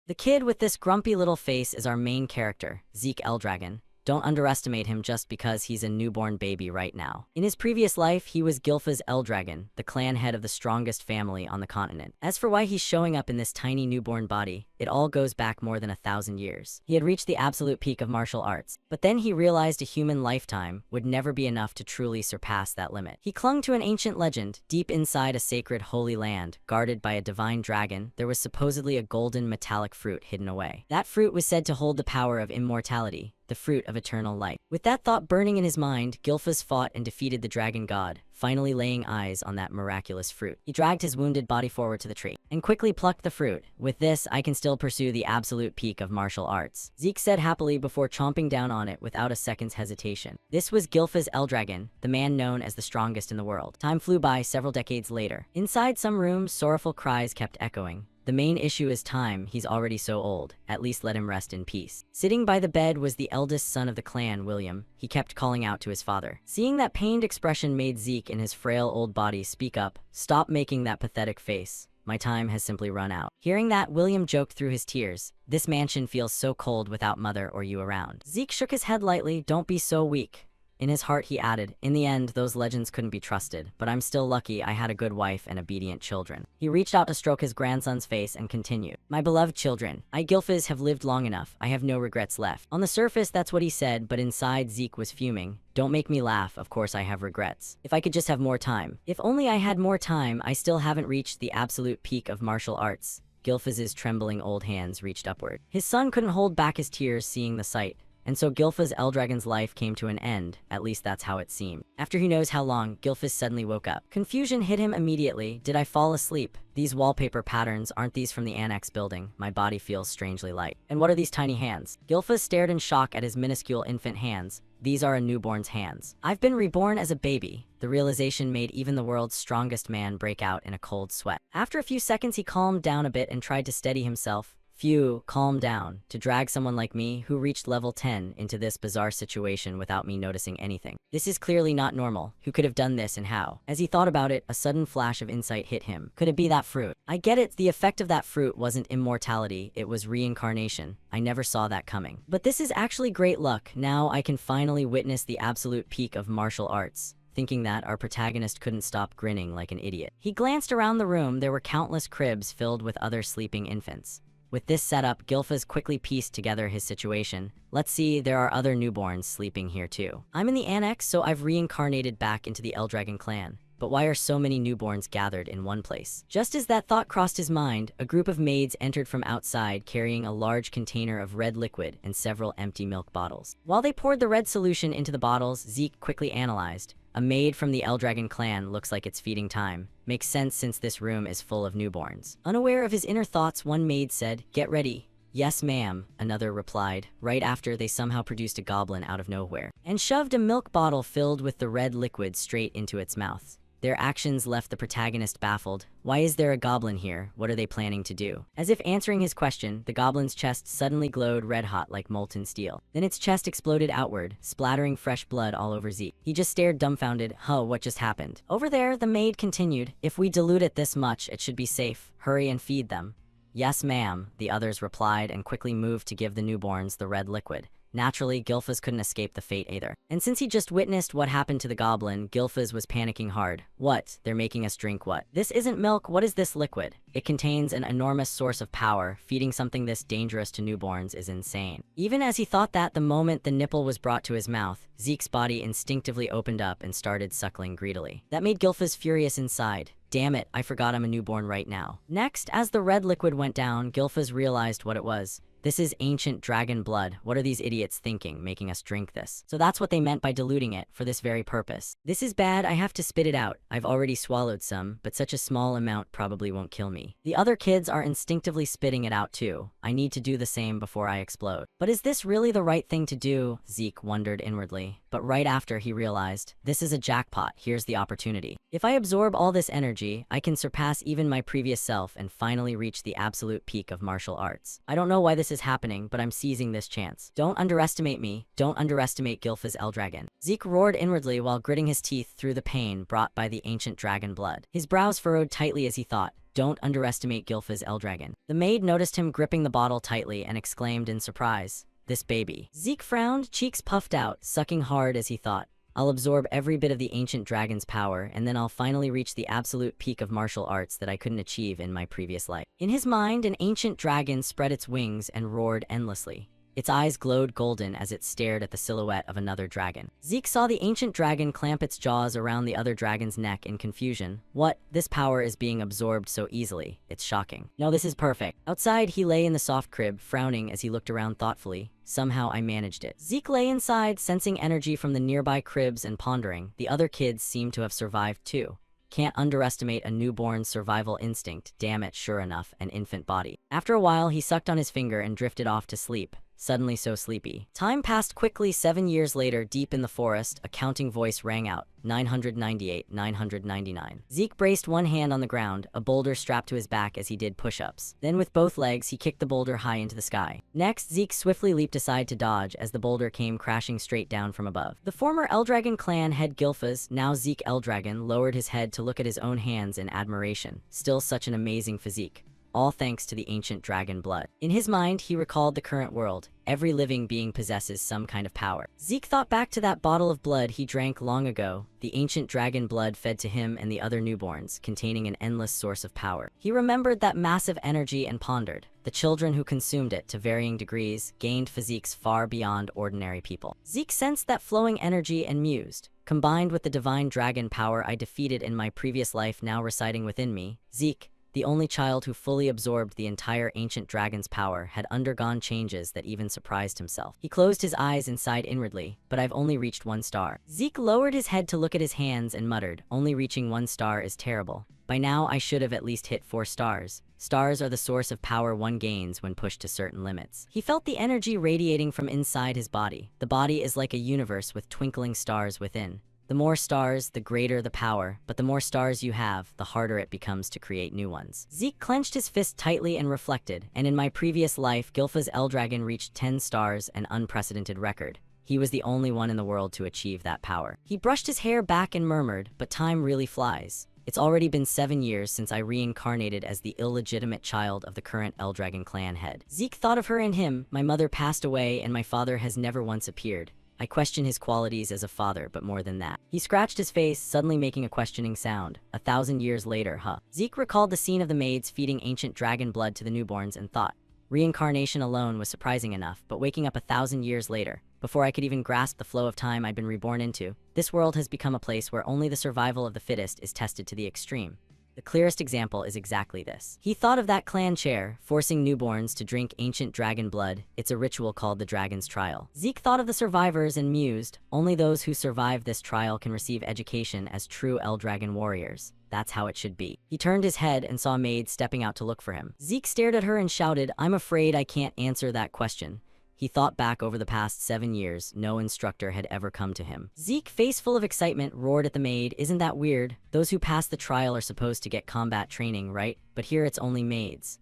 The kid with this grumpy little face is our main character, Zeke Eldragon. Don't underestimate him just because he's a newborn baby right now. In his previous life, he was Gilfa's Eldragon, the clan head of the strongest family on the continent. As for why he's showing up in this tiny newborn body, it all goes back more than 1,000 years. He had reached the absolute peak of martial arts, but then he realized a human lifetime would never be enough to truly surpass that limit. He clung to an ancient legend. Deep inside a sacred holy land, guarded by a divine dragon, there was supposedly a golden metallic fruit hidden away. That fruit was said to hold the power of immortality, the fruit of eternal life. With that thought burning in his mind, Gilfas fought and defeated the dragon god, finally laying eyes on that miraculous fruit. He dragged his wounded body forward to the tree and quickly plucked the fruit. With this, I can still pursue the absolute peak of martial arts, Zeke said happily before chomping down on it without a second's hesitation. This was Gilfas Eldragon, the man known as the strongest in the world. Time flew by several decades later. Inside some rooms, sorrowful cries kept echoing. The main issue is time. He's already so old. At least let him rest in peace. Sitting by the bed was the eldest son of the clan, William. He kept calling out to his father. Seeing that pained expression made Zeke in his frail old body speak up. Stop making that pathetic face. My time has simply run out. Hearing that, William joked through his tears. This mansion feels so cold without mother or you around. Zeke shook his head lightly. Don't be so weak. In his heart, he added, in the end, those legends couldn't be trusted, but I'm still lucky I had a good wife and obedient children. He reached out to stroke his grandson's face and continued. My beloved children, I Gilfas have lived long enough. I have no regrets left. On the surface, that's what he said, but inside, Zeke was fuming. Don't make me laugh, of course I have regrets. If I could just have more time. If only I had more time. I still haven't reached the absolute peak of martial arts. Gilfas's trembling old hands reached upward. His son couldn't hold back his tears seeing the sight. And so Gilfas Eldragon's life came to an end, at least that's how it seemed. After who knows how long, Gilfas suddenly woke up. Confusion hit him immediately. Did I fall asleep? These wallpaper patterns, aren't these from the annex building? My body feels strangely light. And what are these tiny hands? Gilfas stared in shock at his minuscule infant hands. These are a newborn's hands. I've been reborn as a baby. The realization made even the world's strongest man break out in a cold sweat. After a few seconds, he calmed down a bit and tried to steady himself. Phew, calm down. To drag someone like me, who reached level 10, into this bizarre situation without me noticing anything. This is clearly not normal. Who could have done this and how? As he thought about it, a sudden flash of insight hit him. Could it be that fruit? I get it, the effect of that fruit wasn't immortality, it was reincarnation. I never saw that coming. But this is actually great luck. Now I can finally witness the absolute peak of martial arts. Thinking that, our protagonist couldn't stop grinning like an idiot. He glanced around the room. There were countless cribs filled with other sleeping infants. With this setup, Gilfas quickly pieced together his situation. Let's see, there are other newborns sleeping here too. I'm in the annex, so I've reincarnated back into the Eldragon clan. But why are so many newborns gathered in one place? Just as that thought crossed his mind, a group of maids entered from outside carrying a large container of red liquid and several empty milk bottles. While they poured the red solution into the bottles, Zeke quickly analyzed. A maid from the Eldragon clan looks like it's feeding time. Makes sense since this room is full of newborns. Unaware of his inner thoughts, one maid said, "Get ready." "Yes, ma'am," another replied. Right after, they somehow produced a goblin out of nowhere and shoved a milk bottle filled with the red liquid straight into its mouth. Their actions left the protagonist baffled. Why is there a goblin here? What are they planning to do? As if answering his question, the goblin's chest suddenly glowed red-hot like molten steel. Then its chest exploded outward, splattering fresh blood all over Zeke. He just stared dumbfounded. Huh, what just happened? Over there, the maid continued. "If we dilute it this much, it should be safe. Hurry and feed them." "Yes, ma'am," the others replied and quickly moved to give the newborns the red liquid. Naturally, Gilfas couldn't escape the fate either. And since he just witnessed what happened to the goblin, Gilfas was panicking hard. What? They're making us drink what? This isn't milk, what is this liquid? It contains an enormous source of power. Feeding something this dangerous to newborns is insane. Even as he thought that, the moment the nipple was brought to his mouth, Zeke's body instinctively opened up and started suckling greedily. That made Gilfas furious inside. Damn it, I forgot I'm a newborn right now. Next, as the red liquid went down, Gilfas realized what it was. This is ancient dragon blood. What are these idiots thinking, making us drink this? So that's what they meant by diluting it, for this very purpose. This is bad, I have to spit it out. I've already swallowed some, but such a small amount probably won't kill me. The other kids are instinctively spitting it out too. I need to do the same before I explode. But is this really the right thing to do? Zeke wondered inwardly. But right after, he realized, this is a jackpot, here's the opportunity. If I absorb all this energy, I can surpass even my previous self and finally reach the absolute peak of martial arts. I don't know why this is happening, but I'm seizing this chance. Don't underestimate me. Don't underestimate Gilfas Eldragon. Zeke roared inwardly while gritting his teeth through the pain brought by the ancient dragon blood. His brows furrowed tightly as he thought, Don't underestimate Gilfa's Eldragon. The maid noticed him gripping the bottle tightly and exclaimed in surprise, "This baby." Zeke frowned, cheeks puffed out, sucking hard as he thought, "I'll absorb every bit of the ancient dragon's power, and then I'll finally reach the absolute peak of martial arts that I couldn't achieve in my previous life." In his mind, an ancient dragon spread its wings and roared endlessly. Its eyes glowed golden as it stared at the silhouette of another dragon. Zeke saw the ancient dragon clamp its jaws around the other dragon's neck in confusion. What? This power is being absorbed so easily. It's shocking. No, this is perfect. Outside, he lay in the soft crib, frowning as he looked around thoughtfully. Somehow I managed it. Zeke lay inside, sensing energy from the nearby cribs and pondering. The other kids seemed to have survived too. Can't underestimate a newborn's survival instinct. Damn it, sure enough, an infant body. After a while, he sucked on his finger and drifted off to sleep. Suddenly so sleepy. Time passed quickly. 7 years later, deep in the forest, a counting voice rang out. 998, 999. Zeke braced one hand on the ground, a boulder strapped to his back as he did push-ups. Then with both legs, he kicked the boulder high into the sky. Next, Zeke swiftly leaped aside to dodge as the boulder came crashing straight down from above. The former Eldragon clan head Gilfas, now Zeke Eldragon, lowered his head to look at his own hands in admiration. Still such an amazing physique. All thanks to the ancient dragon blood. In his mind, he recalled the current world. Every living being possesses some kind of power. Zeke thought back to that bottle of blood he drank long ago. The ancient dragon blood fed to him and the other newborns, containing an endless source of power. He remembered that massive energy and pondered. The children who consumed it to varying degrees gained physiques far beyond ordinary people. Zeke sensed that flowing energy and mused. Combined with the divine dragon power I defeated in my previous life now residing within me, Zeke, the only child who fully absorbed the entire ancient dragon's power, had undergone changes that even surprised himself. He closed his eyes and sighed inwardly, "But I've only reached 1 star. Zeke lowered his head to look at his hands and muttered, "Only reaching 1 star is terrible. By now I should have at least hit 4 stars. Stars are the source of power one gains when pushed to certain limits." He felt the energy radiating from inside his body. The body is like a universe with twinkling stars within. The more stars, the greater the power, but the more stars you have, the harder it becomes to create new ones. Zeke clenched his fist tightly and reflected, and in my previous life, Gilfa's Eldragon reached 10 stars, an unprecedented record. He was the only one in the world to achieve that power. He brushed his hair back and murmured, "But time really flies. It's already been 7 years since I reincarnated as the illegitimate child of the current Eldragon clan head." Zeke thought of her and him. "My mother passed away and my father has never once appeared. I question his qualities as a father, but more than that." He scratched his face, suddenly making a questioning sound. 1,000 years later, huh? Zeke recalled the scene of the maids feeding ancient dragon blood to the newborns and thought, reincarnation alone was surprising enough, but waking up 1,000 years later, before I could even grasp the flow of time I'd been reborn into, this world has become a place where only the survival of the fittest is tested to the extreme. The clearest example is exactly this. He thought of that clan chair, forcing newborns to drink ancient dragon blood. It's a ritual called the Dragon's Trial. Zeke thought of the survivors and mused, only those who survive this trial can receive education as true Eldragon warriors. That's how it should be. He turned his head and saw a maid stepping out to look for him. Zeke stared at her and shouted, "I'm afraid I can't answer that question." He thought back over the past 7 years, no instructor had ever come to him. Zeke, face full of excitement, roared at the maid, "Isn't that weird? Those who pass the trial are supposed to get combat training, right? But here it's only maids."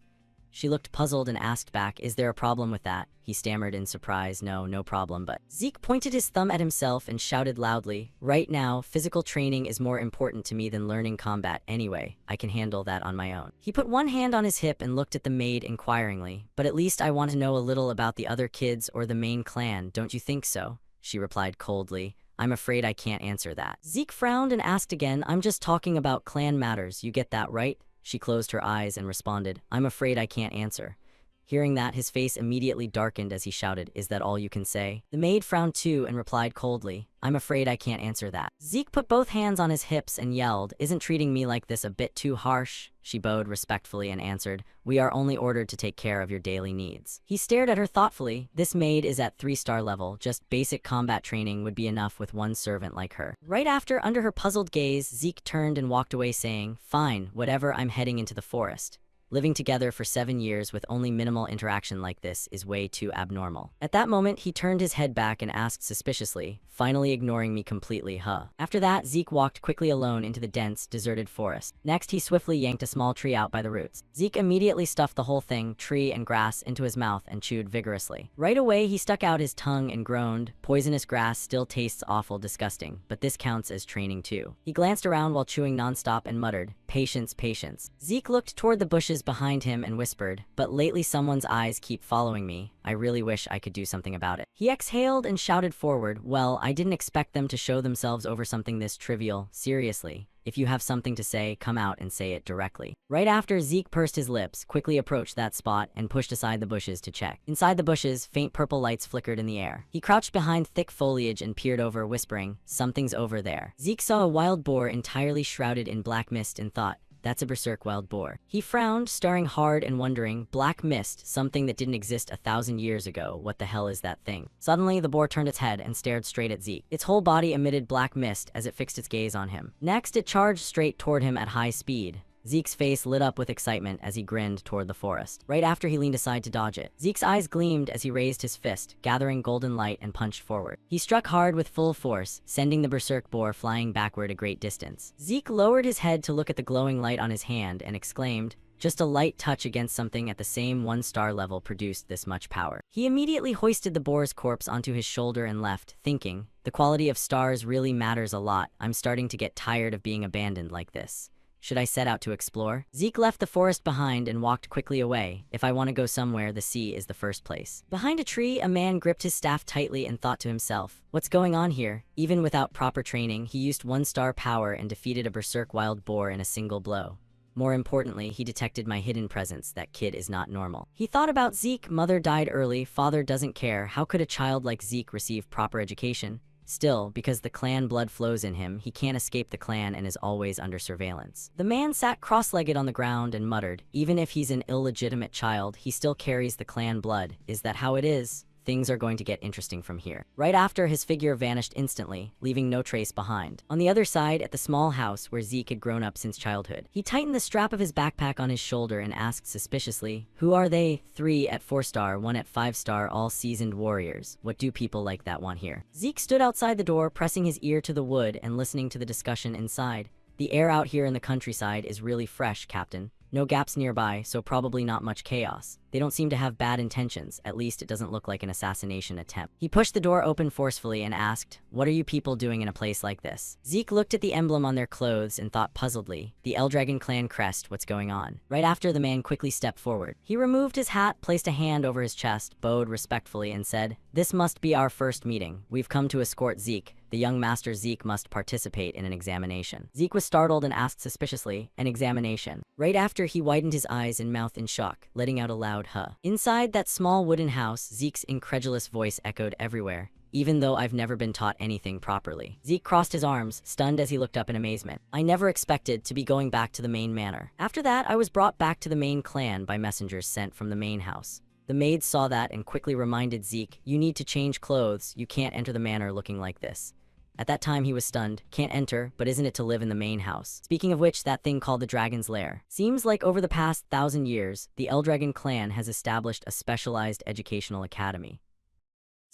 She looked puzzled and asked back, "Is there a problem with that?" He stammered in surprise, no problem, but..." Zeke pointed his thumb at himself and shouted loudly, "Right now, physical training is more important to me than learning combat anyway. I can handle that on my own." He put one hand on his hip and looked at the maid inquiringly. "But at least I want to know a little about the other kids or the main clan, don't you think so?" She replied coldly, "I'm afraid I can't answer that." Zeke frowned and asked again, "I'm just talking about clan matters, you get that, right?" She closed her eyes and responded, "I'm afraid I can't answer." Hearing that, his face immediately darkened as he shouted, "Is that all you can say?" The maid frowned too and replied coldly, "I'm afraid I can't answer that." Zeke put both hands on his hips and yelled, "Isn't treating me like this a bit too harsh?" She bowed respectfully and answered, "We are only ordered to take care of your daily needs." He stared at her thoughtfully. This maid is at 3-star level. Just basic combat training would be enough with one servant like her. Right after, under her puzzled gaze, Zeke turned and walked away saying, "Fine, whatever, I'm heading into the forest." Living together for 7 years with only minimal interaction like this is way too abnormal. At that moment, he turned his head back and asked suspiciously, finally ignoring me completely, huh? After that, Zeke walked quickly alone into the dense, deserted forest. Next, he swiftly yanked a small tree out by the roots. Zeke immediately stuffed the whole thing, tree and grass, into his mouth and chewed vigorously. Right away, he stuck out his tongue and groaned, poisonous grass still tastes awful disgusting, but this counts as training too. He glanced around while chewing nonstop and muttered, patience, patience. Zeke looked toward the bushes behind him and whispered, but lately someone's eyes keep following me. I really wish I could do something about it. He exhaled and shouted forward, well, I didn't expect them to show themselves over something this trivial. Seriously. If you have something to say, come out and say it directly. Right after, Zeke pursed his lips, quickly approached that spot, and pushed aside the bushes to check. Inside the bushes, faint purple lights flickered in the air. He crouched behind thick foliage and peered over, whispering, something's over there. Zeke saw a wild boar entirely shrouded in black mist and thought, that's a berserk wild boar. He frowned, staring hard and wondering, black mist, something that didn't exist 1,000 years ago. What the hell is that thing? Suddenly, the boar turned its head and stared straight at Zeke. Its whole body emitted black mist as it fixed its gaze on him. Next, it charged straight toward him at high speed. Zeke's face lit up with excitement as he grinned toward the forest. Right after, he leaned aside to dodge it. Zeke's eyes gleamed as he raised his fist, gathering golden light, and punched forward. He struck hard with full force, sending the berserk boar flying backward a great distance. Zeke lowered his head to look at the glowing light on his hand and exclaimed, just a light touch against something at the same 1-star level produced this much power. He immediately hoisted the boar's corpse onto his shoulder and left, thinking, the quality of stars really matters a lot. I'm starting to get tired of being abandoned like this. Should I set out to explore? Zeke left the forest behind and walked quickly away. If I want to go somewhere, the sea is the first place. Behind a tree, a man gripped his staff tightly and thought to himself, what's going on here? Even without proper training, he used 1-star power and defeated a berserk wild boar in a single blow. More importantly, he detected my hidden presence. That kid is not normal. He thought about Zeke. Mother died early, father doesn't care. How could a child like Zeke receive proper education? Still, because the clan blood flows in him, he can't escape the clan and is always under surveillance. The man sat cross-legged on the ground and muttered, even if he's an illegitimate child, he still carries the clan blood. Is that how it is? Things are going to get interesting from here. Right after, his figure vanished instantly, leaving no trace behind. On the other side, at the small house where Zeke had grown up since childhood, he tightened the strap of his backpack on his shoulder and asked suspiciously, who are they? 3 at 4-star, 1 at 5-star, all seasoned warriors. What do people like that want here? Zeke stood outside the door, pressing his ear to the wood and listening to the discussion inside. The air out here in the countryside is really fresh, Captain. No gaps nearby, so probably not much chaos. They don't seem to have bad intentions, at least it doesn't look like an assassination attempt. He pushed the door open forcefully and asked, what are you people doing in a place like this? Zeke looked at the emblem on their clothes and thought puzzledly, the Eldragon clan crest, what's going on? Right after, the man quickly stepped forward. He removed his hat, placed a hand over his chest, bowed respectfully and said, this must be our first meeting. We've come to escort Zeke. The young master Zeke must participate in an examination. Zeke was startled and asked suspiciously, an examination? Right after, he widened his eyes and mouth in shock, letting out a loud huh. Inside that small wooden house, Zeke's incredulous voice echoed everywhere. Even though I've never been taught anything properly. Zeke crossed his arms, stunned as he looked up in amazement. I never expected to be going back to the main manor. After that, I was brought back to the main clan by messengers sent from the main house. The maids saw that and quickly reminded Zeke, you need to change clothes, you can't enter the manor looking like this. At that time, he was stunned. Can't enter, but isn't it to live in the main house? Speaking of which, that thing called the Dragon's Lair. Seems like over the past 1,000 years, the Eldragon clan has established a specialized educational academy.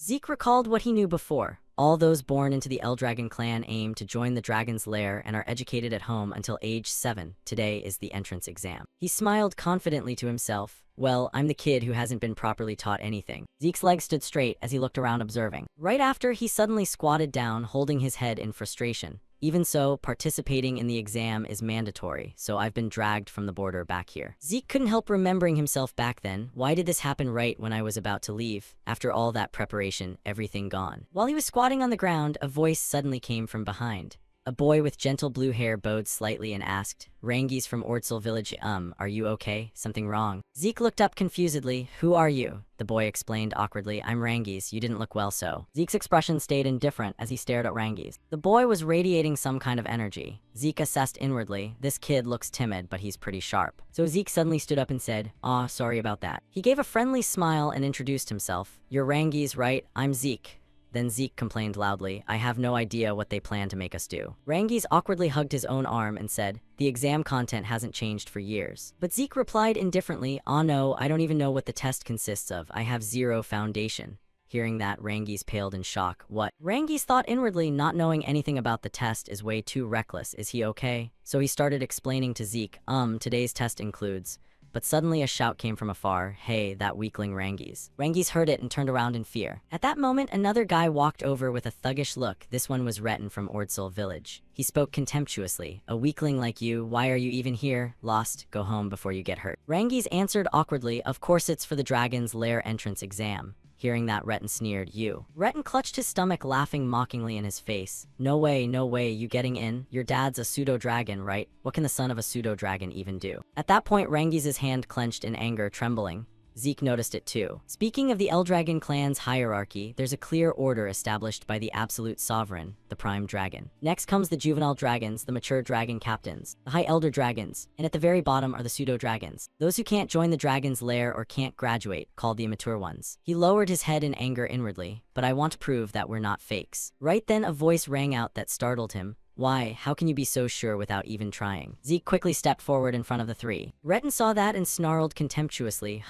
Zeke recalled what he knew before. All those born into the Eldragon clan aim to join the Dragon's Lair and are educated at home until age 7. Today is the entrance exam. He smiled confidently to himself. Well, I'm the kid who hasn't been properly taught anything. Zeke's legs stood straight as he looked around observing. Right after, he suddenly squatted down, holding his head in frustration. Even so, participating in the exam is mandatory, so I've been dragged from the border back here. Zeke couldn't help remembering himself back then. Why did this happen right when I was about to leave? After all that preparation, everything gone. While he was squatting on the ground, a voice suddenly came from behind. A boy with gentle blue hair bowed slightly and asked, Rangi's from Ortzel village, are you okay? Something wrong? Zeke looked up confusedly. Who are you? The boy explained awkwardly, I'm Rangi's, you didn't look well so. Zeke's expression stayed indifferent as he stared at Rangi's. The boy was radiating some kind of energy. Zeke assessed inwardly, this kid looks timid, but he's pretty sharp. So Zeke suddenly stood up and said, aw, sorry about that. He gave a friendly smile and introduced himself. You're Rangi's, right? I'm Zeke. Then Zeke complained loudly, I have no idea what they plan to make us do. Rangi's awkwardly hugged his own arm and said, the exam content hasn't changed for years. But Zeke replied indifferently, oh no, I don't even know what the test consists of. I have zero foundation. Hearing that, Rangi's paled in shock. What? Rangi's thought inwardly, not knowing anything about the test is way too reckless. Is he okay? So he started explaining to Zeke, today's test includes... But suddenly a shout came from afar, hey, that weakling Rangi's. Rangi's heard it and turned around in fear. At that moment, another guy walked over with a thuggish look. This one was Retin from Ordsil village. He spoke contemptuously. A weakling like you, why are you even here? Lost, go home before you get hurt. Rangi's answered awkwardly, of course it's for the dragon's lair entrance exam. Hearing that, Retin sneered, you. Retin clutched his stomach, laughing mockingly in his face. No way, you getting in? Your dad's a pseudo-dragon, right? What can the son of a pseudo-dragon even do? At that point, Rangi's hand clenched in anger, trembling. Zeke noticed it too. Speaking of the Eldragon clan's hierarchy, there's a clear order established by the absolute sovereign, the prime dragon. Next comes the juvenile dragons, the mature dragon captains, the high elder dragons, and at the very bottom are the pseudo-dragons. Those who can't join the dragon's lair or can't graduate, called the immature ones. He lowered his head in anger inwardly, but I want to prove that we're not fakes. Right then a voice rang out that startled him. Why, how can you be so sure without even trying? Zeke quickly stepped forward in front of the three. Retin saw that and snarled contemptuously,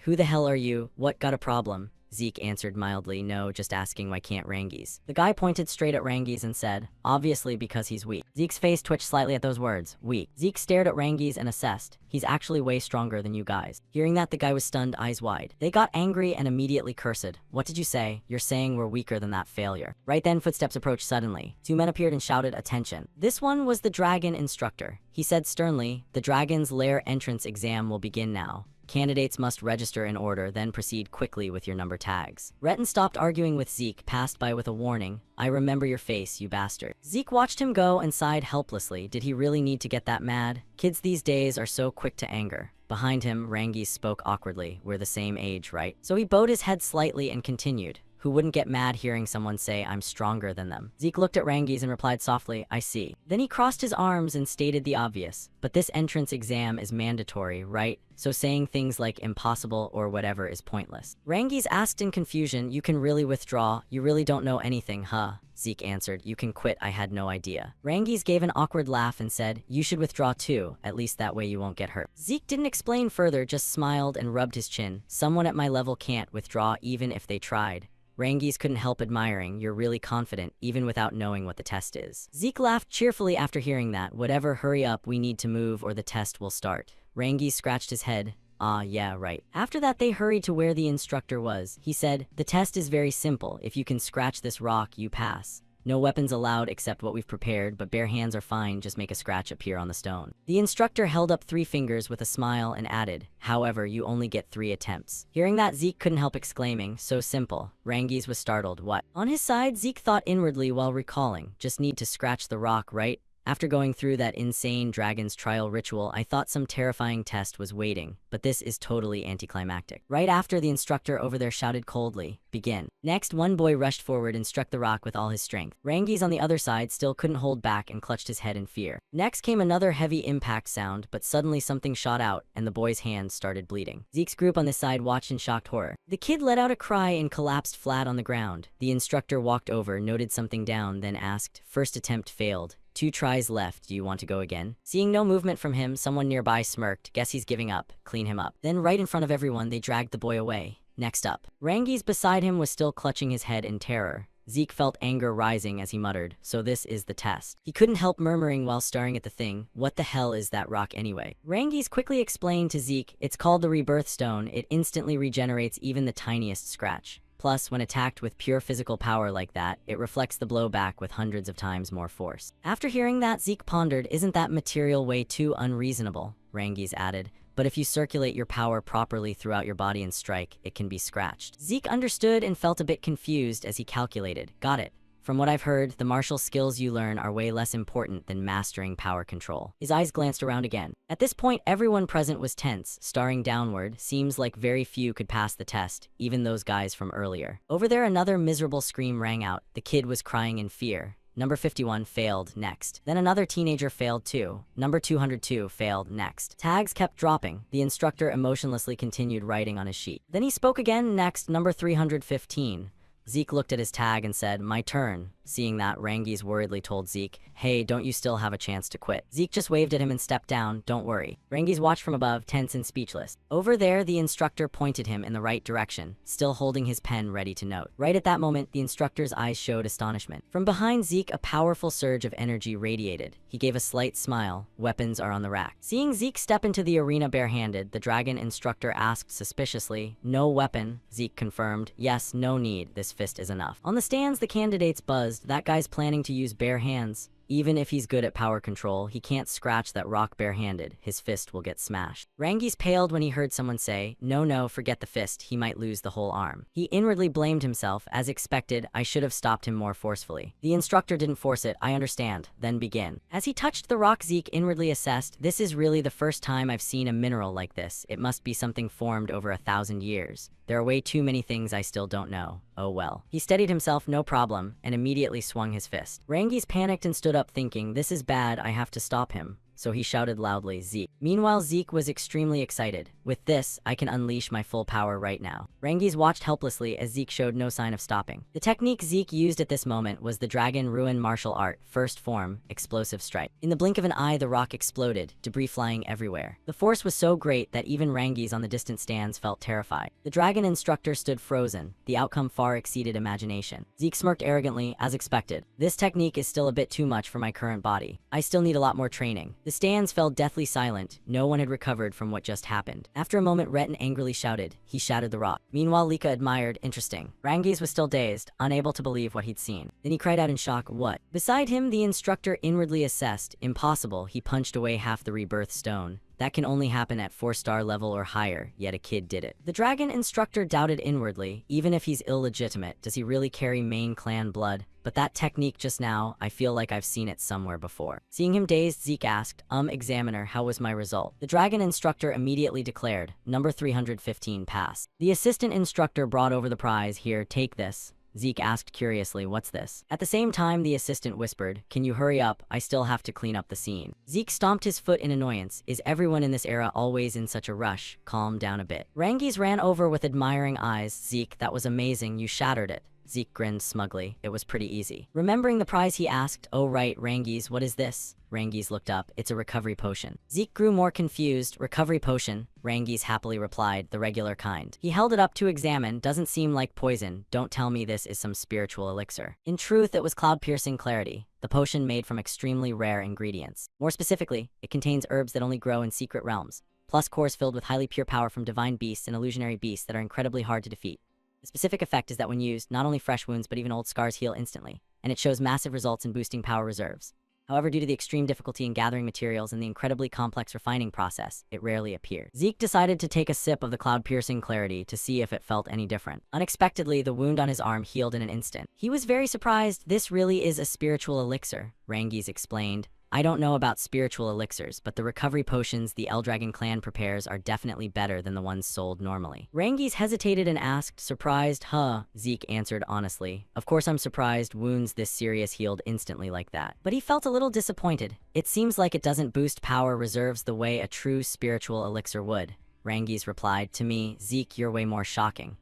who the hell are you? What, got a problem? Zeke answered mildly, no, just asking why can't Rangi's. The guy pointed straight at Rangi's and said, obviously because he's weak. Zeke's face twitched slightly at those words, weak. Zeke stared at Rangi's and assessed, he's actually way stronger than you guys. Hearing that, the guy was stunned, eyes wide. They got angry and immediately cursed. What did you say? You're saying we're weaker than that failure. Right then, footsteps approached suddenly. Two men appeared and shouted, attention. This one was the dragon instructor. He said sternly, the dragon's lair entrance exam will begin now. Candidates must register in order, then proceed quickly with your number tags. Retin stopped arguing with Zeke, passed by with a warning. I remember your face, you bastard. Zeke watched him go and sighed helplessly. Did he really need to get that mad? Kids these days are so quick to anger. Behind him, Rangi's spoke awkwardly. We're the same age, right? So he bowed his head slightly and continued. Who wouldn't get mad hearing someone say, I'm stronger than them? Zeke looked at Rangi's and replied softly, I see. Then he crossed his arms and stated the obvious. But this entrance exam is mandatory, right? So saying things like impossible or whatever is pointless. Rangi's asked in confusion, you can really withdraw? You really don't know anything, huh? Zeke answered, you can quit, I had no idea. Rangi's gave an awkward laugh and said, you should withdraw too, at least that way you won't get hurt. Zeke didn't explain further, just smiled and rubbed his chin. Someone at my level can't withdraw even if they tried. Rangi's couldn't help admiring, you're really confident, even without knowing what the test is. Zeke laughed cheerfully after hearing that, whatever, hurry up, we need to move or the test will start. Rangi scratched his head. Ah, yeah, right. After that, they hurried to where the instructor was. He said, the test is very simple. If you can scratch this rock, you pass. No weapons allowed except what we've prepared, but bare hands are fine, just make a scratch appear on the stone. The instructor held up 3 fingers with a smile and added, however, you only get 3 attempts. Hearing that, Zeke couldn't help exclaiming, so simple. Rangi's was startled, what? On his side, Zeke thought inwardly while recalling, just need to scratch the rock, right? After going through that insane dragon's trial ritual, I thought some terrifying test was waiting, but this is totally anticlimactic. Right after, the instructor over there shouted coldly, begin. Next, one boy rushed forward and struck the rock with all his strength. Rangi's on the other side still couldn't hold back and clutched his head in fear. Next came another heavy impact sound, but suddenly something shot out and the boy's hands started bleeding. Zeke's group on this side watched in shocked horror. The kid let out a cry and collapsed flat on the ground. The instructor walked over, noted something down, then asked, first attempt failed. 2 tries left, do you want to go again? Seeing no movement from him, someone nearby smirked, guess he's giving up, clean him up. Then right in front of everyone, they dragged the boy away. Next up. Rangi's beside him was still clutching his head in terror. Zeke felt anger rising as he muttered, so this is the test. He couldn't help murmuring while staring at the thing, what the hell is that rock anyway? Rangi's quickly explained to Zeke, it's called the Rebirth Stone, it instantly regenerates even the tiniest scratch. Plus, when attacked with pure physical power like that, it reflects the blow back with hundreds of times more force. After hearing that, Zeke pondered, isn't that material way too unreasonable? Rangi's added, but if you circulate your power properly throughout your body and strike, it can be scratched. Zeke understood and felt a bit confused as he calculated. Got it. From what I've heard, the martial skills you learn are way less important than mastering power control. His eyes glanced around again. At this point, everyone present was tense, staring downward. Seems like very few could pass the test, even those guys from earlier. Over there, another miserable scream rang out. The kid was crying in fear. Number 51 failed next. Then another teenager failed too. Number 202 failed next. Tags kept dropping. The instructor emotionlessly continued writing on his sheet. Then he spoke again. Next, number 315. Zeke looked at his tag and said, "My turn." Seeing that, Rangi's worriedly told Zeke, "Hey, don't you still have a chance to quit?" Zeke just waved at him and stepped down. "Don't worry." Rangi's watched from above, tense and speechless. Over there, the instructor pointed him in the right direction, still holding his pen ready to note. Right at that moment, the instructor's eyes showed astonishment. From behind Zeke, a powerful surge of energy radiated. He gave a slight smile. "Weapons are on the rack." Seeing Zeke step into the arena barehanded, the dragon instructor asked suspiciously, "No weapon?" Zeke confirmed, "Yes, no need. This fist is enough." On the stands, the candidates buzzed. "That guy's planning to use bare hands. Even if he's good at power control, he can't scratch that rock barehanded. His fist will get smashed." Rangi's paled when he heard someone say, "No, forget the fist. He might lose the whole arm." He inwardly blamed himself. As expected, I should have stopped him more forcefully. "The instructor didn't force it. I understand. Then begin." As he touched the rock, Zeke inwardly assessed, "This is really the first time I've seen a mineral like this. It must be something formed over 1,000 years. There are way too many things I still don't know. Oh well." He steadied himself, no problem, and immediately swung his fist. Rangi's panicked and stood up thinking, "This is bad, I have to stop him." So he shouted loudly, "Zeke." Meanwhile, Zeke was extremely excited. "With this, I can unleash my full power right now." Rangi's watched helplessly as Zeke showed no sign of stopping. The technique Zeke used at this moment was the Dragon Ruin martial art, first form, explosive strike. In the blink of an eye, the rock exploded, debris flying everywhere. The force was so great that even Rangi's on the distant stands felt terrified. The dragon instructor stood frozen. The outcome far exceeded imagination. Zeke smirked arrogantly, as expected. "This technique is still a bit too much for my current body. I still need a lot more training." The stands fell deathly silent. No one had recovered from what just happened. After a moment, Retin angrily shouted, "He shattered the rock." Meanwhile, Lika admired, "Interesting." Rangi's was still dazed, unable to believe what he'd seen. Then he cried out in shock, "What?" Beside him, the instructor inwardly assessed, "Impossible." He punched away half the rebirth stone. That can only happen at 4-star level or higher, yet a kid did it. The dragon instructor doubted inwardly, even if he's illegitimate, does he really carry main clan blood? But that technique just now, I feel like I've seen it somewhere before. Seeing him dazed, Zeke asked, Examiner, how was my result?" The dragon instructor immediately declared, "Number 315 pass." The assistant instructor brought over the prize. "Here, take this." Zeke asked curiously, "What's this?" At the same time, the assistant whispered, "Can you hurry up? I still have to clean up the scene." Zeke stomped his foot in annoyance. Is everyone in this era always in such a rush? Calm down a bit. Rangi's ran over with admiring eyes. "Zeke, that was amazing. You shattered it." Zeke grinned smugly. "It was pretty easy." Remembering the prize, he asked, "Oh right, Rangi's, what is this?" Rangi's looked up. "It's a recovery potion." Zeke grew more confused. "Recovery potion?" Rangi's happily replied, "The regular kind." He held it up to examine. "Doesn't seem like poison. Don't tell me this is some spiritual elixir." In truth, it was cloud-piercing clarity, the potion made from extremely rare ingredients. More specifically, it contains herbs that only grow in secret realms, plus cores filled with highly pure power from divine beasts and illusionary beasts that are incredibly hard to defeat. The specific effect is that when used, not only fresh wounds but even old scars heal instantly, and it shows massive results in boosting power reserves. However, due to the extreme difficulty in gathering materials and the incredibly complex refining process, it rarely appears. Zeke decided to take a sip of the cloud-piercing clarity to see if it felt any different. Unexpectedly, the wound on his arm healed in an instant. He was very surprised. "This really is a spiritual elixir," Rangi's explained. "I don't know about spiritual elixirs, but the recovery potions the Eldragon clan prepares are definitely better than the ones sold normally." Rangi's hesitated and asked, "Surprised, huh?" Zeke answered honestly, "Of course I'm surprised wounds this serious healed instantly like that." But he felt a little disappointed. "It seems like it doesn't boost power reserves the way a true spiritual elixir would." Rangi's replied, "To me, Zeke, you're way more shocking."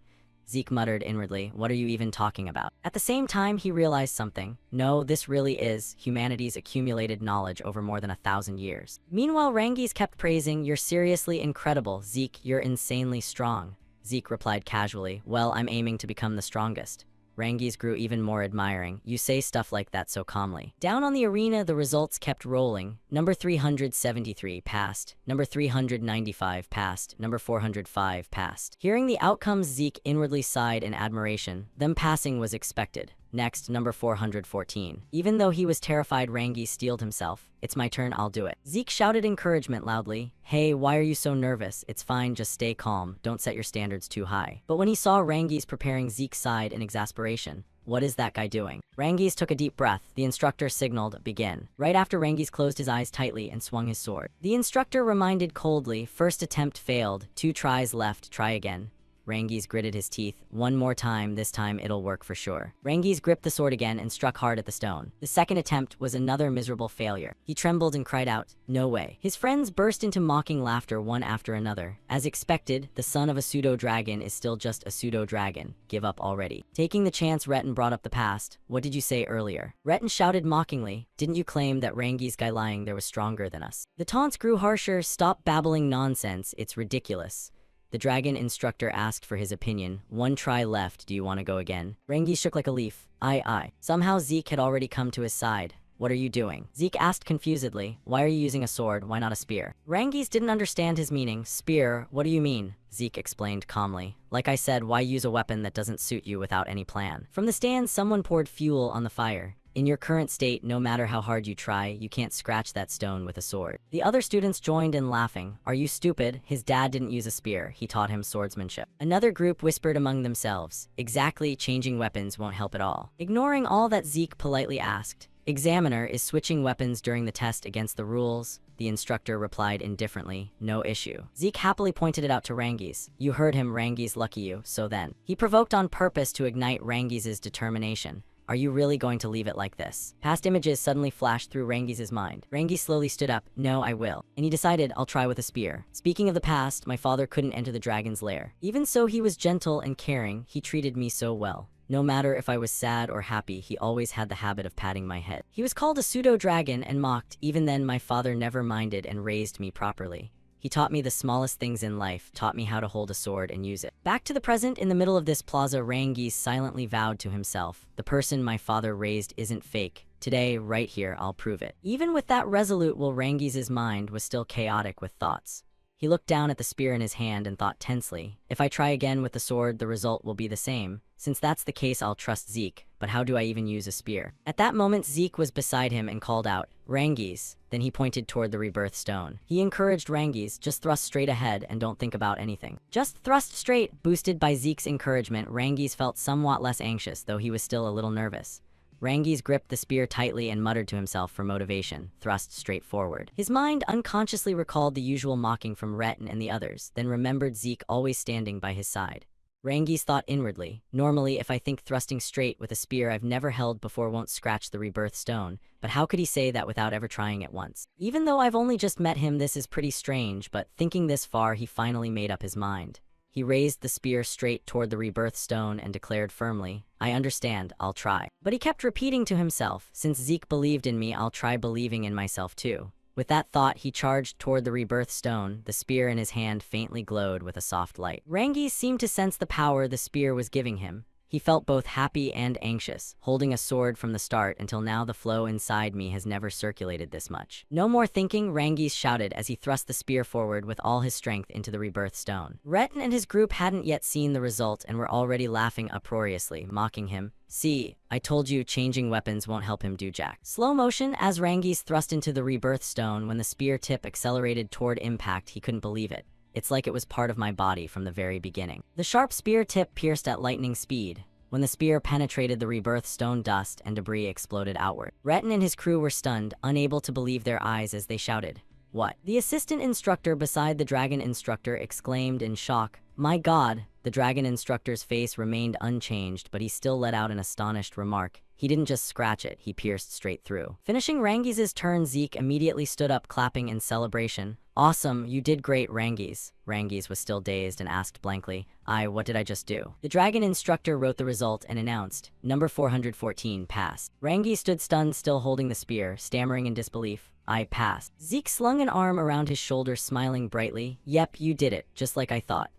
Zeke muttered inwardly, "What are you even talking about?" At the same time, he realized something. No, this really is humanity's accumulated knowledge over more than 1,000 years. Meanwhile, Rangi's kept praising, "You're seriously incredible. Zeke, you're insanely strong." Zeke replied casually, "Well, I'm aiming to become the strongest." Rangi's grew even more admiring. "You say stuff like that so calmly." Down on the arena, the results kept rolling. Number 373 passed. Number 395 passed. Number 405 passed. Hearing the outcomes, Zeke inwardly sighed in admiration. Them passing was expected. Next, number 414. Even though he was terrified, Rangi steeled himself. "It's my turn, I'll do it." Zeke shouted encouragement loudly. "Hey, why are you so nervous? It's fine, just stay calm. Don't set your standards too high." But when he saw Rangi's preparing, Zeke sighed in exasperation. "What is that guy doing?" Rangi's took a deep breath. The instructor signaled, "Begin." Right after, Rangi's closed his eyes tightly and swung his sword. The instructor reminded coldly, "First attempt failed. 2 tries left, try again." Rangiz gritted his teeth. One more time, this time it'll work for sure. Rangiz gripped the sword again and struck hard at the stone. The second attempt was another miserable failure. He trembled and cried out, "No way." His friends burst into mocking laughter one after another. As expected, the son of a pseudo-dragon is still just a pseudo-dragon. Give up already. Taking the chance, Retin brought up the past. "What did you say earlier?" Retin shouted mockingly, "Didn't you claim that Rangi's guy lying there was stronger than us?" The taunts grew harsher. "Stop babbling nonsense, it's ridiculous." The dragon instructor asked for his opinion. "One try left, do you want to go again?" Rangi shook like a leaf. Aye. Somehow Zeke had already come to his side. "What are you doing?" Zeke asked confusedly. "Why are you using a sword? Why not a spear?" Rangiz didn't understand his meaning. "Spear? What do you mean?" Zeke explained calmly. "Like I said, why use a weapon that doesn't suit you without any plan?" From the stand, someone poured fuel on the fire. "In your current state, no matter how hard you try, you can't scratch that stone with a sword." The other students joined in laughing. "Are you stupid? His dad didn't use a spear. He taught him swordsmanship." Another group whispered among themselves. "Exactly, changing weapons won't help at all." Ignoring all that, Zeke politely asked, "Examiner, is switching weapons during the test against the rules?" The instructor replied indifferently, "No issue." Zeke happily pointed it out to Rangiz. "You heard him, Rangiz, lucky you, so then." He provoked on purpose to ignite Rangiz's determination. "Are you really going to leave it like this?" Past images suddenly flashed through Rangiz's mind. Rangiz slowly stood up. "No, I will." And he decided, "I'll try with a spear." Speaking of the past, my father couldn't enter the dragon's lair. Even so, he was gentle and caring. He treated me so well. No matter if I was sad or happy, he always had the habit of patting my head. He was called a pseudo-dragon and mocked. Even then, my father never minded and raised me properly. He taught me the smallest things in life, taught me how to hold a sword and use it. Back to the present, in the middle of this plaza, Rangiz silently vowed to himself, "The person my father raised isn't fake. Today, right here, I'll prove it." Even with that resolute will, Rangiz's mind was still chaotic with thoughts. He looked down at the spear in his hand and thought tensely, "If I try again with the sword, the result will be the same. Since that's the case, I'll trust Zeke, but how do I even use a spear?" At that moment, Zeke was beside him and called out, "Rangiz." Then he pointed toward the rebirth stone. He encouraged Rangiz, "Just thrust straight ahead and don't think about anything." Just thrust straight. Boosted by Zeke's encouragement, Rangiz felt somewhat less anxious, though he was still a little nervous. Rangiz gripped the spear tightly and muttered to himself for motivation, "Thrust straight forward." His mind unconsciously recalled the usual mocking from Retin and the others, then remembered Zeke always standing by his side. Rangiz thought inwardly, "Normally, if I think thrusting straight with a spear I've never held before won't scratch the rebirth stone, but how could he say that without ever trying it once? Even though I've only just met him, this is pretty strange," but thinking this far, he finally made up his mind. He raised the spear straight toward the rebirth stone and declared firmly, "I understand, I'll try." But he kept repeating to himself, "Since Zeke believed in me, I'll try believing in myself too." With that thought, he charged toward the rebirth stone. The spear in his hand faintly glowed with a soft light. Rangiz seemed to sense the power the spear was giving him. He felt both happy and anxious, holding a sword from the start until now. The flow inside me has never circulated this much. No more thinking, Rangiz shouted as he thrust the spear forward with all his strength into the rebirth stone. Retin and his group hadn't yet seen the result and were already laughing uproariously, mocking him. "See, I told you changing weapons won't help him do jack." Slow motion as Rangiz thrust into the rebirth stone. When the spear tip accelerated toward impact, he couldn't believe it. It's like it was part of my body from the very beginning. The sharp spear tip pierced at lightning speed. When the spear penetrated the rebirth stone, dust and debris exploded outward. Retin and his crew were stunned, unable to believe their eyes as they shouted, "What?" The assistant instructor beside the dragon instructor exclaimed in shock, "My God!" The dragon instructor's face remained unchanged, but he still let out an astonished remark. He didn't just scratch it, he pierced straight through. Finishing Rangiz's turn, Zeke immediately stood up, clapping in celebration. "Awesome, you did great, Rangiz." Rangiz was still dazed and asked blankly, What did I just do?" The dragon instructor wrote the result and announced, "Number 414 passed." Rangiz stood stunned, still holding the spear, stammering in disbelief. "I passed." Zeke slung an arm around his shoulder, smiling brightly. "Yep, you did it, just like I thought."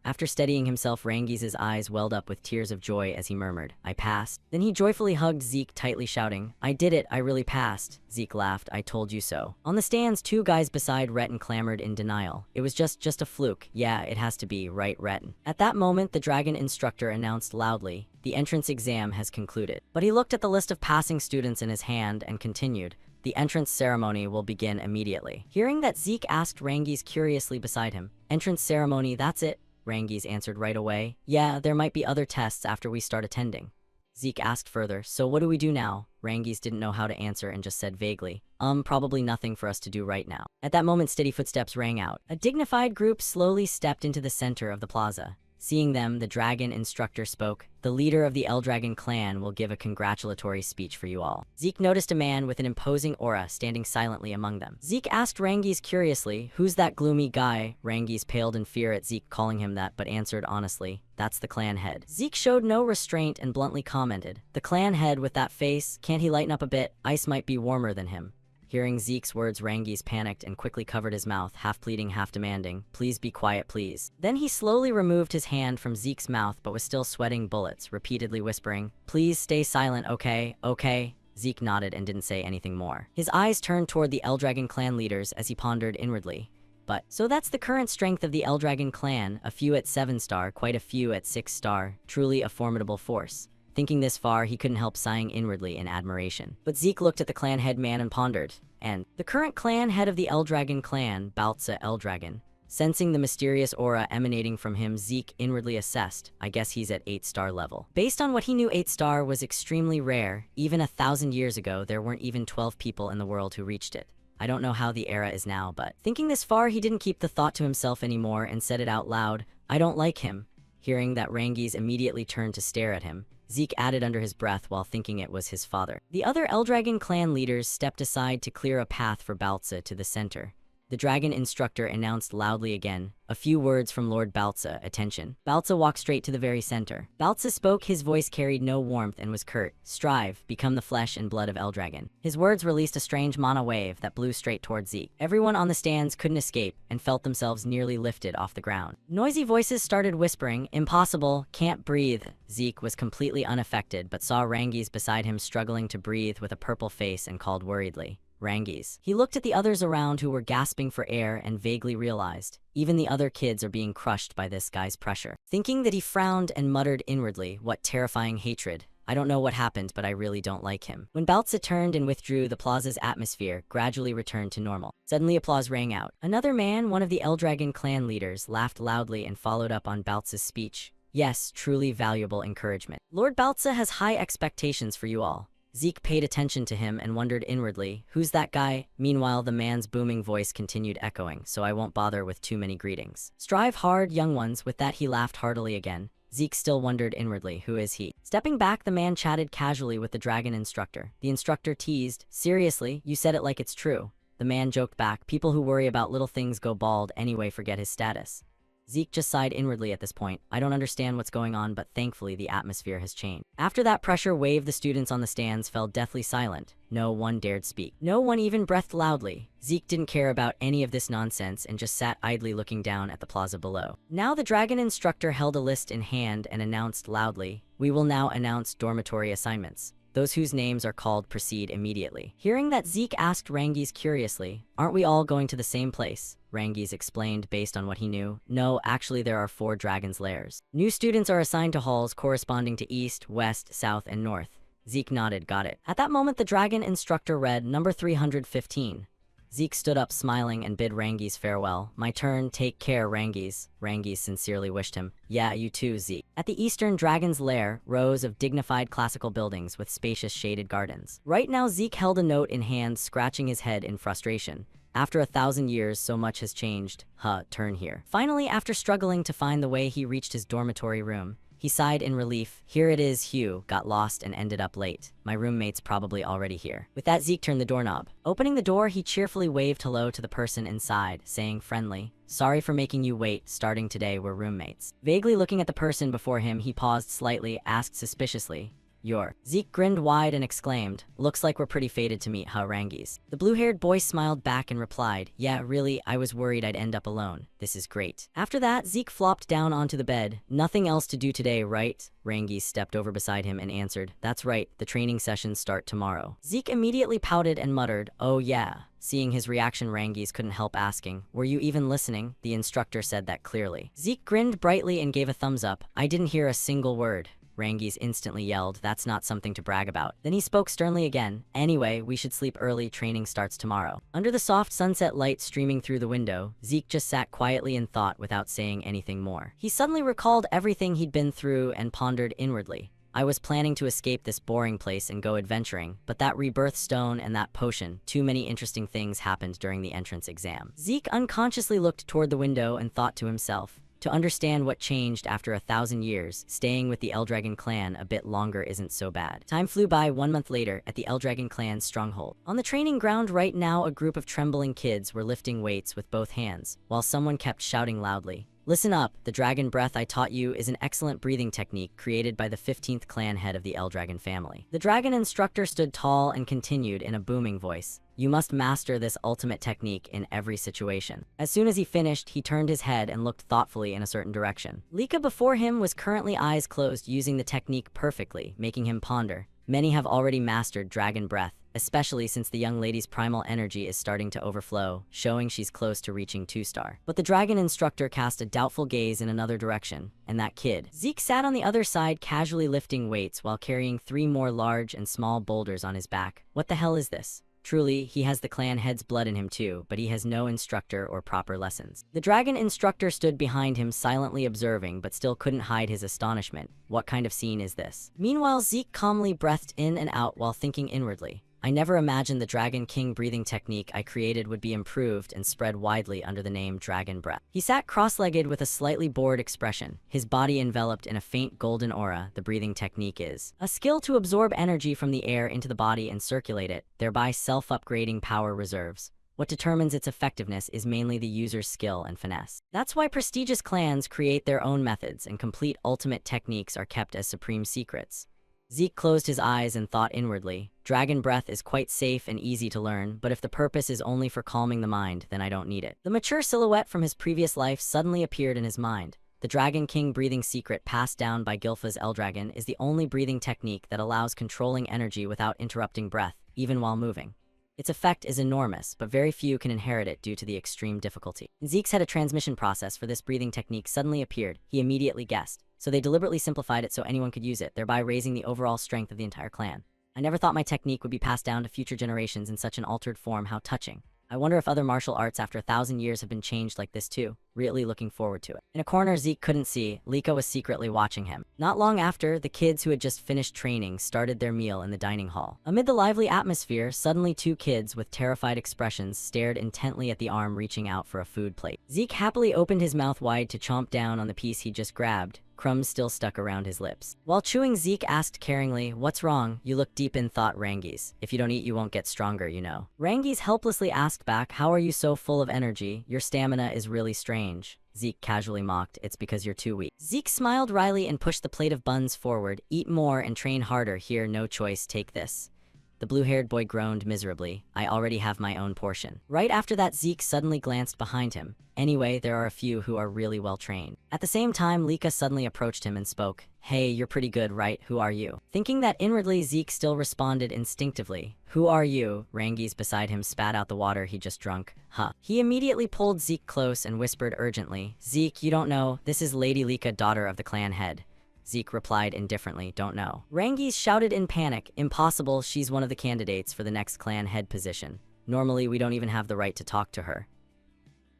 After steadying himself, Rangiz's eyes welled up with tears of joy as he murmured, "I passed." Then he joyfully hugged Zeke tightly, shouting, "I did it, I really passed." Zeke laughed, "I told you so." On the stands, two guys beside Retin clamored in denial. "It was just a fluke. Yeah, it has to be, right, Retin?" At that moment, the dragon instructor announced loudly, "The entrance exam has concluded." But he looked at the list of passing students in his hand and continued, "The entrance ceremony will begin immediately." Hearing that, Zeke asked Rangiz curiously beside him, "Entrance ceremony, that's it?" Rangiz answered right away, "Yeah, there might be other tests after we start attending." Zeke asked further, "So what do we do now?" Rangiz didn't know how to answer and just said vaguely, Probably nothing for us to do right now." At that moment, steady footsteps rang out. A dignified group slowly stepped into the center of the plaza. Seeing them, the dragon instructor spoke. The leader of the Eldragon clan will give a congratulatory speech for you all. Zeke noticed a man with an imposing aura standing silently among them. Zeke asked Rangiz curiously, "Who's that gloomy guy?" Rangiz paled in fear at Zeke calling him that, but answered honestly, "That's the clan head." Zeke showed no restraint and bluntly commented, "The clan head with that face, can't he lighten up a bit? Ice might be warmer than him." Hearing Zeke's words, Rangiz panicked and quickly covered his mouth, half pleading, half demanding, "Please be quiet, please." Then he slowly removed his hand from Zeke's mouth but was still sweating bullets, repeatedly whispering, "Please stay silent, okay, okay." Zeke nodded and didn't say anything more. His eyes turned toward the Eldragon clan leaders as he pondered inwardly. But, so that's the current strength of the Eldragon clan, a few at 7-star, quite a few at 6-star, truly a formidable force. Thinking this far, he couldn't help sighing inwardly in admiration. But Zeke looked at the clan head man and pondered. And the current clan head of the Eldragon clan, Baltza Eldragon. Sensing the mysterious aura emanating from him, Zeke inwardly assessed, I guess he's at 8-star level. Based on what he knew, 8-star was extremely rare. Even 1,000 years ago, there weren't even 12 people in the world who reached it. I don't know how the era is now, but thinking this far, he didn't keep the thought to himself anymore and said it out loud, "I don't like him." Hearing that, Rangiz immediately turned to stare at him. Zeke added under his breath while thinking it was his father. The other Eldragon clan leaders stepped aside to clear a path for Baltza to the center. The dragon instructor announced loudly again, "A few words from Lord Baltza, attention." Baltza walked straight to the very center. Baltza spoke, his voice carried no warmth and was curt. "Strive, become the flesh and blood of Eldragon." His words released a strange mana wave that blew straight towards Zeke. Everyone on the stands couldn't escape and felt themselves nearly lifted off the ground. Noisy voices started whispering, "Impossible, can't breathe." Zeke was completely unaffected but saw Rangiz beside him struggling to breathe with a purple face and called worriedly, "Rangiz." He looked at the others around who were gasping for air and vaguely realized, even the other kids are being crushed by this guy's pressure. Thinking that, he frowned and muttered inwardly, "What terrifying hatred. I don't know what happened, but I really don't like him." When Baltza turned and withdrew, the plaza's atmosphere gradually returned to normal. Suddenly applause rang out. Another man, one of the Eldragon clan leaders, laughed loudly and followed up on Baltza's speech. "Yes, truly valuable encouragement. Lord Baltza has high expectations for you all." Zeke paid attention to him and wondered inwardly, "Who's that guy?" Meanwhile, the man's booming voice continued echoing, "So I won't bother with too many greetings. Strive hard, young ones." With that, he laughed heartily again. Zeke still wondered inwardly, who is he? Stepping back, the man chatted casually with the dragon instructor. The instructor teased, "Seriously, you said it like it's true." The man joked back, "People who worry about little things go bald anyway, forget his status." Zeke just sighed inwardly at this point. I don't understand what's going on, but thankfully the atmosphere has changed. After that pressure wave, the students on the stands fell deathly silent. No one dared speak. No one even breathed loudly. Zeke didn't care about any of this nonsense and just sat idly looking down at the plaza below. Now the dragon instructor held a list in hand and announced loudly, "We will now announce dormitory assignments. Those whose names are called proceed immediately." Hearing that, Zeke asked Rangiz curiously, "Aren't we all going to the same place?" Rangiz explained based on what he knew. "No, actually there are 4 dragon's lairs. New students are assigned to halls corresponding to east, west, south, and north." Zeke nodded, "Got it." At that moment, the dragon instructor read number 315. Zeke stood up smiling and bid Rangiz farewell. "My turn, take care, Rangiz." Rangiz sincerely wished him, "Yeah, you too, Zeke." At the eastern dragon's lair, rows of dignified classical buildings with spacious shaded gardens. Right now, Zeke held a note in hand, scratching his head in frustration. After 1,000 years, so much has changed. Turn here. Finally, after struggling to find the way, he reached his dormitory room. He sighed in relief. "Here it is, Hugh. Got lost and ended up late. My roommate's probably already here." With that, Zeke turned the doorknob. Opening the door, he cheerfully waved hello to the person inside, saying friendly, "Sorry for making you wait. Starting today, we're roommates." Vaguely looking at the person before him, he paused slightly, asked suspiciously, "You're..." Zeke grinned wide and exclaimed, "Looks like we're pretty fated to meet, huh, Rangiz?" The blue-haired boy smiled back and replied, "Yeah, really, I was worried I'd end up alone. This is great." After that, Zeke flopped down onto the bed. "Nothing else to do today, right?" Rangiz stepped over beside him and answered, "That's right, the training sessions start tomorrow." Zeke immediately pouted and muttered, "Oh yeah." Seeing his reaction, Rangiz couldn't help asking, "Were you even listening?" The instructor said that clearly. Zeke grinned brightly and gave a thumbs up. "I didn't hear a single word." Rangiz instantly yelled, "That's not something to brag about." Then he spoke sternly again, "Anyway, we should sleep early, training starts tomorrow." Under the soft sunset light streaming through the window, Zeke just sat quietly in thought without saying anything more. He suddenly recalled everything he'd been through and pondered inwardly. I was planning to escape this boring place and go adventuring, but that rebirth stone and that potion, too many interesting things happened during the entrance exam. Zeke unconsciously looked toward the window and thought to himself, To understand what changed after 1,000 years, staying with the Eldragon clan a bit longer isn't so bad. Time flew by 1 month later at the Eldragon clan's stronghold. On the training ground right now, a group of trembling kids were lifting weights with both hands, while someone kept shouting loudly, "Listen up, the dragon breath I taught you is an excellent breathing technique created by the 15th clan head of the Eldragon family." The dragon instructor stood tall and continued in a booming voice, "You must master this ultimate technique in every situation." As soon as he finished, he turned his head and looked thoughtfully in a certain direction. Lika before him was currently eyes closed, using the technique perfectly, making him ponder. Many have already mastered dragon breath, especially since the young lady's primal energy is starting to overflow, showing she's close to reaching 2-star. But the dragon instructor cast a doubtful gaze in another direction, and that kid. Zeke sat on the other side, casually lifting weights while carrying 3 more large and small boulders on his back. What the hell is this? Truly, he has the clan head's blood in him too, but he has no instructor or proper lessons. The dragon instructor stood behind him, silently observing, but still couldn't hide his astonishment. What kind of scene is this? Meanwhile, Zeke calmly breathed in and out while thinking inwardly. I never imagined the Dragon King breathing technique I created would be improved and spread widely under the name Dragon Breath. He sat cross-legged with a slightly bored expression, his body enveloped in a faint golden aura. The breathing technique is a skill to absorb energy from the air into the body and circulate it, thereby self-upgrading power reserves. What determines its effectiveness is mainly the user's skill and finesse. That's why prestigious clans create their own methods, and complete ultimate techniques are kept as supreme secrets. Zeke closed his eyes and thought inwardly. Dragon breath is quite safe and easy to learn, but if the purpose is only for calming the mind, then I don't need it. The mature silhouette from his previous life suddenly appeared in his mind. The Dragon King breathing secret passed down by Gilfa's Eldragon is the only breathing technique that allows controlling energy without interrupting breath, even while moving. Its effect is enormous, but very few can inherit it due to the extreme difficulty. Zeke's had a transmission process for this breathing technique suddenly appeared. He immediately guessed. So they deliberately simplified it so anyone could use it, thereby raising the overall strength of the entire clan. I never thought my technique would be passed down to future generations in such an altered form. How touching. I wonder if other martial arts after 1,000 years have been changed like this too. Really looking forward to it. In a corner Zeke couldn't see, Lika was secretly watching him. Not long after, the kids who had just finished training started their meal in the dining hall. Amid the lively atmosphere, suddenly 2 kids with terrified expressions stared intently at the arm reaching out for a food plate. Zeke happily opened his mouth wide to chomp down on the piece he just grabbed. Crumbs still stuck around his lips. While chewing, Zeke asked caringly, "What's wrong? You look deep in thought, Rangies. If you don't eat, you won't get stronger, you know." Rangies helplessly asked back, "How are you so full of energy? Your stamina is really strange." Zeke casually mocked, "It's because you're too weak." Zeke smiled wryly and pushed the plate of buns forward. "Eat more and train harder. Here, no choice, take this." The blue-haired boy groaned miserably. "I already have my own portion." Right after that, Zeke suddenly glanced behind him. Anyway, there are a few who are really well trained. At the same time, Lika suddenly approached him and spoke. "Hey, you're pretty good, right? Who are you?" Thinking that inwardly, Zeke still responded instinctively. "Who are you?" Rangies beside him spat out the water he just drunk. "Huh." He immediately pulled Zeke close and whispered urgently, "Zeke, you don't know, this is Lady Lika, daughter of the clan head." Zeke replied indifferently, "Don't know." Rangies shouted in panic, "Impossible, she's one of the candidates for the next clan head position. Normally, we don't even have the right to talk to her."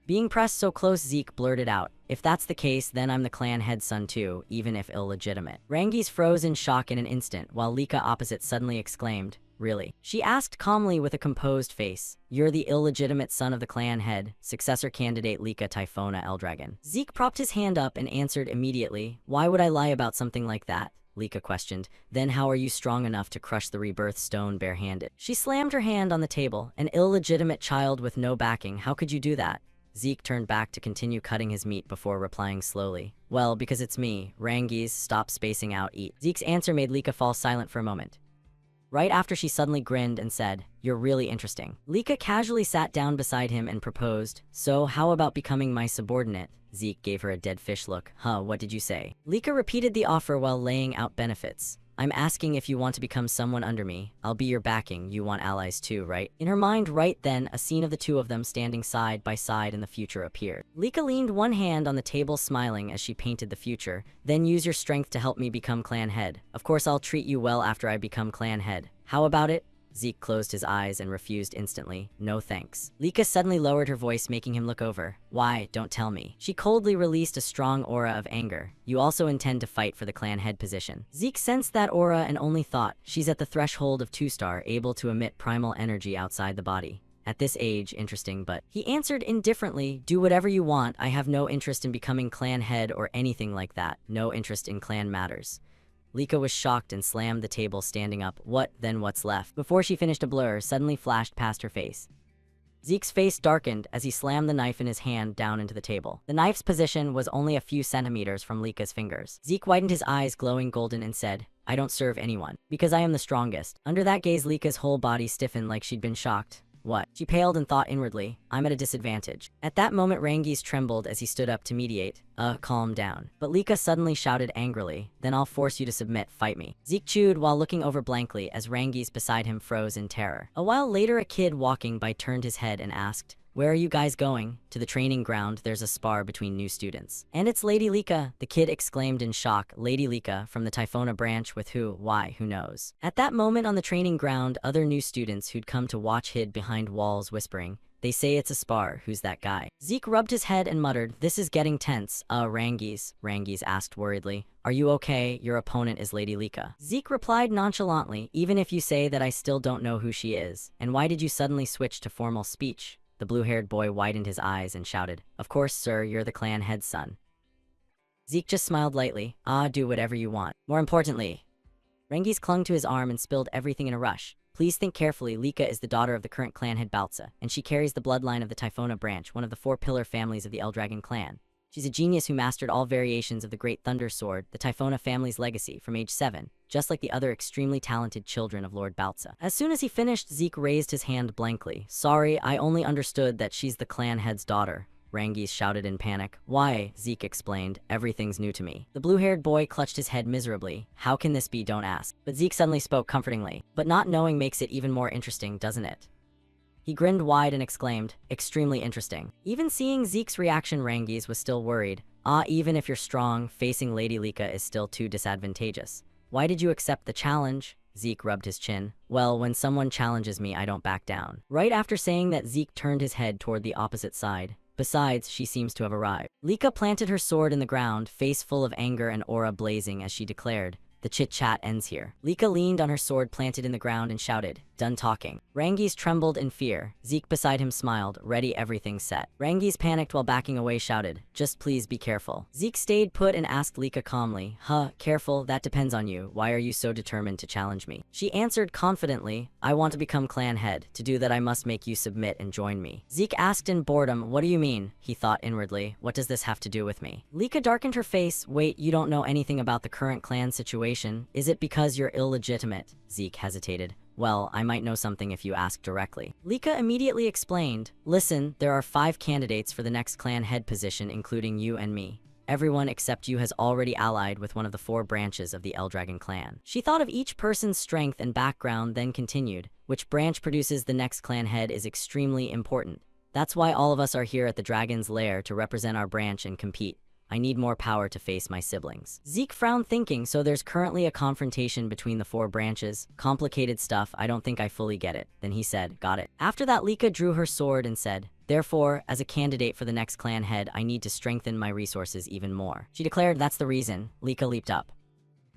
Being pressed so close, Zeke blurted out, "If that's the case, then I'm the clan head son too, even if illegitimate." Rangies froze in shock in an instant, while Lika opposite suddenly exclaimed, "Really?" She asked calmly with a composed face, "You're the illegitimate son of the clan head, successor candidate Lika Typhona Eldragon." Zeke propped his hand up and answered immediately, "Why would I lie about something like that?" Lika questioned. "Then how are you strong enough to crush the rebirth stone barehanded?" She slammed her hand on the table. "An illegitimate child with no backing, how could you do that?" Zeke turned back to continue cutting his meat before replying slowly, "Well, because it's me. Rangies, stop spacing out, eat." Zeke's answer made Lika fall silent for a moment. Right after, she suddenly grinned and said, "You're really interesting." Lika casually sat down beside him and proposed, "So how about becoming my subordinate?" Zeke gave her a dead fish look. "Huh, what did you say?" Lika repeated the offer while laying out benefits. "I'm asking if you want to become someone under me. I'll be your backing. You want allies too, right?" In her mind right then, a scene of the 2 of them standing side by side in the future appeared. Lika leaned one hand on the table smiling as she painted the future. "Then use your strength to help me become clan head. Of course I'll treat you well after I become clan head. How about it?" Zeke closed his eyes and refused instantly. "No thanks." Lika suddenly lowered her voice, making him look over. "Why? Don't tell me." She coldly released a strong aura of anger. "You also intend to fight for the clan head position." Zeke sensed that aura and only thought, she's at the threshold of 2-star, able to emit primal energy outside the body. At this age, interesting, but he answered indifferently, do whatever you want. I have no interest in becoming clan head or anything like that. No interest in clan matters. Lika was shocked and slammed the table, standing up. What, then what's left? Before she finished, a blur suddenly flashed past her face. Zeke's face darkened as he slammed the knife in his hand down into the table. The knife's position was only a few centimeters from Lika's fingers. Zeke widened his eyes, glowing golden, and said, I don't serve anyone, because I am the strongest. Under that gaze, Lika's whole body stiffened like she'd been shocked. What? She paled and thought inwardly, I'm at a disadvantage. At that moment, Rangi's trembled as he stood up to mediate. Calm down. But Lika suddenly shouted angrily, then I'll force you to submit, fight me. Zeke chewed while looking over blankly as Rangi's beside him froze in terror. A while later, a kid walking by turned his head and asked, where are you guys going? To the training ground. There's a spar between new students. And it's Lady Lika, the kid exclaimed in shock. Lady Lika, from the Typhona branch, with who? Why, who knows? At that moment on the training ground, other new students who'd come to watch hid behind walls, whispering, they say it's a spar, who's that guy? Zeke rubbed his head and muttered, this is getting tense. Rangi's asked worriedly, are you okay? Your opponent is Lady Lika. Zeke replied nonchalantly, even if you say that, I still don't know who she is. And why did you suddenly switch to formal speech? The blue-haired boy widened his eyes and shouted, of course, sir, you're the clan head's son. Zeke just smiled lightly. Do whatever you want. More importantly, Rangi's clung to his arm and spilled everything in a rush. Please think carefully. Lika is the daughter of the current clan head Baltza, and she carries the bloodline of the Typhona branch, one of the 4 pillar families of the Eldragon clan. She's a genius who mastered all variations of the Great Thunder Sword, the Typhona family's legacy, from age 7, just like the other extremely talented children of Lord Baltza. As soon as he finished, Zeke raised his hand blankly. Sorry, I only understood that she's the clan head's daughter. Rangi shouted in panic. Why? Zeke explained. Everything's new to me. The blue-haired boy clutched his head miserably. How can this be? Don't ask. But Zeke suddenly spoke comfortingly. But not knowing makes it even more interesting, doesn't it? He grinned wide and exclaimed, extremely interesting. Even seeing Zeke's reaction, Rangi's was still worried. Even if you're strong, facing Lady Lika is still too disadvantageous. Why did you accept the challenge? Zeke rubbed his chin. Well, when someone challenges me, I don't back down. Right after saying that, Zeke turned his head toward the opposite side. Besides, she seems to have arrived. Lika planted her sword in the ground, face full of anger and aura blazing as she declared, the chit-chat ends here. Lika leaned on her sword planted in the ground and shouted, done talking. Rangi's trembled in fear. Zeke beside him smiled, ready, everything set. Rangi's panicked while backing away, shouted, just please be careful. Zeke stayed put and asked Lika calmly, careful, that depends on you. Why are you so determined to challenge me? She answered confidently, I want to become clan head. To do that, I must make you submit and join me. Zeke asked in boredom, what do you mean? He thought inwardly, what does this have to do with me? Lika darkened her face. Wait, you don't know anything about the current clan situation? Is it because you're illegitimate? Zeke hesitated. Well, I might know something if you ask directly. Lika immediately explained, listen, there are 5 candidates for the next clan head position, including you and me. Everyone except you has already allied with one of the 4 branches of the Eldragon clan. She thought of each person's strength and background, then continued, which branch produces the next clan head is extremely important. That's why all of us are here at the Dragon's Lair, to represent our branch and compete. I need more power to face my siblings. Zeke frowned, thinking, so there's currently a confrontation between the 4 branches. Complicated stuff, I don't think I fully get it. Then he said, got it. After that, Lika drew her sword and said, therefore, as a candidate for the next clan head, I need to strengthen my resources even more. She declared, that's the reason. Lika leaped up.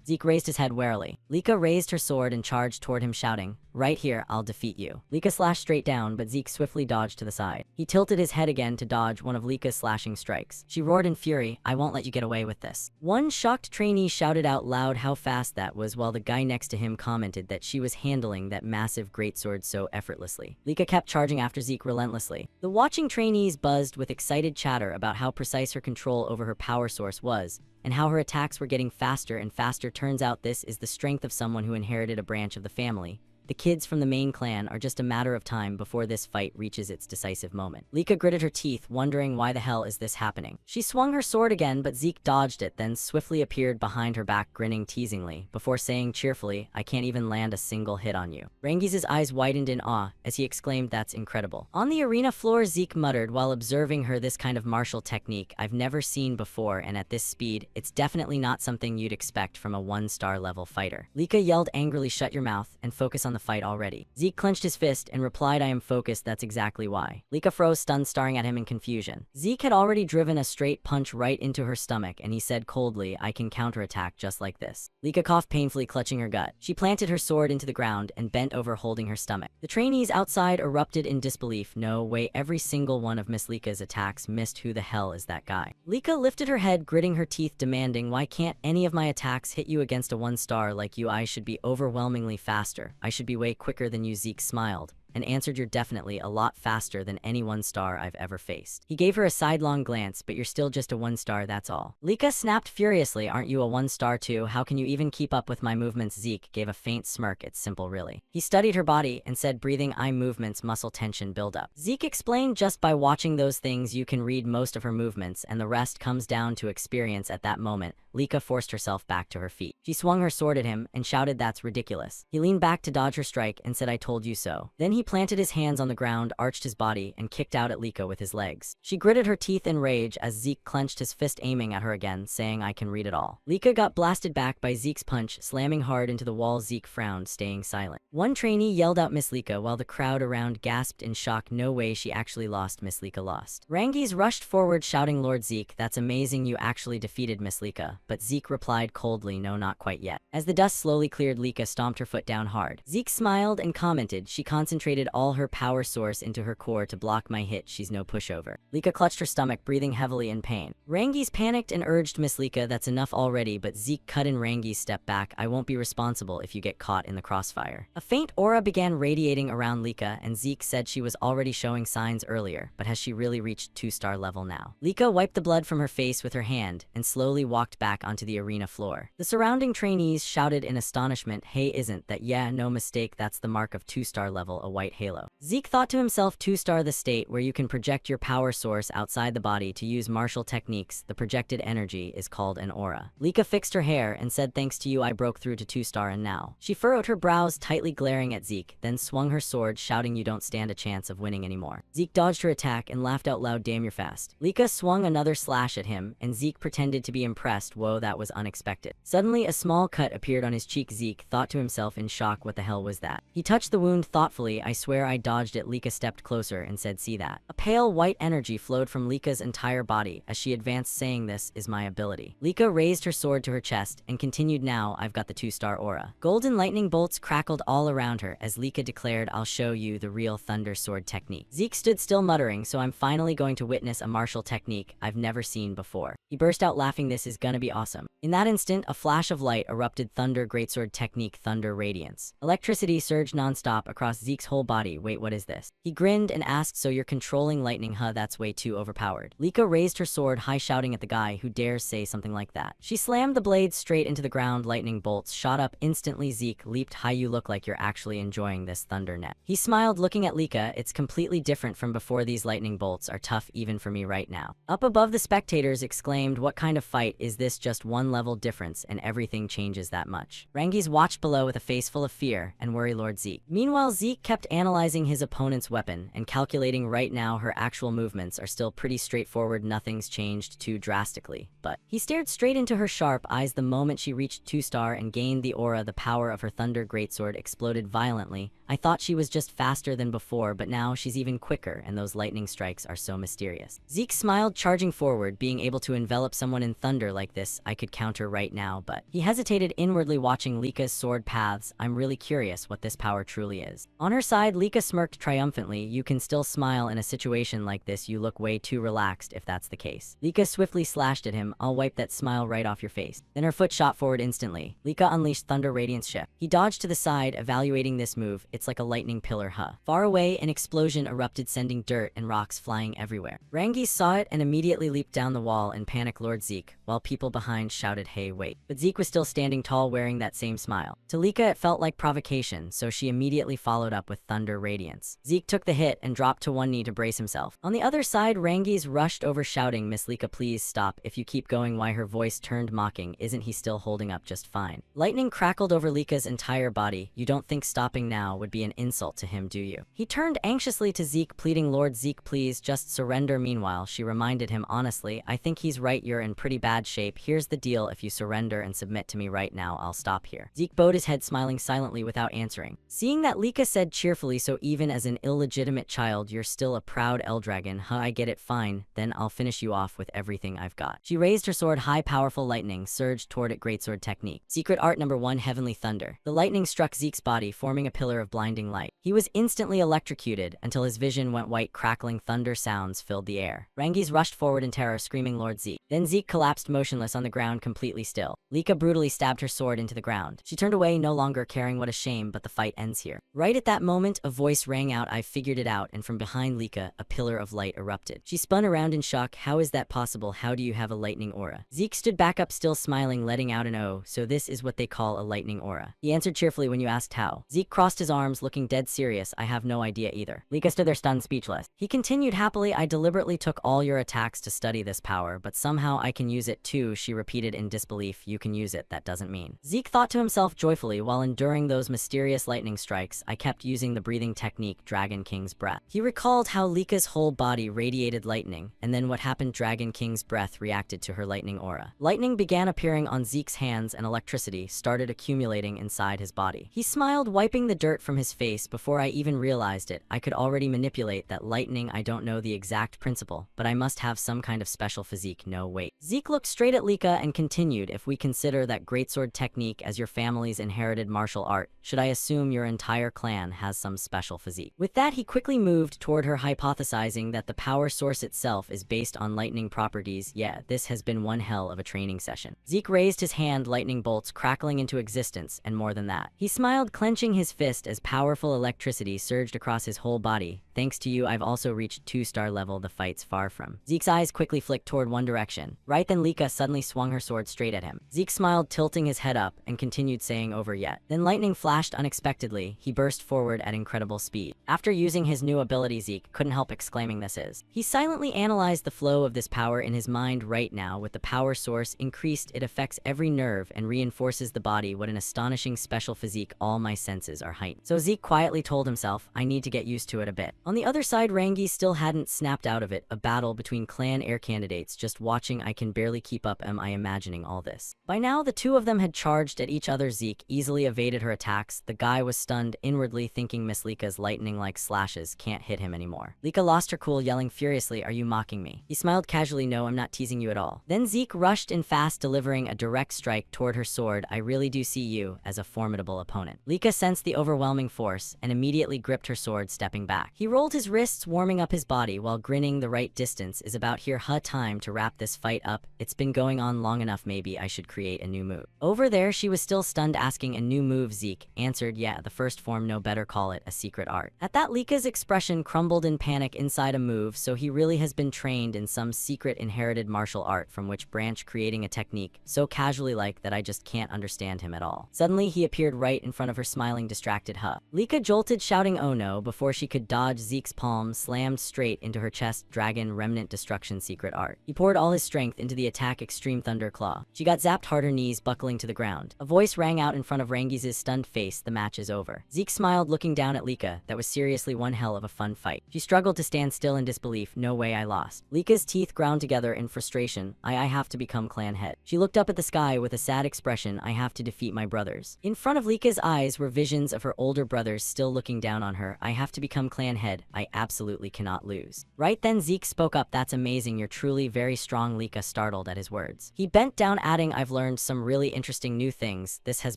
Zeke raised his head warily. Lika raised her sword and charged toward him, shouting, right here, I'll defeat you. Lika slashed straight down, but Zeke swiftly dodged to the side. He tilted his head again to dodge one of Lika's slashing strikes. She roared in fury, I won't let you get away with this. One shocked trainee shouted out loud how fast that was, while the guy next to him commented that she was handling that massive greatsword so effortlessly. Lika kept charging after Zeke relentlessly. The watching trainees buzzed with excited chatter about how precise her control over her power source was, and how her attacks were getting faster and faster. Turns out this is the strength of someone who inherited a branch of the family. The kids from the main clan are just a matter of time before this fight reaches its decisive moment. Lika gritted her teeth, wondering why the hell is this happening. She swung her sword again, but Zeke dodged it, then swiftly appeared behind her back, grinning teasingly, before saying cheerfully, I can't even land a single hit on you. Rangi's eyes widened in awe as he exclaimed, that's incredible. On the arena floor, Zeke muttered while observing her, this kind of martial technique I've never seen before, and at this speed, it's definitely not something you'd expect from a 1-star level fighter. Lika yelled angrily, shut your mouth and focus on the fight already. Zeke clenched his fist and replied, I am focused, that's exactly why. Lika froze stunned, staring at him in confusion. Zeke had already driven a straight punch right into her stomach, and he said coldly, I can counterattack just like this. Lika coughed painfully, clutching her gut. She planted her sword into the ground and bent over, holding her stomach. The trainees outside erupted in disbelief. No way, every single one of Miss Lika's attacks missed. Who the hell is that guy? Lika lifted her head, gritting her teeth, demanding, why can't any of my attacks hit you? Against a 1-star like you, I should be overwhelmingly faster. I should be way quicker than you. Zeke smiled and answered, you're definitely a lot faster than any 1-star I've ever faced. He gave her a sidelong glance, but you're still just a 1-star, that's all. Lika snapped furiously, aren't you a 1-star too? How can you even keep up with my movements? Zeke gave a faint smirk, it's simple really. He studied her body and said, breathing, eye movements, muscle tension buildup. Zeke explained, just by watching those things you can read most of her movements, and the rest comes down to experience. At that moment, Lika forced herself back to her feet. She swung her sword at him and shouted, that's ridiculous. He leaned back to dodge her strike and said, I told you so. Then he planted his hands on the ground, arched his body, and kicked out at Lika with his legs. She gritted her teeth in rage as Zeke clenched his fist, aiming at her again, saying, I can read it all. Lika got blasted back by Zeke's punch, slamming hard into the wall. Zeke frowned, staying silent. One trainee yelled out, Miss Lika, while the crowd around gasped in shock. No way, she actually lost. Miss Lika lost. Rangis rushed forward, shouting, Lord Zeke, that's amazing, you actually defeated Miss Lika. But Zeke replied coldly, no, not quite yet. As the dust slowly cleared, Lika stomped her foot down hard. Zeke smiled and commented, she concentrated all her power source into her core to block my hit. She's no pushover. Lika clutched her stomach, breathing heavily in pain. Rangis panicked and urged, Miss Lika, that's enough already, but Zeke cut in. Rangis, step back. I won't be responsible if you get caught in the crossfire. A faint aura began radiating around Lika, and Zeke said she was already showing signs earlier, but has she really reached 2-star level now? Lika wiped the blood from her face with her hand and slowly walked back onto the arena floor. The surrounding trainees shouted in astonishment, hey, isn't that, yeah, no mistake, that's the mark of 2-star level, a white halo. Zeke thought to himself, 2-star, the state where you can project your power source outside the body to use martial techniques. The projected energy is called an aura. Lika fixed her hair and said, thanks to you I broke through to 2-star, and now. She furrowed her brows, tightly glaring at Zeke, then swung her sword, shouting, you don't stand a chance of winning anymore. Zeke dodged her attack and laughed out loud, damn, you're fast. Lika swung another slash at him, and Zeke pretended to be impressed. Whoa, that was unexpected. Suddenly, a small cut appeared on his cheek. Zeke thought to himself in shock, what the hell was that? He touched the wound thoughtfully. I swear I dodged it. Lika stepped closer and said, see that? A pale white energy flowed from Lika's entire body as she advanced, saying, this is my ability. Lika raised her sword to her chest and continued, now I've got the 2-star aura. Golden lightning bolts crackled all around her as Lika declared, I'll show you the real thunder sword technique. Zeke stood still, muttering, so I'm finally going to witness a martial technique I've never seen before. He burst out laughing, this is gonna be awesome. In that instant, a flash of light erupted. Thunder greatsword technique, thunder radiance. Electricity surged nonstop across Zeke's whole body. Wait, what is this? He grinned and asked, so you're controlling lightning, huh? That's way too overpowered. Lika raised her sword high, shouting at the guy who dares say something like that. She slammed the blade straight into the ground. Lightning bolts shot up instantly. Zeke leaped high. You look like you're actually enjoying this thunder net. He smiled, looking at Lika. It's completely different from before. These lightning bolts are tough even for me right now. Up above, the spectators exclaimed, what kind of fight is this? Just one level difference and everything changes that much. Rangis watched below with a face full of fear and worry. Lord Zeke. Meanwhile, Zeke kept analyzing his opponent's weapon and calculating. Right now her actual movements are still pretty straightforward, nothing's changed too drastically, but he stared straight into her sharp eyes the moment she reached 2-star and gained the aura. The power of her thunder greatsword exploded violently. I thought she was just faster than before, but now she's even quicker, and those lightning strikes are so mysterious. Zeke smiled, charging forward. Being able to envelop someone in thunder like this, I could counter right now, but he hesitated, inwardly watching Lika's sword paths. I'm really curious what this power truly is. On her side, Lika smirked triumphantly. You can still smile in a situation like this. You look way too relaxed if that's the case. Lika swiftly slashed at him. I'll wipe that smile right off your face. Then her foot shot forward instantly. Lika unleashed thunder radiance shift. He dodged to the side, evaluating this move. It's like a lightning pillar, huh? Far away, an explosion erupted, sending dirt and rocks flying everywhere. Rangis saw it and immediately leaped down the wall in panic. Lord Zeke, while people behind shouted, hey, wait. But Zeke was still standing tall, wearing that same smile. To Lika, it felt like provocation, so she immediately followed up with, thunder radiance. Zeke took the hit and dropped to one knee to brace himself. On the other side, Rangi's rushed over shouting, "Miss Lika, please stop. If you keep going," why her voice turned mocking. "Isn't he still holding up just fine?" Lightning crackled over Lika's entire body. "You don't think stopping now would be an insult to him, do you?" He turned anxiously to Zeke, pleading, "Lord Zeke, please just surrender." Meanwhile, she reminded him, "Honestly, I think he's right. You're in pretty bad shape. Here's the deal. If you surrender and submit to me right now, I'll stop here." Zeke bowed his head, smiling silently without answering. Seeing that, Lika said cheerfully, "So even as an illegitimate child, you're still a proud Eldragon, huh? I get it, fine. Then I'll finish you off with everything I've got." She raised her sword high. Powerful lightning surged toward it. Greatsword technique. Secret art number 1, Heavenly Thunder. The lightning struck Zeke's body, forming a pillar of blinding light. He was instantly electrocuted until his vision went white. Crackling thunder sounds filled the air. Rangi's rushed forward in terror, screaming, "Lord Zeke." Then Zeke collapsed motionless on the ground, completely still. Lika brutally stabbed her sword into the ground. She turned away, no longer caring. What a shame, but the fight ends here. Right at that moment, a voice rang out, "I figured it out," and from behind Lika, a pillar of light erupted. She spun around in shock. "How is that possible? How do you have a lightning aura?" Zeke stood back up, still smiling, letting out an "Oh, so this is what they call a lightning aura." He answered cheerfully when you asked how. Zeke crossed his arms, looking dead serious. "I have no idea either." Lika stood there stunned, speechless. He continued happily, "I deliberately took all your attacks to study this power, but somehow I can use it too." She repeated in disbelief, "You can use it, that doesn't mean." Zeke thought to himself joyfully, "While enduring those mysterious lightning strikes, I kept using the breathing technique, Dragon King's breath." He recalled how Lika's whole body radiated lightning, and then what happened. Dragon King's breath reacted to her lightning aura. Lightning began appearing on Zeke's hands and electricity started accumulating inside his body. He smiled, wiping the dirt from his face. "Before I even realized it, I could already manipulate that lightning. I don't know the exact principle, but I must have some kind of special physique." "No, wait." Zeke looked straight at Lika and continued, "If we consider that greatsword technique as your family's inherited martial art, should I assume your entire clan has some special physique?" With that, he quickly moved toward her, hypothesizing that the power source itself is based on lightning properties. "Yeah, this has been one hell of a training session." Zeke raised his hand, lightning bolts crackling into existence, and more than that. He smiled, clenching his fist as powerful electricity surged across his whole body. "Thanks to you, I've also reached 2-star level. The fight's far from." Zeke's eyes quickly flicked toward one direction. Right then, Lika suddenly swung her sword straight at him. Zeke smiled, tilting his head up, and continued saying, "Over yet." Then lightning flashed unexpectedly. He burst forward at incredible speed. After using his new ability, Zeke couldn't help exclaiming, "This is." He silently analyzed the flow of this power in his mind. Right now, with the power source increased, it affects every nerve and reinforces the body. What an astonishing special physique. All my senses are heightened. So Zeke quietly told himself, "I need to get used to it a bit." On the other side, Rangi still hadn't snapped out of it. A battle between clan heir candidates. Just watching, I can barely keep up. Am I imagining all this? By now, the two of them had charged at each other. Zeke easily evaded her attacks. The guy was stunned, inwardly thinking, Miss Lika's lightning-like slashes can't hit him anymore. Lika lost her cool, yelling furiously, "Are you mocking me?" He smiled casually, "No, I'm not teasing you at all." Then Zeke rushed in fast, delivering a direct strike toward her sword. "I really do see you as a formidable opponent." Lika sensed the overwhelming force and immediately gripped her sword, stepping back. He rolled his wrists, warming up his body while grinning. "The right distance is about here, huh? Time to wrap this fight up. It's been going on long enough. Maybe I should create a new move." Over there, she was still stunned, asking, "A new move?" Zeke answered, "Yeah, the first form. No, better call it a secret art." At that, Lika's expression crumbled in panic. "Inside a move? So he really has been trained in some secret inherited martial art from which branch, creating a technique so casually like that I just can't understand him at all." Suddenly, he appeared right in front of her, smiling, distracted. "Huh?" Lika jolted, shouting, "Oh no," before she could dodge. Zeke's palm slammed straight into her chest. "Dragon Remnant Destruction Secret Art." He poured all his strength into the attack. Extreme Thunder Claw. She got zapped hard, her knees buckling to the ground. A voice rang out in front of Rangi's stunned face, "The match is over." Zeke smiled, looking down at Lika. That was seriously one hell of a fun fight. She struggled to stand still in disbelief. "No way, I lost." Lika's teeth ground together in frustration. I have to become clan head." She looked up at the sky with a sad expression. "I have to defeat my brothers." In front of Lika's eyes were visions of her older brothers still looking down on her. "I have to become clan head. I absolutely cannot lose." Right then, Zeke spoke up, "That's amazing. You're truly very strong." Lika startled at his words. He bent down, adding, "I've learned some really interesting new things. This has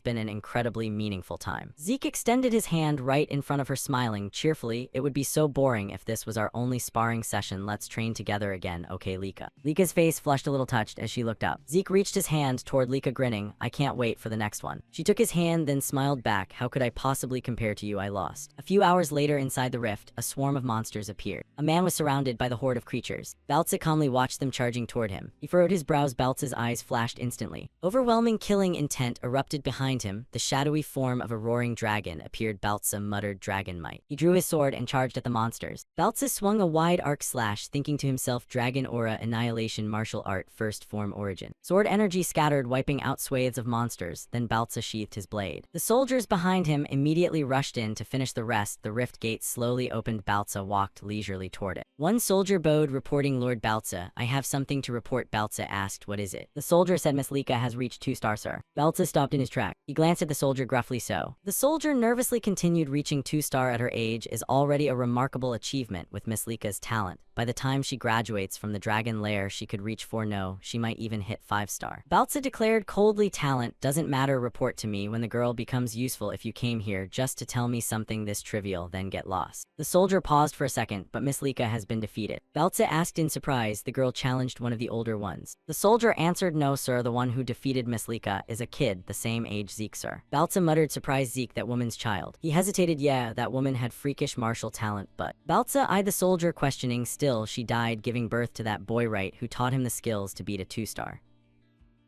been an incredibly meaningful time." Zeke extended his hand right in front of her, smiling cheerfully. "It would be so boring if this was our only sparring session. Let's train together again, okay, Lika?" Lika's face flushed, a little touched as she looked up. Zeke reached his hand toward Lika, grinning, "I can't wait for the next one." She took his hand, then smiled back. "How could I possibly compare to you? I lost." A few hours later, inside the rift, a swarm of monsters appeared. A man was surrounded by the horde of creatures. Baltza calmly watched them charging toward him. He furrowed his brows. Baltza's eyes flashed instantly. Overwhelming killing intent erupted behind him. The shadowy form of a roaring dragon appeared. Baltza muttered muttered dragon might. He drew his sword and charged at the monsters. Baltza swung a wide arc slash, thinking to himself, dragon aura, annihilation, martial art, first form origin. Sword energy scattered, wiping out swathes of monsters. Then Baltza sheathed his blade. The soldiers behind him immediately rushed in to finish the rest. The rift gate slowly opened. Baltza walked leisurely toward it. One soldier bowed, reporting, Lord Baltza, I have something to report. Baltza asked, what is it? The soldier said, Miss Lika has reached 2-star, sir. Baltza stopped in his track. He glanced at the soldier gruffly. So the soldier nervously continued, reaching 2-star at her age is already a remarkable achievement with Miss Lika's talent. By the time she graduates from the dragon lair, she could reach 4. No, she might even hit 5-star. Baltza declared coldly, talent doesn't matter. Report to me when the girl becomes useful. If you came here just to tell me something this trivial, then get lost. The soldier paused for a second, but Miss Lika has been defeated. Baltza asked in surprise. The girl challenged one of the older ones. The soldier answered, no sir, the one who defeated Miss Lika is a kid the same age Zeke, sir. Baltza muttered, surprised, Zeke, that woman's child. He hesitated. Yeah, that woman had freakish martial talent, but Baltza eyed the soldier questioning. Still, she died giving birth to that boy, right, who taught him the skills to beat a 2-star.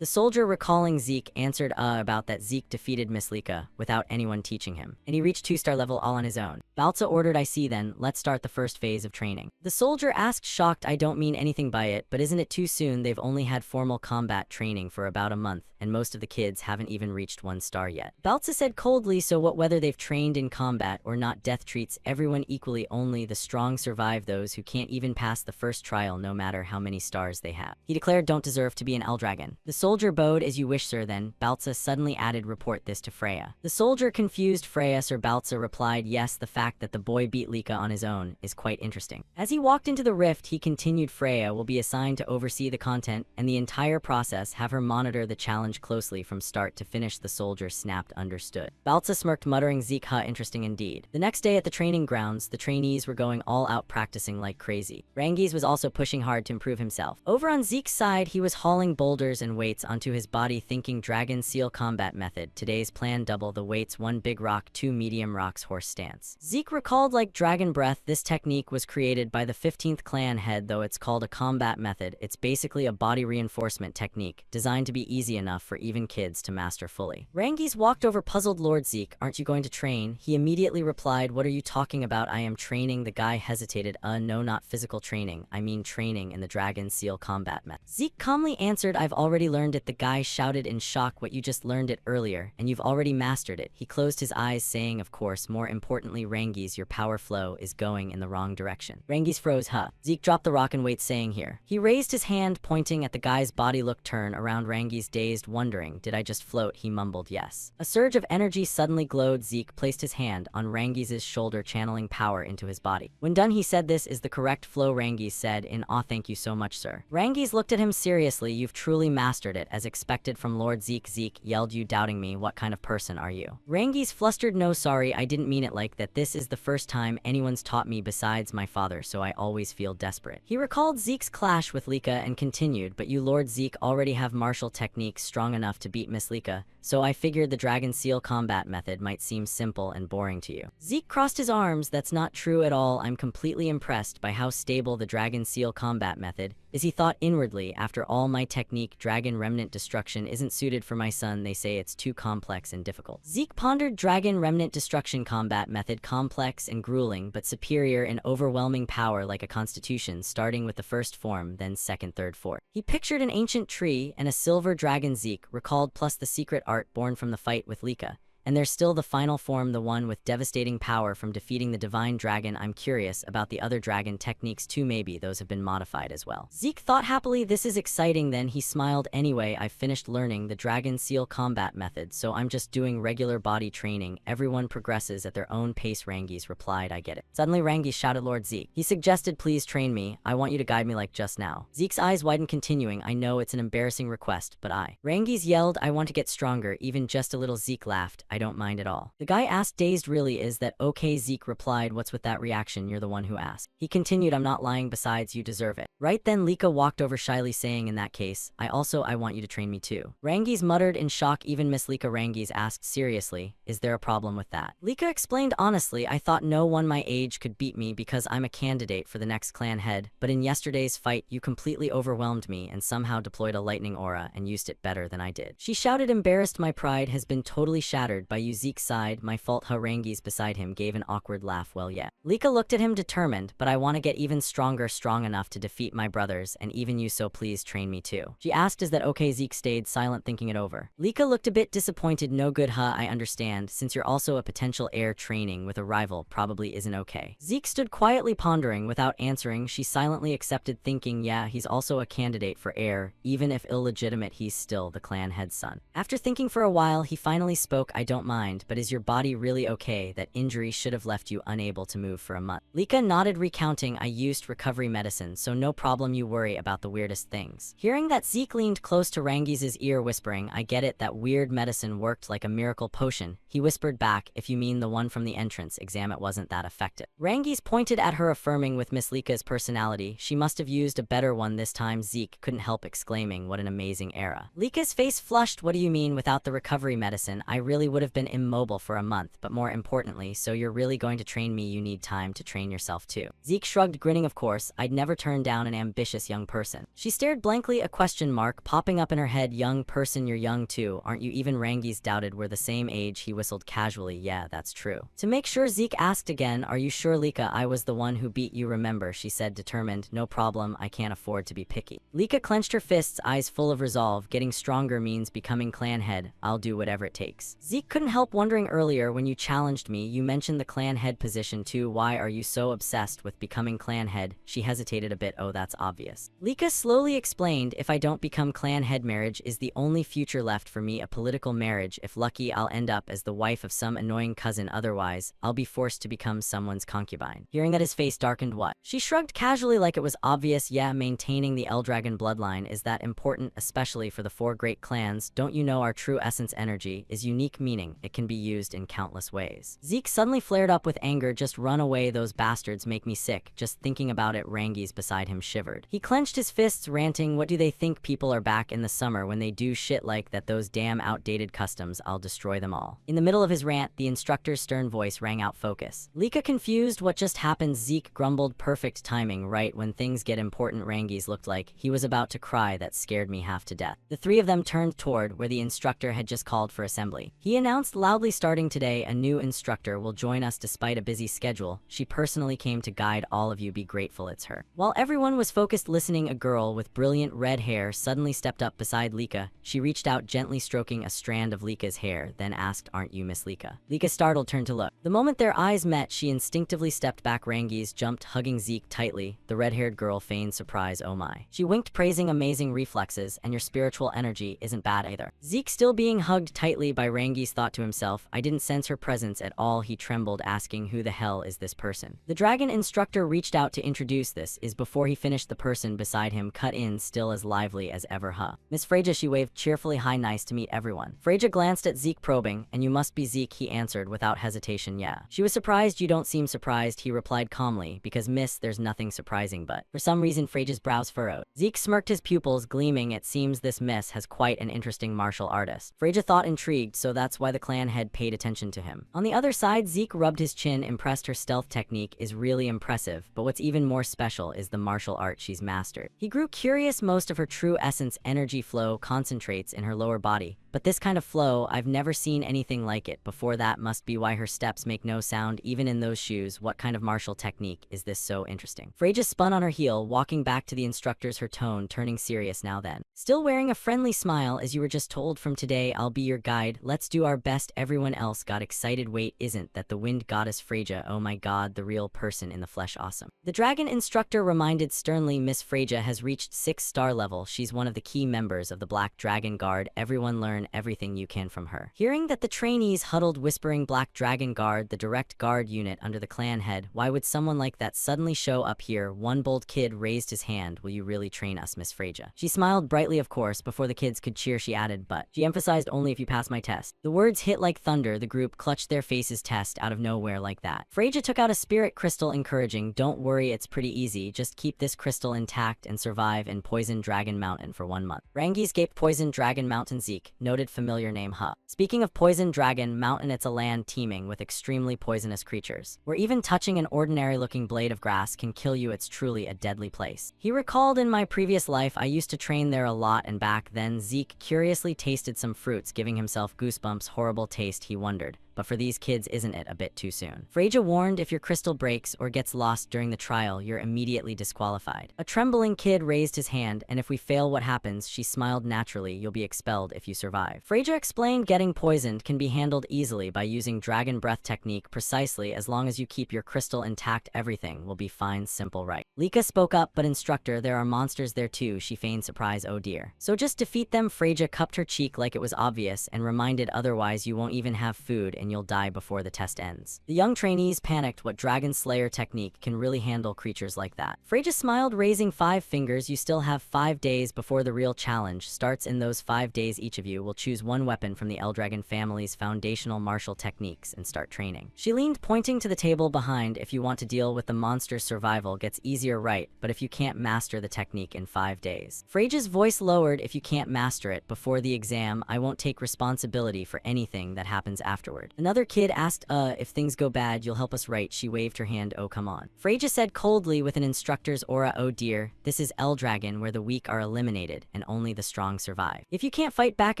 The soldier, recalling Zeke, answered about that. Zeke defeated Miss Lika without anyone teaching him, and he reached 2-star level all on his own. Baltza ordered, I see, then let's start the first phase of training. The soldier asked, shocked, I don't mean anything by it, but isn't it too soon? They've only had formal combat training for about a month, and most of the kids haven't even reached 1 star yet. Baltza said coldly, so what, whether they've trained in combat or not, death treats everyone equally. Only the strong survive. Those who can't even pass the first trial, no matter how many stars they have, he declared, don't deserve to be an Eldragon. The soldier bowed. As you wish, sir. Then Baltza suddenly added, report this to Freya. The soldier confused. Freya, sir. Baltza replied, yes, the fact that the boy beat Lika on his own is quite interesting. As he walked into the rift, he continued, Freya will be assigned to oversee the content and the entire process, have her monitor the challenge closely from start to finish. The soldier snapped, understood. Baltza smirked, muttering, Zeke, interesting indeed. The next day at the training grounds, the trainees were going all out, practicing like crazy. Rangiz was also pushing hard to improve himself. Over on Zeke's side, he was hauling boulders and weights onto his body, thinking, dragon seal combat method. Today's plan, double the weights, 1 big rock, 2 medium rocks, horse stance. Zeke recalled, like dragon breath. This technique was created by the 15th clan head, though it's called a combat method. It's basically a body reinforcement technique designed to be easy enough for even kids to master fully. Rangiz walked over, puzzled, Lord Zeke, aren't you going to train? He immediately replied, what are you talking about? I am training. The guy hesitated, no, not physical training, I mean training in the dragon seal combat method. Zeke calmly answered, I've already learned it. The guy shouted in shock, what, you just learned it earlier and you've already mastered it? He closed his eyes, saying, of course, more importantly, Rangiz, your power flow is going in the wrong direction. Rangiz froze. Zeke dropped the rock and weight, saying, here. He raised his hand, pointing at the guy's body. Look, turn around. Rangiz dazed, wondering, did I just float? He mumbled, yes. A surge of energy suddenly glowed. Zeke placed his hand on Rangiz's shoulder, channeling power into his body. When done, he said, this is the correct flow. Rangiz said in awe, thank you so much, sir. Rangiz looked at him seriously, you've truly mastered it, as expected from Lord Zeke. Zeke yelled, you doubting me? What kind of person are you? Rangiz flustered, no, sorry, I didn't mean it like that. This is the first time anyone's taught me besides my father, so I always feel desperate. He recalled Zeke's clash with Lika and continued, but you, Lord Zeke, already have martial techniques strong enough to beat Miss Lika, so I figured the dragon seal combat method might seem simple and boring to you. Zeke crossed his arms, that's not true at all. I'm completely impressed by how stable the dragon seal combat method is. He thought inwardly, after all my technique, dragon remnant destruction isn't suited for my son. They say it's too complex and difficult. Zeke pondered, dragon remnant destruction combat method, complex and grueling, but superior in overwhelming power, like a constitution, starting with the first form, then second, third, fourth. He pictured an ancient tree and a silver dragon. Zeke recalled, plus the secret art born from the fight with Lika. And there's still the final form, the one with devastating power from defeating the divine dragon. I'm curious about the other dragon techniques too, maybe those have been modified as well. Zeke thought happily, this is exciting. Then he smiled, anyway, I've finished learning the dragon seal combat method, so I'm just doing regular body training. Everyone progresses at their own pace. Rangiz replied, I get it. Suddenly Rangiz shouted, Lord Zeke. He suggested, please train me. I want you to guide me like just now. Zeke's eyes widened, continuing, I know it's an embarrassing request, but Rangiz yelled, I want to get stronger, even just a little. Zeke laughed, I don't mind at all. The guy asked, dazed, really, is that okay? Zeke replied, what's with that reaction? You're the one who asked. He continued, I'm not lying, besides you deserve it. Right then Lika walked over shyly, saying, in that case, I want you to train me too. Rangiz muttered in shock, even Miss Lika. Rangiz asked, seriously, is there a problem with that? Lika explained, honestly, I thought no one my age could beat me because I'm a candidate for the next clan head, but in yesterday's fight you completely overwhelmed me and somehow deployed a lightning aura and used it better than I did. She shouted, embarrassed, my pride has been totally shattered. injured by you. Zeke sighed. My fault. Harangues beside him gave an awkward laugh. Well, yeah. Lika looked at him determined, but I want to get even stronger, strong enough to defeat my brothers and even you, so please train me too. She asked, is that okay? Zeke stayed silent, thinking it over. Lika looked a bit disappointed. No good, huh? I understand. Since you're also a potential heir, training with a rival probably isn't okay. Zeke stood quietly pondering. Without answering, she silently accepted, thinking, yeah, he's also a candidate for heir. Even if illegitimate, he's still the clan head's son. After thinking for a while, he finally spoke. I don't mind, but is your body really okay? That injury should have left you unable to move for a month. Lika nodded, recounting, I used recovery medicine, so no problem. You worry about the weirdest things. Hearing that, Zeke leaned close to Rangi's ear, whispering, I get it, that weird medicine worked like a miracle potion. He whispered back, if you mean the one from the entrance exam, it wasn't that effective. Rangi's pointed at her, affirming, with Miss Lika's personality, she must have used a better one this time. Zeke couldn't help exclaiming, what an amazing era. Lika's face flushed. What do you mean without the recovery medicine? I really would have been immobile for a month, but more importantly, so you're really going to train me? You need time to train yourself too. Zeke shrugged, grinning, of course, I'd never turn down an ambitious young person. She stared blankly, a question mark popping up in her head. Young person, you're young too, aren't you? Even Rangi's doubted. We're the same age. He whistled casually, yeah, that's true. To make sure, Zeke asked again, are you sure? Lika, I was the one who beat you, remember? She said, determined. No problem, I can't afford to be picky. Lika clenched her fists, eyes full of resolve. Getting stronger means becoming clan head. I'll do whatever it takes. Zeke couldn't help wondering, earlier when you challenged me, you mentioned the clan head position too. Why are you so obsessed with becoming clan head? She hesitated a bit. Oh, that's obvious. Lika slowly explained, if I don't become clan head, marriage is the only future left for me, a political marriage. If lucky, I'll end up as the wife of some annoying cousin. Otherwise, I'll be forced to become someone's concubine. Hearing that, his face darkened. What? She shrugged casually, like it was obvious. Yeah, maintaining the Eldragon bloodline is that important, especially for the 4 great clans. Don't you know our true essence energy is unique, meaning it can be used in countless ways. Zeke suddenly flared up with anger. Just run away, those bastards make me sick. Just thinking about it. Rangi's beside him shivered. He clenched his fists, ranting, what do they think people are back in the summer when they do shit like that? Those damn outdated customs, I'll destroy them all. In the middle of his rant, the instructor's stern voice rang out, focus. Lika confused, what just happened? Zeke grumbled, perfect timing, right when things get important. Rangi's looked like he was about to cry. That scared me half to death. The 3 of them turned toward where the instructor had just called for assembly. He announced loudly, starting today, a new instructor will join us despite a busy schedule. She personally came to guide all of you. Be grateful it's her. While everyone was focused listening, a girl with brilliant red hair suddenly stepped up beside Lika. She reached out, gently stroking a strand of Lika's hair, then asked, aren't you Miss Lika? Lika, startled, turned to look. The moment their eyes met, she instinctively stepped back. Rangi's jumped, hugging Zeke tightly. The red-haired girl feigned surprise. Oh my. She winked, praising amazing reflexes, and your spiritual energy isn't bad either. Zeke, still being hugged tightly by Rangi's, thought to himself, I didn't sense her presence at all. He trembled, asking, who the hell is this person? The dragon instructor reached out to introduce, this is. Before he finished, the person beside him cut in, still as lively as ever. Huh. Miss Freja, she waved cheerfully. Hi, nice to meet everyone. Freja glanced at Zeke, probing, and you must be Zeke, he answered without hesitation. Yeah. She was surprised. You don't seem surprised, he replied calmly, because miss, there's nothing surprising, but for some reason Freja's brows furrowed. Zeke smirked, his pupils gleaming. It seems this miss has quite an interesting martial artist. Freja thought, intrigued, so that's why the clan head paid attention to him. On the other side, Zeke rubbed his chin, impressed. Her stealth technique is really impressive, but what's even more special is the martial art she's mastered. He grew curious. Most of her true essence energy flow concentrates in her lower body, but this kind of flow, I've never seen anything like it before. That must be why her steps make no sound even in those shoes. What kind of martial technique is this? So interesting. Freja spun on her heel, walking back to the instructors, her tone turning serious now. Then, still wearing a friendly smile, as you were just told, from today I'll be your guide. Let's do our best. Everyone else got excited. Wait, isn't that the wind goddess Freja? Oh my god, the real person in the flesh. Awesome. The dragon instructor reminded sternly, Miss Freja has reached 6-star level. She's one of the key members of the Black Dragon Guard. Everyone learn everything you can from her. Hearing that, the trainees huddled, whispering, Black Dragon Guard, the direct guard unit under the clan head. Why would someone like that suddenly show up here? One bold kid raised his hand. Will you really train us, Miss Freja? She smiled brightly, of course. Before the kids could cheer, she added, but she emphasized, only if you pass my test. The words hit like thunder. The group clutched their faces. Test out of nowhere like that. Freja took out a spirit crystal, encouraging, don't worry, it's pretty easy. Just keep this crystal intact and survive in Poison Dragon Mountain for 1 month. Rangi escaped Poison Dragon Mountain. Zeke noted, familiar name, huh? Speaking of Poison Dragon Mountain, it's a land teeming with extremely poisonous creatures, where even touching an ordinary looking blade of grass can kill you. It's truly a deadly place. He recalled, in my previous life I used to train there a lot, and back then Zeke curiously tasted some fruits, giving himself goosebumps. horrible taste, he wondered. But for these kids, isn't it a bit too soon? Freja warned, if your crystal breaks or gets lost during the trial, you're immediately disqualified. A trembling kid raised his hand, and if we fail, what happens? She smiled naturally. You'll be expelled if you survive. Freja explained getting poisoned can be handled easily by using dragon breath technique. Precisely, as long as you keep your crystal intact, everything will be fine. Simple, right? Lika spoke up, but instructor, there are monsters there too. She feigned surprise. Oh dear. So just defeat them? Freja cupped her cheek like it was obvious and reminded, otherwise you won't even have food and you'll die before the test ends. The young trainees panicked. What dragon slayer technique can really handle creatures like that? Freja smiled, raising 5 fingers. You still have 5 days before the real challenge starts. In those 5 days, each of you will choose one weapon from the Eldragon family's foundational martial techniques and start training. She leaned, pointing to the table behind. If you want to deal with the monster's survival gets easier, right? But if you can't master the technique in 5 days. Freja's voice lowered. If you can't master it before the exam, I won't take responsibility for anything that happens afterward. Another kid asked, if things go bad, you'll help us, right? She waved her hand. Oh, come on. Freja said coldly with an instructor's aura, oh dear, this is Eldragon, where the weak are eliminated and only the strong survive. If you can't fight back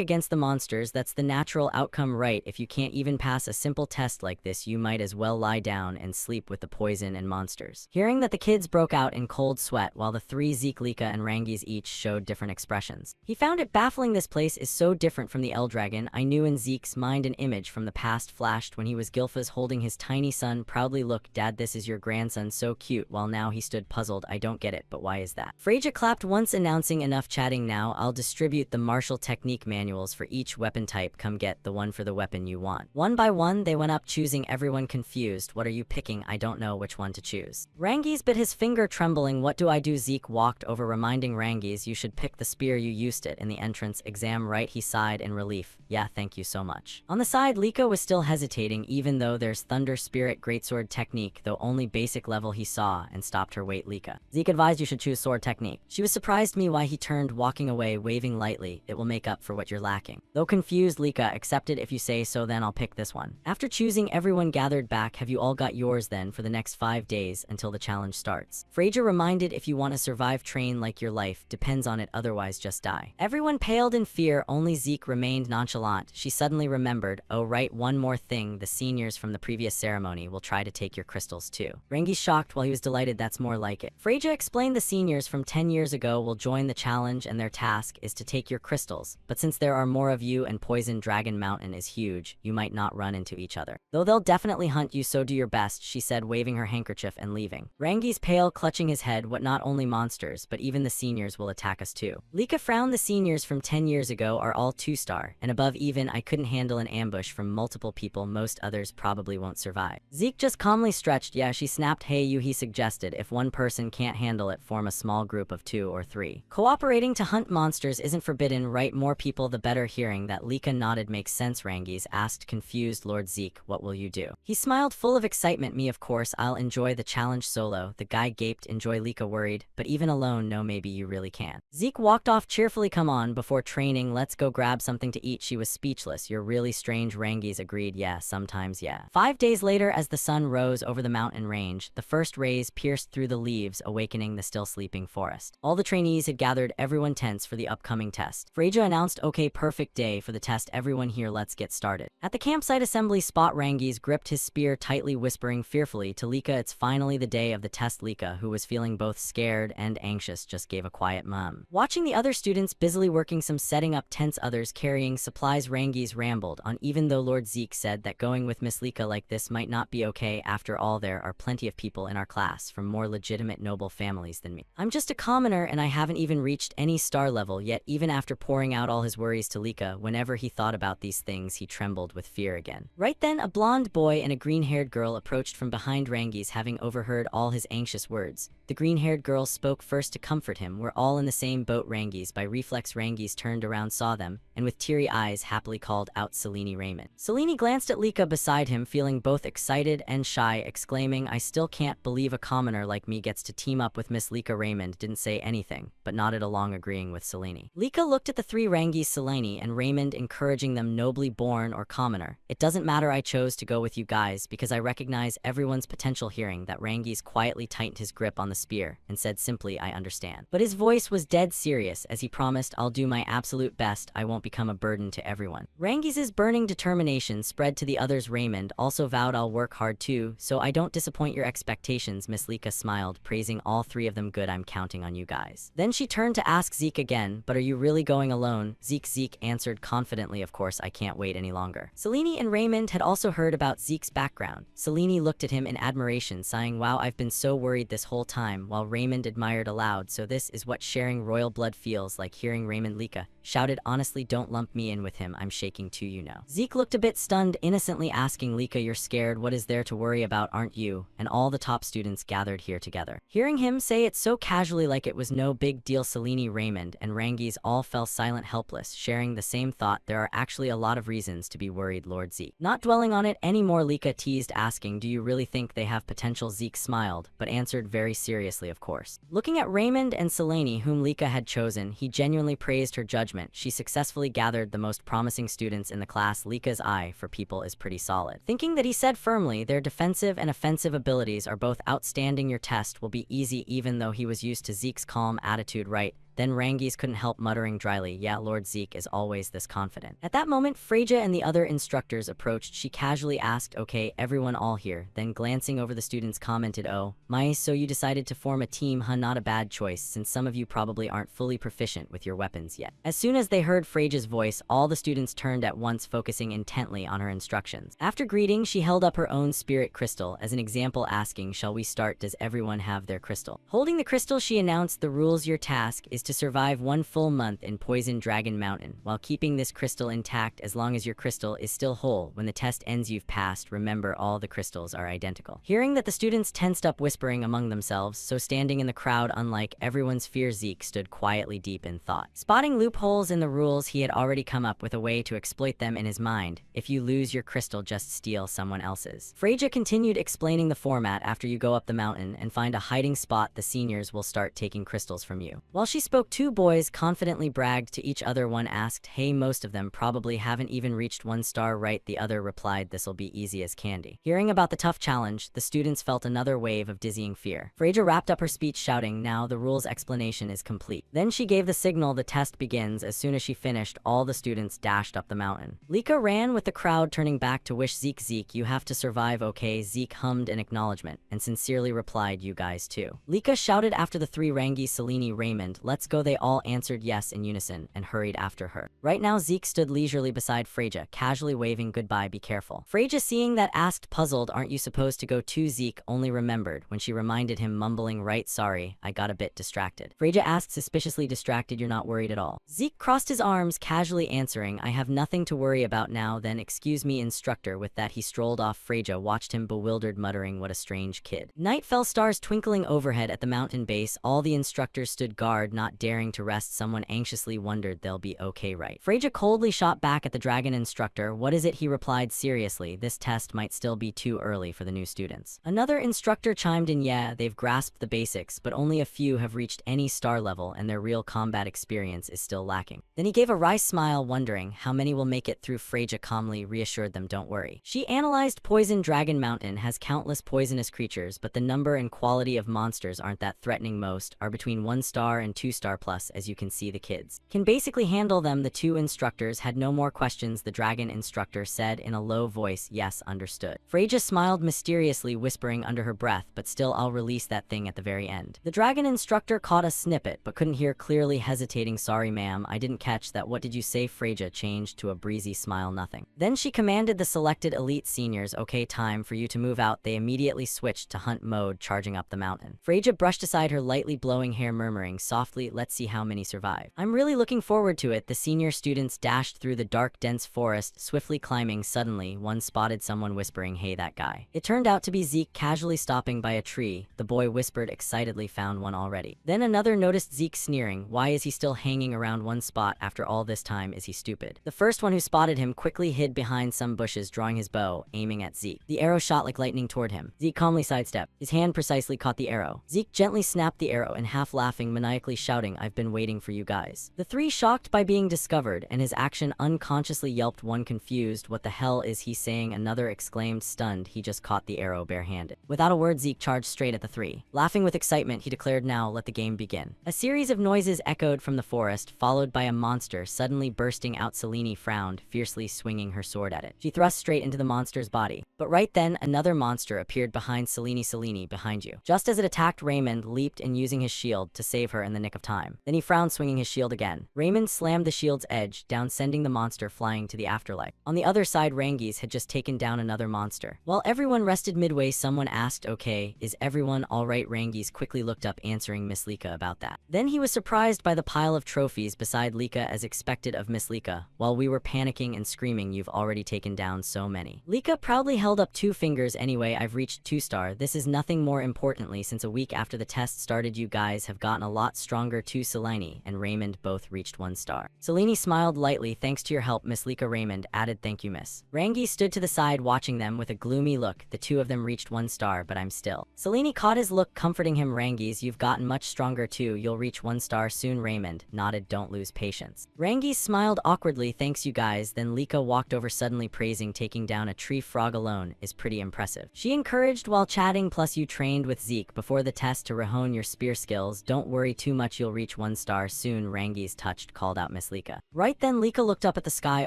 against the monsters, that's the natural outcome, right? If you can't even pass a simple test like this, you might as well lie down and sleep with the poison and monsters. Hearing that, the kids broke out in cold sweat, while the 3 Zeke, Lika, and Rangis each showed different expressions. He found it baffling. This place is so different from the Eldragon. I knew in Zeke's mind an image from the past flashed when he was Gilfas holding his tiny son proudly. Look, Dad, this is your grandson, so cute. While now he stood puzzled. I don't get it, but why is that? Freja clapped once, announcing, enough chatting now. I'll distribute the martial technique manuals for each weapon type. Come get the one for the weapon you want. One by one, they went up, choosing, everyone confused. What are you picking? I don't know which one to choose. Rangis bit his finger, trembling. What do I do? Zeke walked over, reminding Rangis, you should pick the spear. You used it in the entrance exam, right? He sighed in relief. Yeah, thank you so much. On the side, Lika was still hesitating, even though there's Thunder Spirit Greatsword technique, though only basic level, he saw and stopped her. Wait, Lika. Zeke advised you should choose sword technique. She was surprised me why he turned, walking away, waving lightly. It will make up for what you're lacking. Though confused, Lika accepted. If you say so, then I'll pick this one. After choosing, everyone gathered back. Have you all got yours then for the next 5 days until the challenge starts? Freja reminded, if you want to survive, train like your life depends on it, otherwise just die. Everyone paled in fear, only Zeke remained nonchalant. She suddenly remembered, oh right, one more thing, the seniors from the previous ceremony will try to take your crystals too. Rangi shocked while he was delighted. That's more like it. Freja explained, the seniors from 10 years ago will join the challenge and their task is to take your crystals, but since there are more of you and Poison Dragon Mountain is huge, you might not run into each other. Though they'll definitely hunt you, so do your best, she said, waving her handkerchief and leaving. Rangi's pale, clutching his head. What, not only monsters, but even the seniors will attack us too? Lika frowned. The seniors from 10 years ago are all 2-star, and above even. I couldn't handle an ambush from multiple people, most others probably won't survive. Zeke just calmly stretched. Yeah, she snapped. Hey you, he suggested, if one person can't handle it, form a small group of 2 or 3. Cooperating to hunt monsters isn't forbidden, right? More people the better. Hearing that, Lika nodded. Makes sense. Rangis asked, confused, Lord Zeke, what will you do? He smiled, full of excitement. Me, of course, I'll enjoy the challenge solo. The guy gaped. Enjoy? Lika worried, but even alone, no, maybe you really can. Zeke walked off cheerfully. Come on, before training, let's go grab something to eat. She was speechless. You're really strange. Rangis agreed. Yeah, sometimes, yeah. 5 days later, as the sun rose over the mountain range, the first rays pierced through the leaves, awakening the still sleeping forest. All the trainees had gathered, everyone tense for the upcoming test. Freja announced, okay, perfect day for the test, everyone here, let's get started. At the campsite assembly spot, Rangis gripped his spear tightly, whispering fearfully to Lika, it's finally the day of the test. Lika, who was feeling both scared and anxious, just gave a quiet mum. Watching the other students busily working, some setting up tents, others carrying supplies, Rangis rambled on. Even though Lord Zeke said that going with Miss Lika like this might not be okay, after all, there are plenty of people in our class from more legitimate noble families than me. I'm just a commoner and I haven't even reached any star level yet. Even after pouring out all his worries to Lika, whenever he thought about these things, he trembled with fear again. Right then, a blonde boy and a green-haired girl approached from behind Rangis, having overheard all his anxious words. The green-haired girl spoke first to comfort him. We're all in the same boat, Rangis. By reflex, Rangis turned around, saw them, and with teary eyes happily called out Selene Raymond. Selene Selene glanced at Lika beside him, feeling both excited and shy, exclaiming, I still can't believe a commoner like me gets to team up with Miss Lika. Raymond didn't say anything, but nodded along, agreeing with Selene. Lika looked at the three Rangis, Selene and Raymond, encouraging them, nobly born or commoner. It doesn't matter, I chose to go with you guys because I recognize everyone's potential. Hearing that, Rangis quietly tightened his grip on the spear and said simply, I understand. But his voice was dead serious as he promised, I'll do my absolute best, I won't become a burden to everyone. Rangis's burning determination spread to the others. Raymond also vowed, I'll work hard too, so I don't disappoint your expectations. Miss Lika smiled, praising all three of them. Good, I'm counting on you guys. Then she turned to ask Zeke again, but are you really going alone? Zeke answered confidently, of course, I can't wait any longer. Selene and Raymond had also heard about Zeke's background. Selene looked at him in admiration, sighing, wow, I've been so worried this whole time, while Raymond admired aloud, so this is what sharing royal blood feels like. Hearing Raymond, Lika shouted, honestly, don't lump me in with him, I'm shaking too, you know. Zeke looked a bit stunned, innocently asking, Lika, you're scared, what is there to worry about, aren't you? And all the top students gathered here together. Hearing him say it so casually like it was no big deal, Selene, Raymond, and Rangis all fell silent, helpless, sharing the same thought, there are actually a lot of reasons to be worried, Lord Zeke. Not dwelling on it anymore, Lika teased, asking, do you really think they have potential? Zeke smiled, but answered very seriously, of course. Looking at Raymond and Selene, whom Lika had chosen, he genuinely praised her judgment. She successfully gathered the most promising students in the class. Lika's eye for people is pretty solid. Thinking that, he said firmly, their defensive and offensive abilities are both outstanding. Your test will be easy. Even though he was used to Zeke's calm attitude, right? Then Rangis couldn't help muttering dryly, yeah, Lord Zeke is always this confident. At that moment, Freja and the other instructors approached. She casually asked, okay, everyone all here? Then glancing over the students commented, oh, my, so you decided to form a team, huh? Not a bad choice, since some of you probably aren't fully proficient with your weapons yet. As soon as they heard Freja's voice, all the students turned at once, focusing intently on her instructions. After greeting, she held up her own spirit crystal as an example, asking, shall we start? Does everyone have their crystal? Holding the crystal, she announced the rules. Your task is to survive 1 full month in Poison Dragon Mountain while keeping this crystal intact. As long as your crystal is still whole when the test ends, you've passed. Remember, all the crystals are identical. Hearing that, the students tensed up, whispering among themselves, so standing in the crowd, unlike everyone's fear, Zeke stood quietly, deep in thought. Spotting loopholes in the rules, he had already come up with a way to exploit them in his mind. If you lose your crystal, just steal someone else's. Freja continued explaining the format. After you go up the mountain and find a hiding spot, the seniors will start taking crystals from you. While she spoke, 2 boys confidently bragged to each other. One asked, hey, most of them probably haven't even reached 1 star, right? The other replied, this'll be easy as candy. Hearing about the tough challenge, the students felt another wave of dizzying fear. Freja wrapped up her speech, shouting, now the rules explanation is complete. Then she gave the signal, the test begins. As soon as she finished, all the students dashed up the mountain. Lika ran with the crowd, turning back to wish Zeke, you have to survive, okay? Zeke hummed an acknowledgement and sincerely replied, you guys too. Lika shouted after the 3 Rangis, Selene, Raymond, let's go. They all answered yes in unison and hurried after her. Right now, Zeke stood leisurely beside Freja, casually waving goodbye. Be careful. Freja, seeing that, asked, puzzled, aren't you supposed to go too? Zeke only remembered when she reminded him, mumbling, right, sorry, I got a bit distracted. Freja asked, suspiciously distracted? You're not worried at all? Zeke crossed his arms, casually answering, I have nothing to worry about now. Then, excuse me, instructor. With that, he strolled off. Freja watched him bewildered, muttering, what a strange kid. Night fell, stars twinkling overhead at the mountain base. All the instructors stood guard, not daring to rest. Someone anxiously wondered, they'll be okay, right? Freja coldly shot back at the dragon instructor. What is it? He replied seriously, this test might still be too early for the new students. Another instructor chimed in, yeah, they've grasped the basics, but only a few have reached any star level and their real combat experience is still lacking. Then he gave a wry smile, wondering how many will make it through. Freja calmly reassured them, don't worry. She analyzed Poison Dragon Mountain has countless poisonous creatures, but the number and quality of monsters aren't that threatening. Most are between 1 star and 2 star plus. As you can see, the kids can basically handle them. The 2 instructors had no more questions. The dragon instructor said in a low voice, yes, understood. Freja smiled mysteriously, whispering under her breath, but still, I'll release that thing at the very end. The dragon instructor caught a snippet but couldn't hear clearly, hesitating, sorry ma'am, I didn't catch that. What did you say? Freja changed to a breezy smile, nothing. Then she commanded the selected elite seniors, okay, time for you to move out. They immediately switched to hunt mode, charging up the mountain. Freja brushed aside her lightly blowing hair, murmuring softly, quietly, let's see how many survive. I'm really looking forward to it. The senior students dashed through the dark, dense forest, swiftly climbing. Suddenly, one spotted someone whispering, "Hey, that guy." It turned out to be Zeke, casually stopping by a tree. The boy whispered excitedly, "Found one already." Then another noticed Zeke sneering. Why is he still hanging around one spot after all this time? Is he stupid? The first one who spotted him quickly hid behind some bushes, drawing his bow, aiming at Zeke. The arrow shot like lightning toward him. Zeke calmly sidestepped. His hand precisely caught the arrow. Zeke gently snapped the arrow and, half laughing, maniacally shouting, "I've been waiting for you guys." The three, shocked by being discovered and his action, unconsciously yelped. One confused, "What the hell is he saying?" Another exclaimed, stunned, "He just caught the arrow barehanded." Without a word, Zeke charged straight at the three. Laughing with excitement, he declared, "Now let the game begin." A series of noises echoed from the forest, followed by a monster suddenly bursting out. Selene frowned, fiercely swinging her sword at it. She thrust straight into the monster's body. But right then, another monster appeared behind Selene. "Selene, behind you." Just as it attacked, Raymond leaped in, using his shield to save her in the nick of time. Then he frowned, swinging his shield again. Raymond slammed the shield's edge down, sending the monster flying to the afterlife. On the other side, Rangi's had just taken down another monster. While everyone rested midway, someone asked, "Okay, is everyone alright?" Rangi's quickly looked up, answering Miss Lika about that. Then he was surprised by the pile of trophies beside Lika, as expected of Miss Lika. "While we were panicking and screaming, you've already taken down so many." Lika proudly held up 2 fingers. "Anyway, I've reached 2-star. This is nothing. More importantly, since a week after the test started, you guys have gotten a lot stronger too." Selene and Raymond both reached 1-star. Selene smiled lightly. "Thanks to your help, Miss Lika." Raymond added, "Thank you, miss." Rangi stood to the side, watching them with a gloomy look. "The two of them reached 1-star, but I'm still." Selene caught his look, comforting him. "Rangi's, you've gotten much stronger too. You'll reach 1-star soon." Raymond nodded. "Don't lose patience." Rangi smiled awkwardly. "Thanks, you guys." Then Lika walked over, suddenly praising, "Taking down a tree frog alone is pretty impressive." She encouraged while chatting, "Plus you trained with Zeke before the test to hone your spear skills. Don't worry too much, you'll reach 1-star soon." Rangi's touched, called out Miss Lika. Right then, Lika looked up at the sky.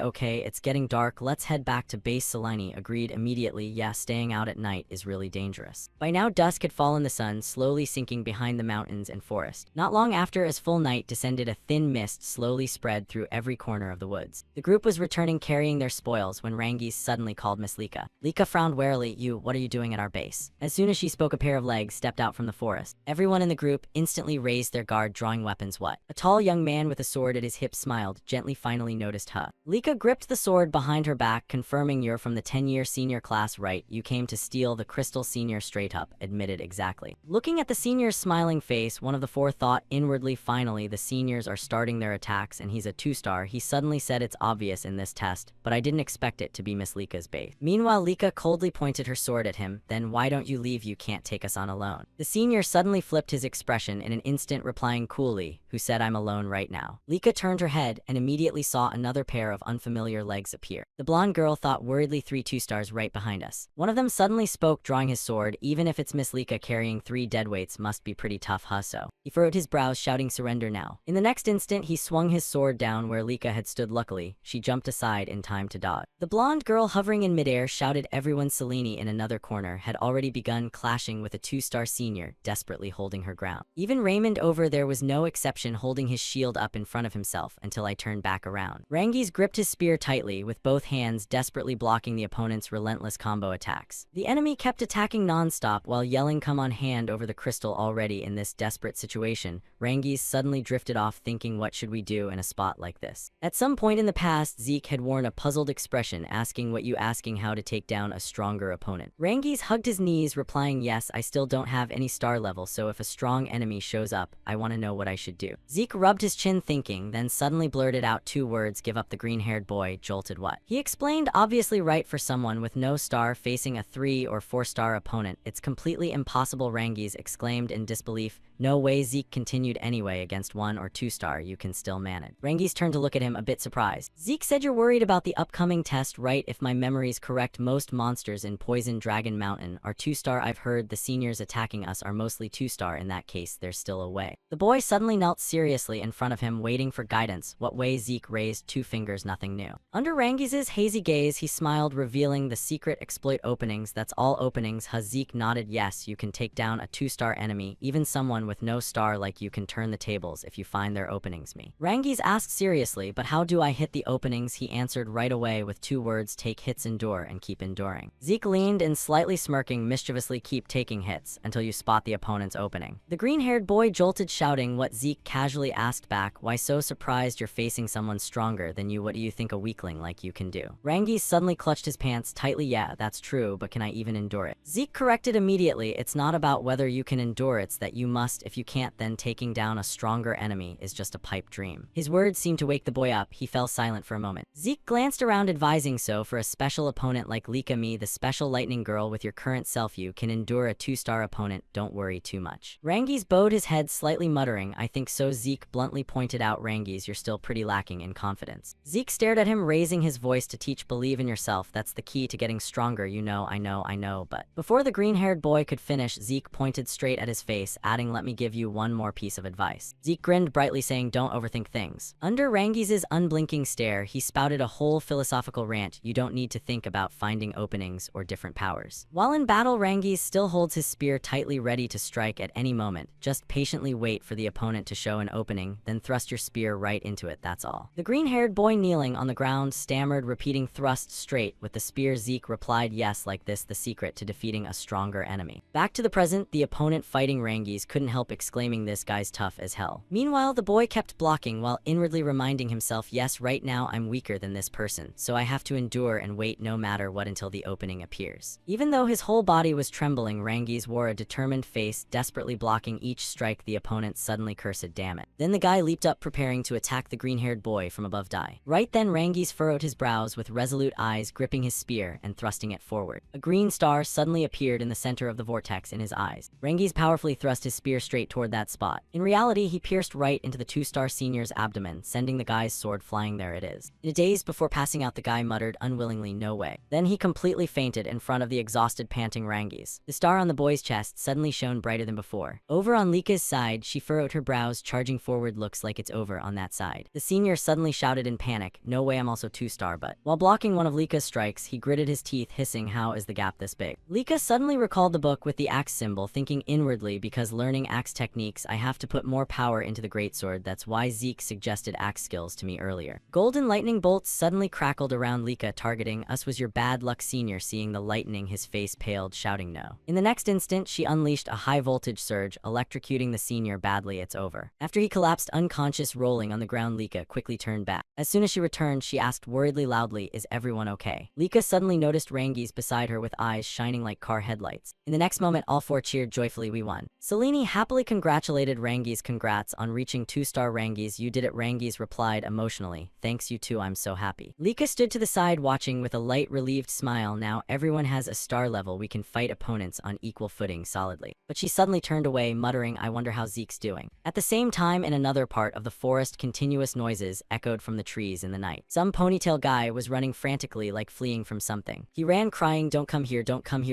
"Okay, it's getting dark. Let's head back to base." Selene agreed immediately. "Yeah, staying out at night is really dangerous." By now, dusk had fallen, the sun slowly sinking behind the mountains and forest. Not long after, as full night descended, a thin mist slowly spread through every corner of the woods. The group was returning, carrying their spoils, when Rangi suddenly called Miss Lika. Lika frowned warily. What are you doing at our base?" As soon as she spoke, a pair of legs stepped out from the forest. Everyone in the group instantly raised their guard, drawing weapons. "What?" A tall young man with a sword at his hip smiled gently. "Finally noticed, huh?" Lika gripped the sword behind her back, confirming. "You're from the 10-year senior class, right? You came to steal the crystal." Senior straight up admitted. "Exactly." Looking at the senior's smiling face, one of the 4 thought inwardly, "Finally, the seniors are starting their attacks, and he's a 2-star. He suddenly said, "It's obvious in this test, but I didn't expect it to be Miss Lika's base." Meanwhile, Lika coldly pointed her sword at him. "Then why don't you leave? You can't take us on alone." The senior suddenly flipped his expression in an instant, replying coolly, "Who said I'm alone right now?" Lika turned her head and immediately saw another pair of unfamiliar legs appear. The blonde girl thought worriedly, 3 2-stars right behind us." One of them suddenly spoke, drawing his sword. "Even if it's Miss Lika carrying 3 deadweights, must be pretty tough, huh?" So he furrowed his brows, shouting, "Surrender now." In the next instant, he swung his sword down where Lika had stood. Luckily, she jumped aside in time to dodge. The blonde girl, hovering in midair, shouted, "Everyone!" Selene, in another corner, had already begun clashing with a 2-star senior, desperately holding her ground. Even Raymond over there was no exception, holding his shield up in front of himself until I turned back around. Rangi's gripped his spear tightly, with both hands desperately blocking the opponent's relentless combo attacks. The enemy kept attacking non-stop while yelling, "Come on!" Hand over the crystal. Already in this desperate situation, Rangi's suddenly drifted off, thinking, what should we do in a spot like this? At some point in the past, Zeke had worn a puzzled expression, asking how to take down a stronger opponent. Rangi's hugged his knees, replying, "Yes, I still don't have any star level, so if a strong enemy shows up, I want to know what I should do." Zeke rubbed his chin, thinking, then suddenly blurted out 2 words, "Give up." The green-haired boy jolted. "What?" He explained, obviously right for someone with no star facing a 3 or 4-star opponent. "It's completely impossible." Rangi's exclaimed in disbelief. "No way." Zeke continued, "Anyway, against 1 or 2-star, you can still manage." Rangi's turned to look at him, a bit surprised. "Zeke said you're worried about the upcoming test, right? If my memory's correct, most monsters in Poison Dragon Mountain are 2-star. I've heard the seniors attacking us are mostly 2-star. In that case, there's still a way." The boy suddenly knelt seriously in front of him, waiting for guidance. "What way?" Zeke raised 2 fingers. "Nothing new." Under Rangi's hazy gaze, he smiled, revealing the secret exploit: openings. "That's all openings, huh?" Zeke nodded. "Yes, you can take down a 2-star enemy, even someone with no star like you can turn the tables if you find their openings me. Rangi's asked seriously, but how do I hit the openings? He answered right away with 2 words, take hits, endure, and keep enduring. Zeke leaned in, slightly smirking mischievously, keep taking hits until you spot the opponent's opening. The green-haired boy jolted, shouting what? Zeke casually asked back, why so surprised? You're facing someone stronger than you. What do you think a weakling like you can do? Rangi suddenly clutched his pants tightly. Yeah, that's true, but can I even endure it? Zeke corrected immediately, it's not about whether you can endure, it's that you must. If you can't, then taking down a stronger enemy is just a pipe dream. His words seemed to wake the boy up. He fell silent for a moment. Zeke glanced around, advising, so for a special opponent like Lika, me, the special lightning girl, with your current self, you can endure a 2-star opponent. Don't worry too much. Rangi's bowed his head slightly, muttering, I think so. Zeke bluntly pointed out, Rangi's, you're still pretty lacking in confidence. Zeke stared at him, raising his voice to teach, believe in yourself, that's the key to getting stronger, you know. I know, but before the green-haired boy could finish, Zeke pointed straight at his face, adding, let me give you one more piece of advice. Zeke grinned brightly, saying, don't overthink things. Under Rangi's unblinking stare, he spouted a whole philosophical rant. You don't need to think about finding openings or different powers. While in battle, Rangi's still holds his spear tightly, ready to strike at any moment. Just patiently wait for the opponent to show an opening, then thrust your spear right into it, that's all. The green-haired boy, kneeling on the ground, stammered, repeating, thrust straight with the spear. Zeke replied, yes, like this, the secret to defeating a stronger enemy. Back to the present, the opponent fighting Rangi's couldn't help exclaiming, this guy's tough as hell. Meanwhile, the boy kept blocking while inwardly reminding himself, yes, right now I'm weaker than this person, so I have to endure and wait no matter what until the opening appears. Even though his whole body was trembling, Rangi's wore a determined face, desperately blocking each strike. The opponent suddenly cursed, damn it. Then the guy leaped up, preparing to attack the green-haired boy from above. Die. Right then, Rangi's furrowed his brows with resolute eyes, gripping his spear and thrusting it forward. A green star suddenly appeared in the center of the vortex in his eyes. Rangi's powerfully thrust his spear straight toward that spot. In reality, he pierced right into the 2-star senior's abdomen, sending the guy's sword flying. There it is. In a daze before passing out, the guy muttered unwillingly, no way. Then he completely fainted in front of the exhausted, panting Rangi's. The star on the boy's chest suddenly shone brighter than before. Over on Lika's side, she furrowed her brows, charging forward. Looks like it's over on that side. The senior suddenly shouted in panic, no way, I'm also 2-star, but while blocking one of Lika's strikes, he gritted his teeth, hissing, how is the gap this big? Lika suddenly recalled the book with the axe symbol, thinking inwardly, because learning axe techniques, I have to put more power into the greatsword. That's why Zeke suggested axe skills to me earlier. Golden lightning bolts suddenly crackled around Lika, targeting us. Was your bad luck? Senior, seeing the lightning, his face paled, shouting no. In the next instant, she unleashed a high voltage surge, electrocuting the senior badly. It's over. After he collapsed unconscious, rolling on the ground, Lika quickly turned back. As soon as she returned, she asked worriedly, loudly, is everyone okay? Lika suddenly noticed Rangi's beside her with eyes shining like car headlights. In the next moment, all 4 cheered joyfully, we won. Selene happily congratulated Rangi's, congrats on reaching 2-star. Rangi's, you did it. Rangi's replied emotionally, thanks, you too, I'm so happy. Lika stood to the side watching with a light relieved smile. Now everyone has a star level, we can fight opponents on equal footing solidly. But she suddenly turned away, muttering, I wonder how Zeke's doing. At the same time, in another part of the forest, continuous noises echoed from the trees in the night. Some ponytail guy was running frantically, like fleeing from something. He ran crying, don't come here,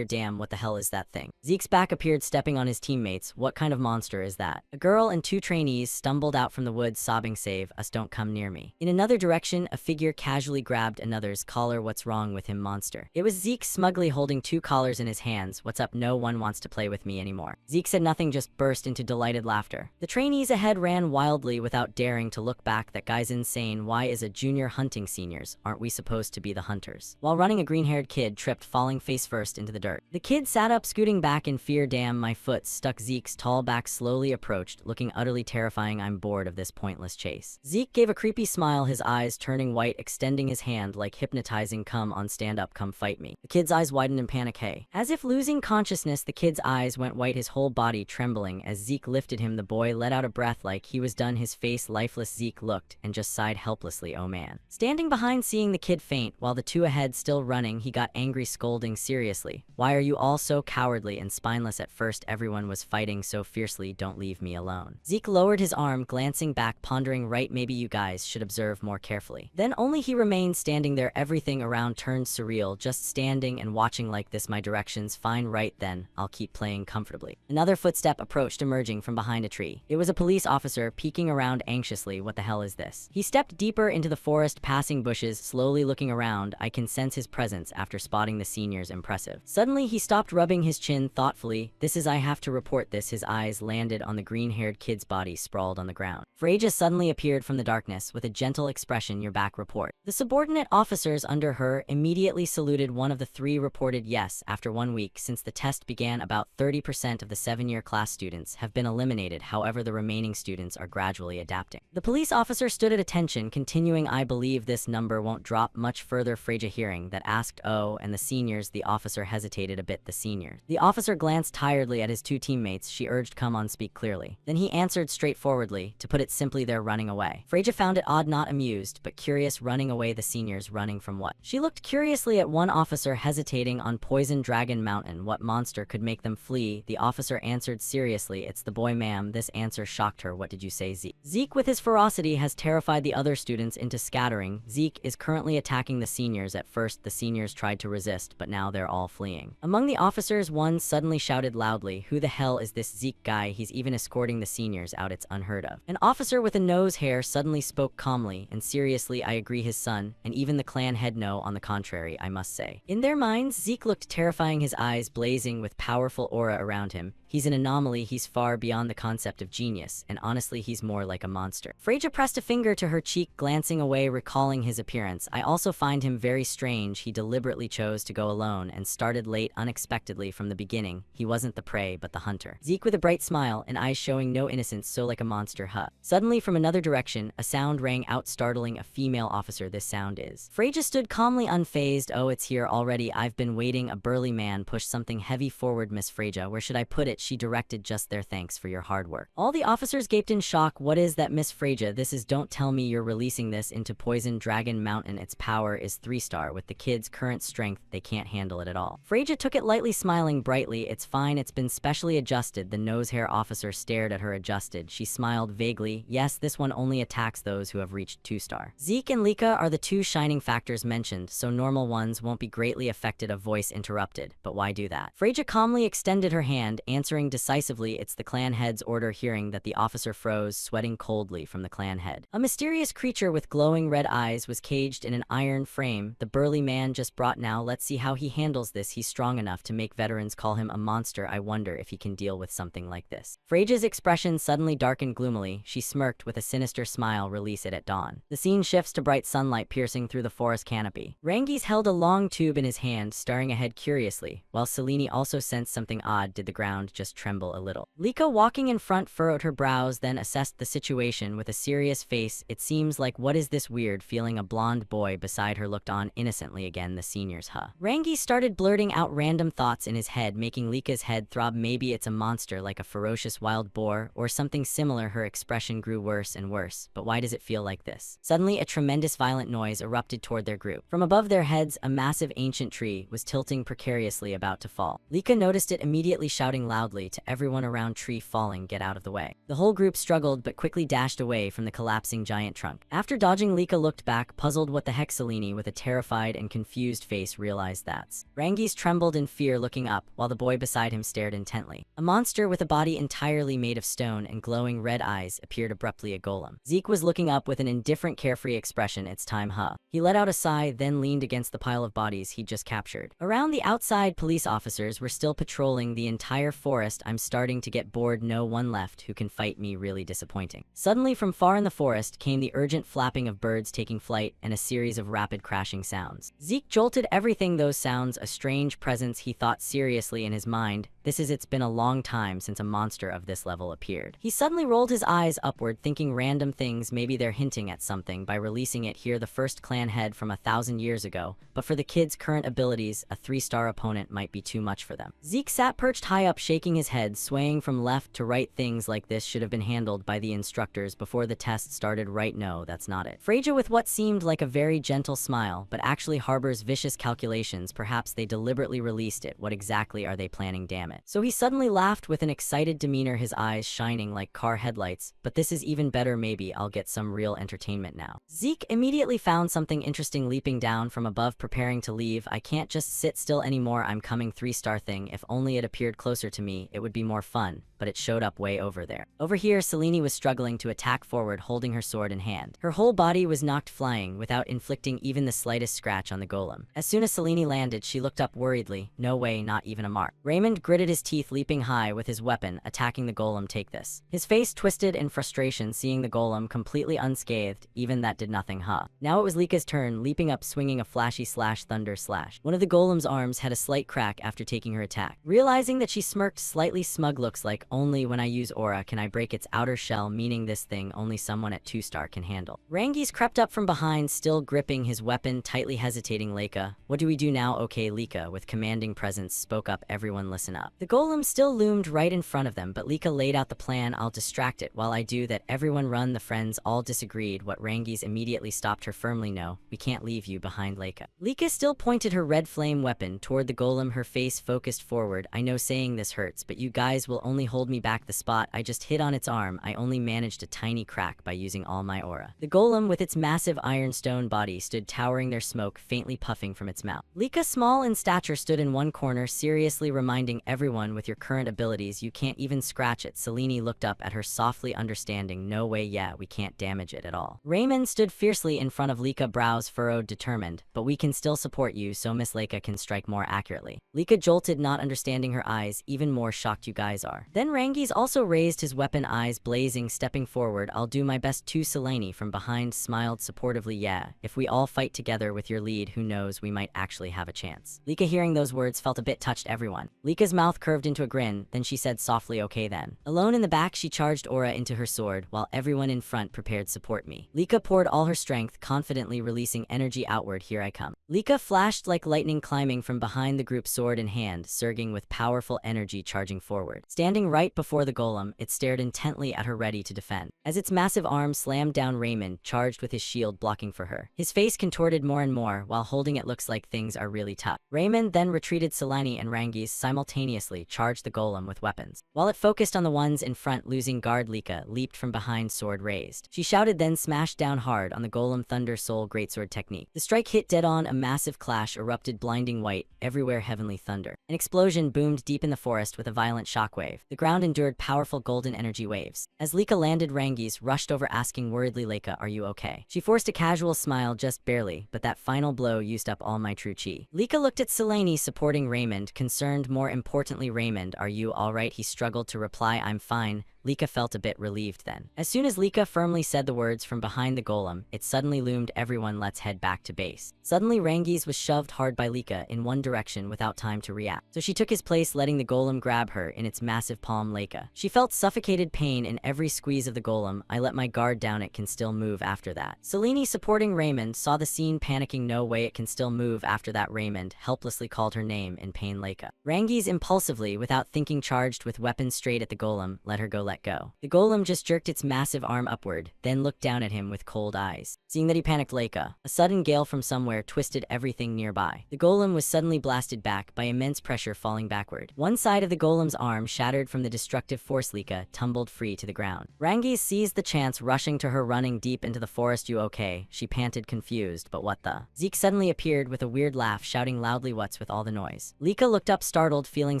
damn, what the hell is that thing? Zeke's back appeared, stepping on his teammates. What kind of monster is that? A girl and 2 trainees stumbled out from the woods, sobbing, save us, don't come near me. In another direction, a figure casually grabbed another's collar. What's wrong with him, monster? It was Zeke, smugly holding 2 collars in his hands. What's up? No one wants to play with me anymore. Zeke said nothing, just burst into delighted laughter. The trainees ahead ran wildly without daring to look back. That guy's insane. Why is a junior hunting seniors? Aren't we supposed to be the hunters? While running, a green-haired kid tripped, falling face first into the dirt. The kid sat up, scooting back in fear. Damn, my foot stuck. Zeke's tall back slowly approached, looking utterly terrifying. I'm bored of this pointless chase. Zeke gave a creepy smile, his eyes turning white, extending his hand like hypnotizing. Come on, stand up, come fight me. The kid's eyes widened in panic. Hey. As if losing consciousness, the kid's eyes went white, his whole body trembling. As Zeke lifted him, the boy let out a breath like he was done, his face lifeless. Zeke looked and just sighed helplessly, oh man. Standing behind, seeing the kid faint, while the 2 ahead still running, he got angry, scolding, seriously, why are you all so cowardly and spineless? At first everyone was fighting so fiercely, don't leave me alone. Zeke lowered his arm, glancing back, pondering, right, maybe you guys should observe more carefully. Then only he remained standing there, everything around turned surreal, just standing and watching like this. My directions, fine, right then, I'll keep playing comfortably. Another footstep approached, emerging from behind a tree. It was a police officer, peeking around anxiously. What the hell is this? He stepped deeper into the forest, passing bushes, slowly looking around. I can sense his presence after spotting the seniors. Impressive. Suddenly he stopped, rubbing his chin thoughtfully. This is, I have to report this. His eyes eyes landed on the green-haired kid's body sprawled on the ground. Freyja suddenly appeared from the darkness with a gentle expression. Your back report. The subordinate officers under her immediately saluted. One of the three reported yes. After 1 week since the test began, about 30% of the 7-year class students have been eliminated. However, the remaining students are gradually adapting. The police officer stood at attention, continuing, I believe this number won't drop much further. Freyja hearing that asked, oh, and the seniors? The officer hesitated a bit. The senior. The officer glanced tiredly at his two teammates. She urged, come on, speak clearly. Then he answered straightforwardly, to put it simply, they're running away. Freyja found it odd, not amused, but curious. Running away? The seniors running from what? She looked curiously at one officer hesitating. On Poison Dragon Mountain. What monster could make them flee? The officer answered seriously, it's the boy, ma'am. This answer shocked her. What did you say, Zeke? Zeke, with his ferocity, has terrified the other students into scattering. Zeke is currently attacking the seniors. At first, the seniors tried to resist, but now they're all fleeing. Among the officers, one suddenly shouted loudly, who the hell is this Zeke guy? He's even escorting the seniors out. It's unheard of. An officer with a nose hair suddenly spoke calmly and seriously, I agree, his son, and even the clan head no, on the contrary, I must say. In their minds, Zeke looked terrifying, his eyes blazing with powerful aura around him. He's an anomaly. He's far beyond the concept of genius, and honestly, he's more like a monster. Freyja pressed a finger to her cheek, glancing away, recalling his appearance. I also find him very strange. He deliberately chose to go alone and started late unexpectedly from the beginning. He wasn't the prey, but the hunter. Zeke with a bright smile and eyes showing no innocence, so like a monster, huh? Suddenly, from another direction, a sound rang out, startling a female officer. This sound is. Freyja stood calmly unfazed. Oh, it's here already. I've been waiting. A burly man pushed something heavy forward. Miss Freyja, where should I put it? She directed. Just there. Thanks for your hard work. All the officers gaped in shock. What is that, Miss Freyja? This is. Don't tell me you're releasing this into Poison Dragon Mountain. Its power is 3-star. With the kids' current strength, they can't handle it at all. Freyja took it lightly, smiling brightly. It's fine. It's been specially adjusted. The nose-hair officer stared at her. Adjusted. She smiled vaguely. Yes, this one only attacks those who have reached 2-star. Zeke and Lika are the two shining factors mentioned, so normal ones won't be greatly affected. A voice interrupted. But why do that? Freyja calmly extended her hand, answering decisively, it's the clan head's order. Hearing that, the officer froze, sweating coldly. From the clan head, a mysterious creature with glowing red eyes was caged in an iron frame. The burly man just brought. Now let's see how he handles this. He's strong enough to make veterans call him a monster. I wonder if he can deal with something like this. Freyja's expression suddenly darkened gloomily. She smirked with a sinister smile. Release it at dawn. The scene shifts to bright sunlight piercing through the forest canopy. Rangi's held a long tube in his hand, staring ahead curiously, while Selene also sensed something odd. Did the ground just tremble a little? Lika, walking in front, furrowed her brows, then assessed the situation with a serious face. It seems like, what is this weird feeling? A blonde boy beside her looked on innocently. Again, the seniors, huh? Rangi started blurting out random thoughts in his head, making Lika's head throb. Maybe it's a monster, like a ferocious wild boar, or something similar. Her expression grew worse and worse. But why does it feel like this? Suddenly, a tremendous violent noise erupted toward their group. From above their heads, a massive ancient tree was tilting precariously, about to fall. Lika noticed it immediately, shouting loudly to everyone around, tree falling, get out of the way. The whole group struggled but quickly dashed away from the collapsing giant trunk. After dodging, Lika looked back, puzzled. What the heck? Selene, with a terrified and confused face, realized that's. Rangi's trembled in fear, looking up, while the boy beside him stared intently. A monster with a body entirely made of stone and glowing red eyes appeared abruptly. A golem. Zeke was looking up with an indifferent, carefree expression. It's time, huh? He let out a sigh, then leaned against the pile of bodies he'd just captured. Around the outside, police officers were still patrolling the entire forest. I'm starting to get bored. No one left who can fight me. Really disappointing. Suddenly, from far in the forest came the urgent flapping of birds taking flight and a series of rapid crashing sounds. Zeke jolted. Everything those sounds, a strange presence, he thought seriously in his mind. It's been a long time since a monster of this level appeared. He suddenly rolled his eyes upward, thinking random things. Maybe they're hinting at something by releasing it here. The first clan head from 1,000 years ago, but for the kids' current abilities, a 3-star opponent might be too much for them. Zeke sat perched high up, shaking his head, swaying from left to right. Things like this should have been handled by the instructors before the test started, right? No, that's not it. Freyja, with what seemed like a very gentle smile, but actually harbors vicious calculations. Perhaps they deliberately released it. What exactly are they planning? Damn it. So he suddenly laughed with an excited demeanor, his eyes shining like car headlights. But this is even better. Maybe I'll get some real entertainment now. Zeke immediately found something interesting, leaping down from above, preparing to leave. I can't just sit still anymore. I'm coming. 3-star thing. If only it appeared closer to me, it would be more fun. but it showed up way over there. Over here, Selene was struggling to attack forward, holding her sword in hand. Her whole body was knocked flying without inflicting even the slightest scratch on the golem. As soon as Selene landed, she looked up worriedly. No way, not even a mark. Raymond gritted his teeth, leaping high with his weapon, attacking the golem. Take this. His face twisted in frustration, seeing the golem completely unscathed. Even that did nothing, huh? Now it was Lika's turn, leaping up, swinging a flashy thunder slash. One of the golem's arms had a slight crack after taking her attack. Realizing that, she smirked, slightly smug. Looks like only when I use aura can I break its outer shell, meaning this thing only someone at 2-star can handle. Rangi's crept up from behind, still gripping his weapon tightly, hesitating. Lika, what do we do now? Okay, Lika, with commanding presence, spoke up. Everyone listen up. The golem still loomed right in front of them, but Lika laid out the plan. I'll distract it while I do that. Everyone run. The friends all disagreed. What? Rangi's immediately stopped her firmly. No, we can't leave you behind, Lika. Lika still pointed her red flame weapon toward the golem, her face focused forward. I know saying this hurts, but you guys will only hold me back. The spot I just hit on its arm, I only managed a tiny crack by using all my aura. The golem, with its massive ironstone body, stood towering there, smoke faintly puffing from its mouth. Lika, small in stature, stood in one corner, seriously reminding everyone, with your current abilities, you can't even scratch it. Selene looked up at her softly, understanding. No way, yeah, we can't damage it at all. Raymond stood fiercely in front of Lika, brows furrowed, determined. But we can still support you so Miss Lika can strike more accurately. Lika jolted, not understanding, her eyes even more shocked. You guys are. Then Rangi's also raised his weapon, eyes blazing, stepping forward. I'll do my best too. Selene from behind smiled supportively. Yeah, if we all fight together with your lead, who knows, we might actually have a chance. Lika, hearing those words, felt a bit touched. Everyone. Lika's mouth curved into a grin, then she said softly, okay then. Alone in the back, she charged aura into her sword, while everyone in front prepared. Support me. Lika poured all her strength, confidently releasing energy outward. Here I come. Lika flashed like lightning, climbing from behind the group, sword in hand, surging with powerful energy, charging forward. Standing right before the golem, it stared intently at her, ready to defend. As its massive arm slammed down, Raymond charged with his shield, blocking for her. His face contorted more and more while holding it. Looks like things are really tough. Raymond then retreated. Selene and Rangi's simultaneously charged the golem with weapons. While it focused on the ones in front, losing guard, Lika leaped from behind, sword raised. She shouted, then smashed down hard on the golem. Thunder Soul greatsword technique. The strike hit dead on. A massive clash erupted, blinding white everywhere, heavenly thunder. An explosion boomed deep in the forest with a violent shockwave. The ground endured powerful golden energy waves. As Lika landed, Rangi's rushed over, asking worriedly, Lika, are you okay? She forced a casual smile, just barely, but that final blow used up all my true chi. Lika looked at Selene, supporting Raymond, concerned. More importantly, Raymond, are you alright? He struggled to reply, I'm fine. Lika felt a bit relieved then. As soon as Lika firmly said the words from behind the golem, it suddenly loomed. Everyone, let's head back to base. Suddenly, Rangi's was shoved hard by Lika in one direction without time to react. So she took his place, letting the golem grab her in its massive palm. Lika. She felt suffocated pain in every squeeze of the golem. I let my guard down, it can still move after that. Selene, supporting Raymond, saw the scene, panicking. No way, it can still move after that. Raymond helplessly called her name in pain. Lika. Rangi's impulsively, without thinking, charged with weapon straight at the golem. Let her go, let go. The golem just jerked its massive arm upward, then looked down at him with cold eyes. Seeing that he panicked, Lika. A sudden gale from somewhere twisted everything nearby. The golem was suddenly blasted back by immense pressure, falling backward. One side of the golem's arm shattered from the destructive force. Lika tumbled free to the ground. Rangi seized the chance, rushing to her, running deep into the forest. You okay? She panted, confused. But what the? Zeke suddenly appeared with a weird laugh, shouting loudly, what's with all the noise? Lika looked up, startled, feeling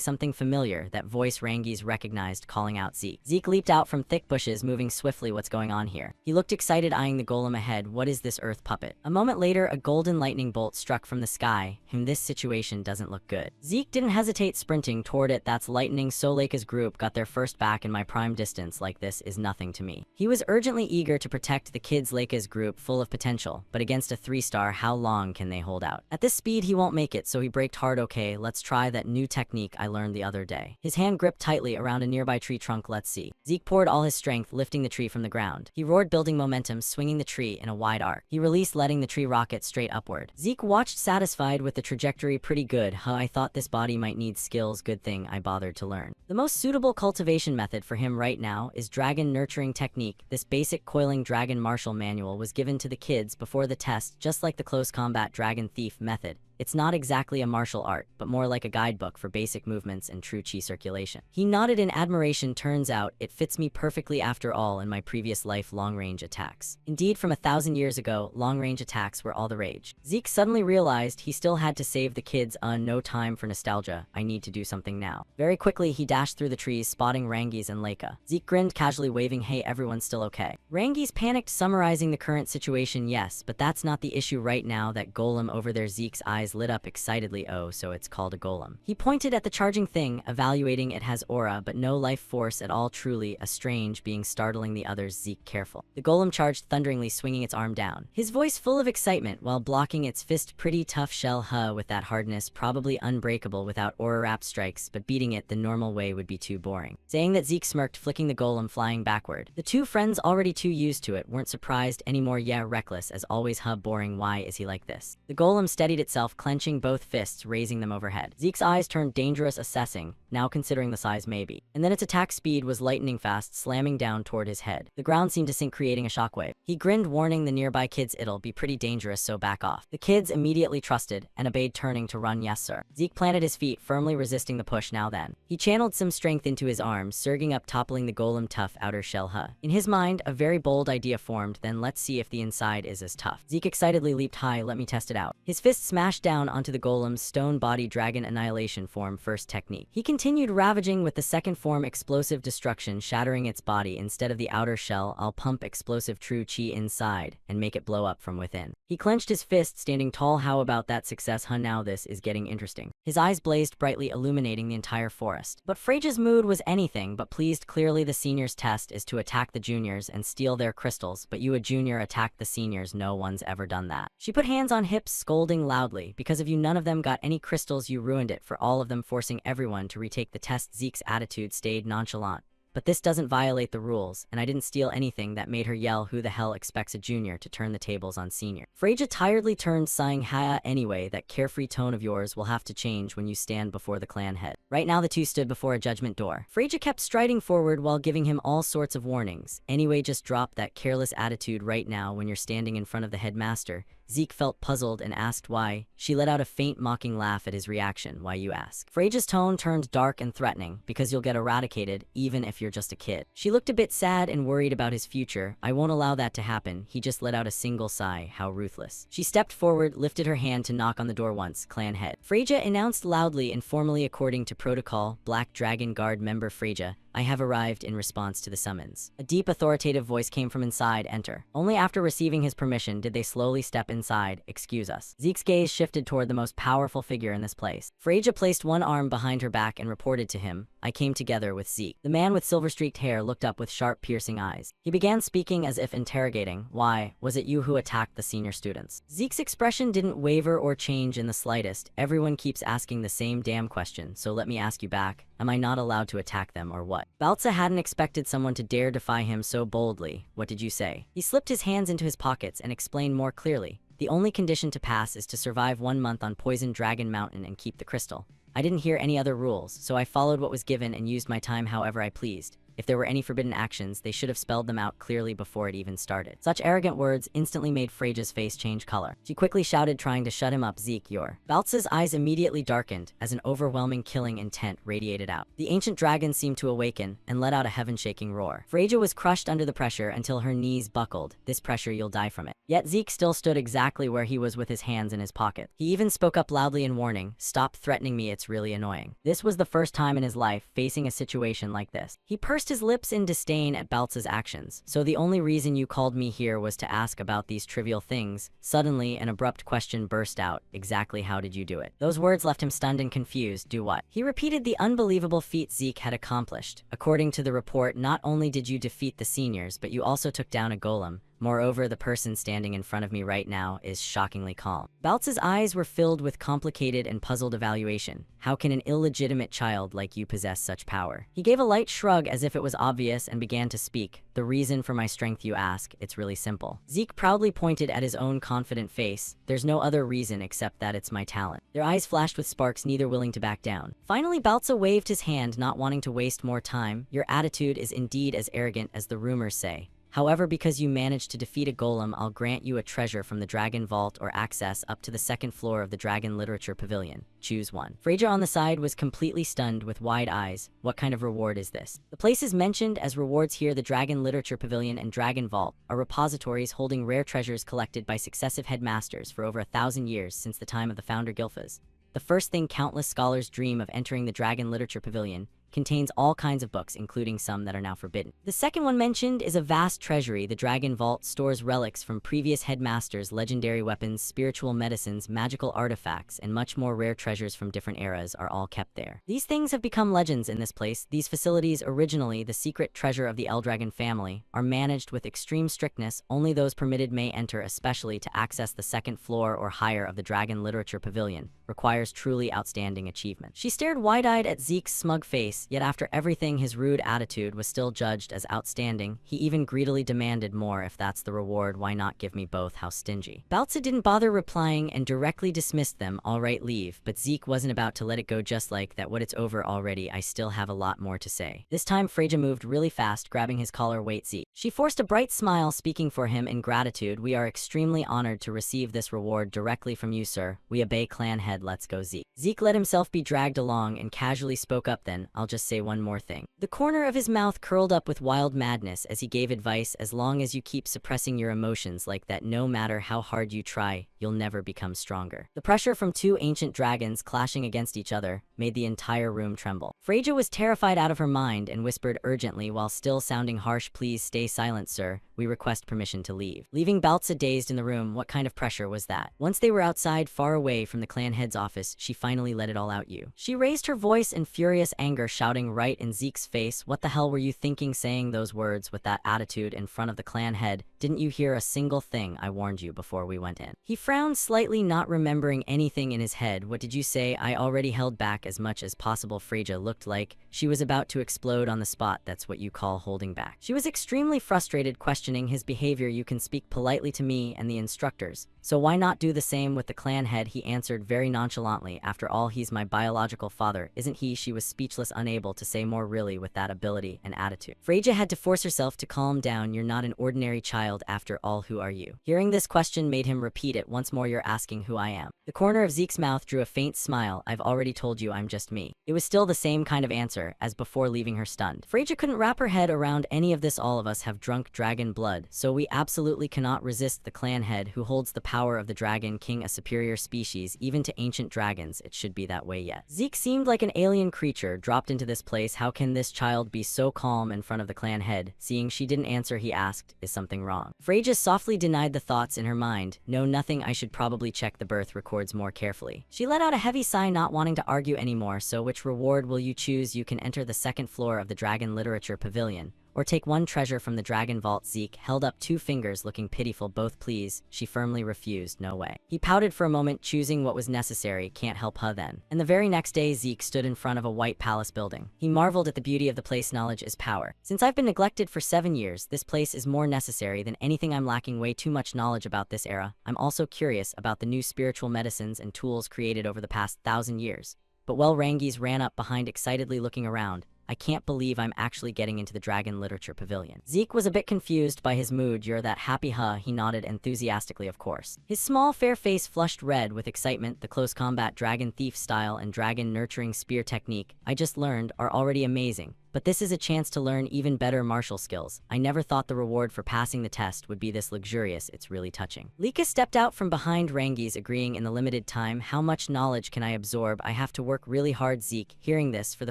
something familiar. That voice Rangi's recognized, calling out Zeke. Zeke leaped out from thick bushes, moving swiftly. What's going on here? He looked excited, eyeing the golem ahead. What is this earth puppet? A moment later, a golden lightning bolt struck from the sky. This situation doesn't look good. Zeke didn't hesitate, sprinting toward it. That's lightning. So Lika's group got their first back in my prime. Distance like this is nothing to me. He was urgently eager to protect the kids. Lika's group full of potential, but against a 3-star, how long can they hold out? At this speed, he won't make it, so he braked hard. Okay, let's try that new technique I learned the other day. His hand gripped tightly around a nearby tree trunk. Let's see. Zeke poured all his strength, lifting the tree from the ground. He roared, building momentum, swinging the tree in a wide arc. He released, letting the tree rocket straight upward. Zeke watched, satisfied with the trajectory. Pretty good, huh? I thought this body might need skills. Good thing I bothered to learn. The most suitable cultivation method for him right now is dragon nurturing technique. This basic coiling dragon martial manual was given to the kids before the test, just like the close combat dragon thief method. It's not exactly a martial art, but more like a guidebook for basic movements and true chi circulation. He nodded in admiration. Turns out, it fits me perfectly after all in my previous life long-range attacks. Indeed, from 1,000 years ago, long-range attacks were all the rage. Zeke suddenly realized he still had to save the kids. No time for nostalgia. I need to do something now. Very quickly, he dashed through the trees, spotting Rangi's and Leica. Zeke grinned casually, waving, hey, everyone's still okay. Rangi's panicked, summarizing the current situation. Yes, but that's not the issue right now. That golem over there. Zeke's eyes lit up excitedly. Oh, so it's called a golem. He pointed at the charging thing, evaluating. It has aura, but no life force at all. Truly a strange being, startling the others. Zeke, careful. The golem charged thunderingly, swinging its arm down, his voice full of excitement while blocking its fist. Pretty tough shell, huh? With that hardness, probably unbreakable without aura wrap strikes, but beating it the normal way would be too boring. Saying that, Zeke smirked, flicking the golem flying backward. The two friends, already too used to it, weren't surprised anymore. Yeah, reckless as always, huh? Boring. Why is he like this? The golem steadied itself, clenching both fists, raising them overhead. Zeke's eyes turned dangerous, assessing, now considering the size maybe. And then its attack speed was lightning fast, slamming down toward his head. The ground seemed to sink, creating a shockwave. He grinned, warning the nearby kids, it'll be pretty dangerous, so back off. The kids immediately trusted and obeyed, turning to run. Yes, sir. Zeke planted his feet, firmly resisting the push. Now then. He channeled some strength into his arms, surging up, toppling the golem. Tough outer shell, huh? In his mind, a very bold idea formed. Then let's see if the inside is as tough. Zeke excitedly leaped high. Let me test it out. His fist smashed down onto the golem's stone body. Dragon annihilation form, first technique. He continued ravaging with the second form, explosive destruction, shattering its body. Instead of the outer shell, I'll pump explosive true chi inside and make it blow up from within. He clenched his fist, standing tall. How about that success, huh? Now this is getting interesting. His eyes blazed brightly, illuminating the entire forest. But Freyja's mood was anything but pleased. Clearly the seniors' test is to attack the juniors and steal their crystals, but you, a junior, attacked the seniors. No one's ever done that. She put hands on hips, scolding loudly. Because of you, none of them got any crystals. You ruined it for all of them, forcing everyone to retake the test. Zeke's attitude stayed nonchalant. But this doesn't violate the rules, and I didn't steal anything. That made her yell. Who the hell expects a junior to turn the tables on senior? Freyja tiredly turned, sighing. Ha, anyway, that carefree tone of yours will have to change when you stand before the clan head. Right now the two stood before a judgment door. Freyja kept striding forward while giving him all sorts of warnings. Anyway, just drop that careless attitude right now when you're standing in front of the headmaster. Zeke felt puzzled and asked why. She let out a faint, mocking laugh at his reaction. Why, you ask? Freyja's tone turned dark and threatening. Because you'll get eradicated, even if you're just a kid. She looked a bit sad and worried about his future. I won't allow that to happen. He just let out a single sigh. How ruthless. She stepped forward, lifted her hand to knock on the door once. Clan head. Freyja announced loudly and formally. According to protocol, Black Dragon Guard member Freyja, I have arrived in response to the summons. A deep, authoritative voice came from inside. Enter. Only after receiving his permission did they slowly step inside. Excuse us. Zeke's gaze shifted toward the most powerful figure in this place. Freyja placed one arm behind her back and reported to him. I came together with Zeke. The man with silver-streaked hair looked up with sharp, piercing eyes. He began speaking as if interrogating. Why, was it you who attacked the senior students? Zeke's expression didn't waver or change in the slightest. Everyone keeps asking the same damn question, so let me ask you back. Am I not allowed to attack them or what? Balza hadn't expected someone to dare defy him so boldly. What did you say? He slipped his hands into his pockets and explained more clearly. The only condition to pass is to survive 1 month on Poison Dragon Mountain and keep the crystal. I didn't hear any other rules, so I followed what was given and used my time however I pleased. If there were any forbidden actions, they should have spelled them out clearly before it even started. Such arrogant words instantly made Freyja's face change color. She quickly shouted, trying to shut him up. Zeke, you're... Balza's eyes immediately darkened as an overwhelming killing intent radiated out. The ancient dragon seemed to awaken and let out a heaven-shaking roar. Freyja was crushed under the pressure until her knees buckled. This pressure, you'll die from it. Yet Zeke still stood exactly where he was with his hands in his pocket. He even spoke up loudly in warning. Stop threatening me, it's really annoying. This was the first time in his life facing a situation like this. He pursed his lips in disdain at Balza's actions. So the only reason you called me here was to ask about these trivial things? Suddenly, an abrupt question burst out. Exactly how did you do it? Those words left him stunned and confused. Do what? He repeated the unbelievable feat Zeke had accomplished. According to the report, not only did you defeat the seniors, but you also took down a golem. Moreover, the person standing in front of me right now is shockingly calm. Balza's eyes were filled with complicated and puzzled evaluation. How can an illegitimate child like you possess such power? He gave a light shrug as if it was obvious and began to speak. The reason for my strength, you ask? It's really simple. Zeke proudly pointed at his own confident face. There's no other reason except that it's my talent. Their eyes flashed with sparks, neither willing to back down. Finally, Balza waved his hand, not wanting to waste more time. Your attitude is indeed as arrogant as the rumors say. However, because you managed to defeat a golem, I'll grant you a treasure from the Dragon Vault or access up to the second floor of the Dragon Literature Pavilion. Choose one. Freyja on the side was completely stunned with wide eyes. What kind of reward is this? The places mentioned as rewards here, the Dragon Literature Pavilion and Dragon Vault, are repositories holding rare treasures collected by successive headmasters for over 1,000 years since the time of the founder Gilfas. The first thing countless scholars dream of entering the Dragon Literature Pavilion contains all kinds of books, including some that are now forbidden. The second one mentioned is a vast treasury. The Dragon Vault stores relics from previous headmasters, legendary weapons, spiritual medicines, magical artifacts, and much more rare treasures from different eras are all kept there. These things have become legends in this place. These facilities, originally the secret treasure of the Eldragon family, are managed with extreme strictness. Only those permitted may enter, especially to access the second floor or higher of the Dragon Literature Pavilion. Requires truly outstanding achievement. She stared wide-eyed at Zeke's smug face, yet after everything, his rude attitude was still judged as outstanding. He even greedily demanded more. If that's the reward, why not give me both? How stingy. Baltza didn't bother replying and directly dismissed them. All right, leave. But Zeke wasn't about to let it go just like that. What, it's over already? I still have a lot more to say. This time Freyja moved really fast, grabbing his collar. Wait, Zeke. She forced a bright smile, speaking for him in gratitude. We are extremely honored to receive this reward directly from you, sir. We obey clan head. Let's go, Zeke. Zeke let himself be dragged along and casually spoke up. Then, I'll just say one more thing. The corner of his mouth curled up with wild madness as he gave advice. As long as you keep suppressing your emotions like that, no matter how hard you try, you'll never become stronger. The pressure from two ancient dragons clashing against each other made the entire room tremble. Freyja was terrified out of her mind and whispered urgently while still sounding harsh, please stay silent, sir. We request permission to leave. Leaving Baltza dazed in the room. What kind of pressure was that? Once they were outside, far away from the clan head's office, she finally let it all out. She raised her voice in furious anger, shouting right in Zeke's face, what the hell were you thinking saying those words with that attitude in front of the clan head? Didn't you hear a single thing I warned you before we went in? He frowned slightly, not remembering anything in his head. What did you say? I already held back as much as possible. Freyja looked like she was about to explode on the spot. That's what you call holding back. She was extremely frustrated, questioning his behavior. You can speak politely to me and the instructors, so why not do the same with the clan head? He answered very nonchalantly. After all, he's my biological father, isn't he? She was speechless, unable to say more. Really, with that ability and attitude. Freyja had to force herself to calm down. You're not an ordinary child after all. Who are you? Hearing this question made him repeat it once more. You're asking who I am. The corner of Zeke's mouth drew a faint smile. I've already told you I'm just me. It was still the same kind of answer as before, leaving her stunned. Freyja couldn't wrap her head around any of this. All of us have drunk dragon blood, so we absolutely cannot resist the clan head who holds the power of the Dragon King, a superior species even to ancient dragons. It should be that way yet. Zeke seemed like an alien creature dropped into this place. How can this child be so calm in front of the clan head? Seeing she didn't answer, he asked, is something wrong? Freyja softly denied the thoughts in her mind. No, nothing. I should probably check the birth records more carefully. She let out a heavy sigh, not wanting to argue anymore. So which reward will you choose? You can enter the second floor of the Dragon Literature Pavilion, or take one treasure from the Dragon Vault. Zeke held up two fingers, looking pitiful. Both, please. She firmly refused. No way. He pouted for a moment, choosing what was necessary. Can't help her then. And the very next day, Zeke stood in front of a white palace building. He marveled at the beauty of the place. Knowledge is power. Since I've been neglected for 7 years, this place is more necessary than anything. I'm lacking way too much knowledge about this era. I'm also curious about the new spiritual medicines and tools created over the past 1,000 years. But well, Rangi's ran up behind, excitedly looking around. I can't believe I'm actually getting into the Dragon Literature Pavilion. Zeke was a bit confused by his mood. You're that happy, huh? He nodded enthusiastically, of course. His small, fair face flushed red with excitement. The close combat dragon thief style and dragon nurturing spear technique I just learned are already amazing. But this is a chance to learn even better martial skills. I never thought the reward for passing the test would be this luxurious. It's really touching. Lika stepped out from behind Rangi's, agreeing in the limited time. How much knowledge can I absorb? I have to work really hard. Zeke, hearing this for the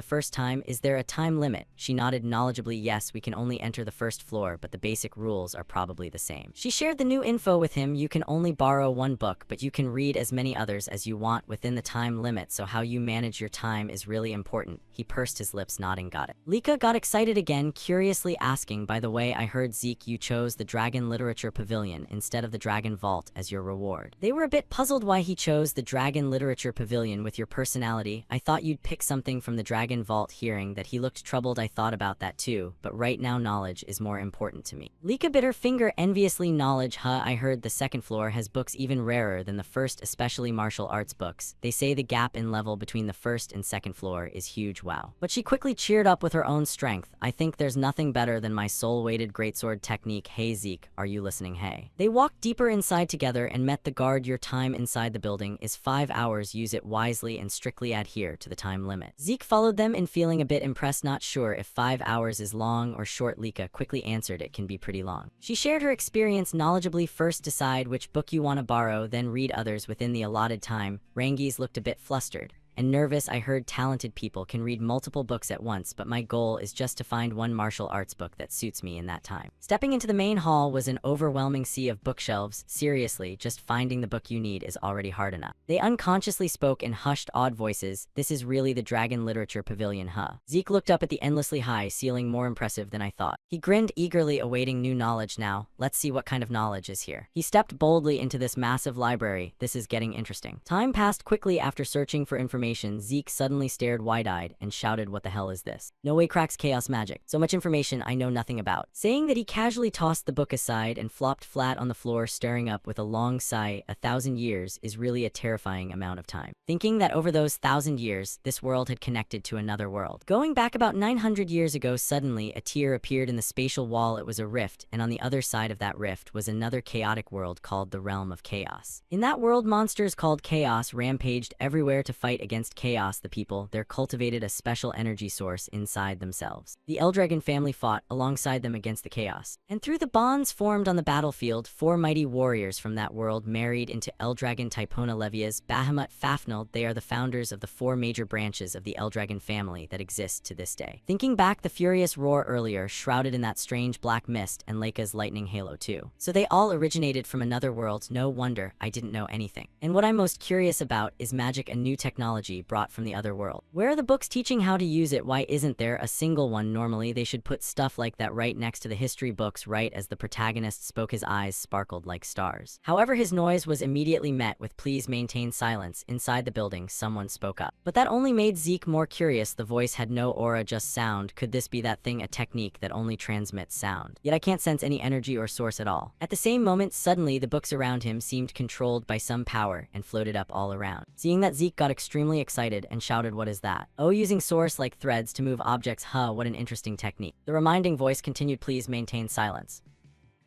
first time, is there a time limit? She nodded knowledgeably. Yes, we can only enter the first floor, but the basic rules are probably the same. She shared the new info with him. You can only borrow one book, but you can read as many others as you want within the time limit, so how you manage your time is really important. He pursed his lips, nodding. Got it. Lika got excited again, curiously asking, by the way, I heard, Zeke, you chose the Dragon Literature Pavilion instead of the Dragon Vault as your reward. They were a bit puzzled why he chose the Dragon Literature Pavilion. With your personality, I thought you'd pick something from the Dragon Vault. Hearing that he looked troubled, I thought about that too, but right now knowledge is more important to me. Lika bit her finger enviously. Knowledge, huh? I heard the second floor has books even rarer than the first, especially martial arts books. They say the gap in level between the first and second floor is huge. Wow. But she quickly cheered up with her your own strength. I think there's nothing better than my soul-weighted greatsword technique. Hey Zeke, are you listening? Hey. They walked deeper inside together and met the guard. Your time inside the building is 5 hours. Use it wisely and strictly adhere to the time limit. Zeke followed them in, feeling a bit impressed, not sure if 5 hours is long or short. Lika quickly answered it can be pretty long. She shared her experience knowledgeably. First decide which book you want to borrow, then read others within the allotted time. Rangi's looked a bit flustered and nervous. I heard talented people can read multiple books at once, but my goal is just to find one martial arts book that suits me in that time. Stepping into the main hall was an overwhelming sea of bookshelves. Seriously, just finding the book you need is already hard enough. They unconsciously spoke in hushed, awed voices. This is really the Dragon Literature Pavilion, huh? Zeke looked up at the endlessly high ceiling, more impressive than I thought. He grinned eagerly, awaiting new knowledge. Now, let's see what kind of knowledge is here. He stepped boldly into this massive library. This is getting interesting. Time passed quickly. After searching for information, Zeke suddenly stared wide-eyed and shouted, what the hell is this? No way, cracks chaos magic. So much information I know nothing about. Saying that, he casually tossed the book aside and flopped flat on the floor, staring up with a long sigh. 1,000 years is really a terrifying amount of time. Thinking that over those 1,000 years, this world had connected to another world. Going back about 900 years ago, suddenly a tear appeared in the spatial wall. It was a rift, and on the other side of that rift was another chaotic world called the Realm of Chaos. In that world, monsters called Chaos rampaged everywhere to fight against chaos. The people there cultivated a special energy source inside themselves. The Eldragon family fought alongside them against the chaos, and through the bonds formed on the battlefield, 4 mighty warriors from that world married into Eldragon Typona Levias, Bahamut, Fafnir. They are the founders of the 4 major branches of the Eldragon family that exist to this day. Thinking back, the furious roar earlier, shrouded in that strange black mist, and Leica's lightning halo too. So they all originated from another world. No wonder I didn't know anything. And what I'm most curious about is magic, a new technology brought from the other world. Where are the books teaching how to use it? Why isn't there a single one? Normally they should put stuff like that right next to the history books. Right as the protagonist spoke, his eyes sparkled like stars. However, his noise was immediately met with please maintain silence. Inside the building, someone spoke up. But that only made Zeke more curious. The voice had no aura, just sound. Could this be that thing, a technique that only transmits sound? Yet I can't sense any energy or source at all. At the same moment, suddenly the books around him seemed controlled by some power and floated up all around. Seeing that, Zeke got extremely excited and shouted, what is that? Oh, using source like threads to move objects. Huh, what an interesting technique. The reminding voice continued, please maintain silence.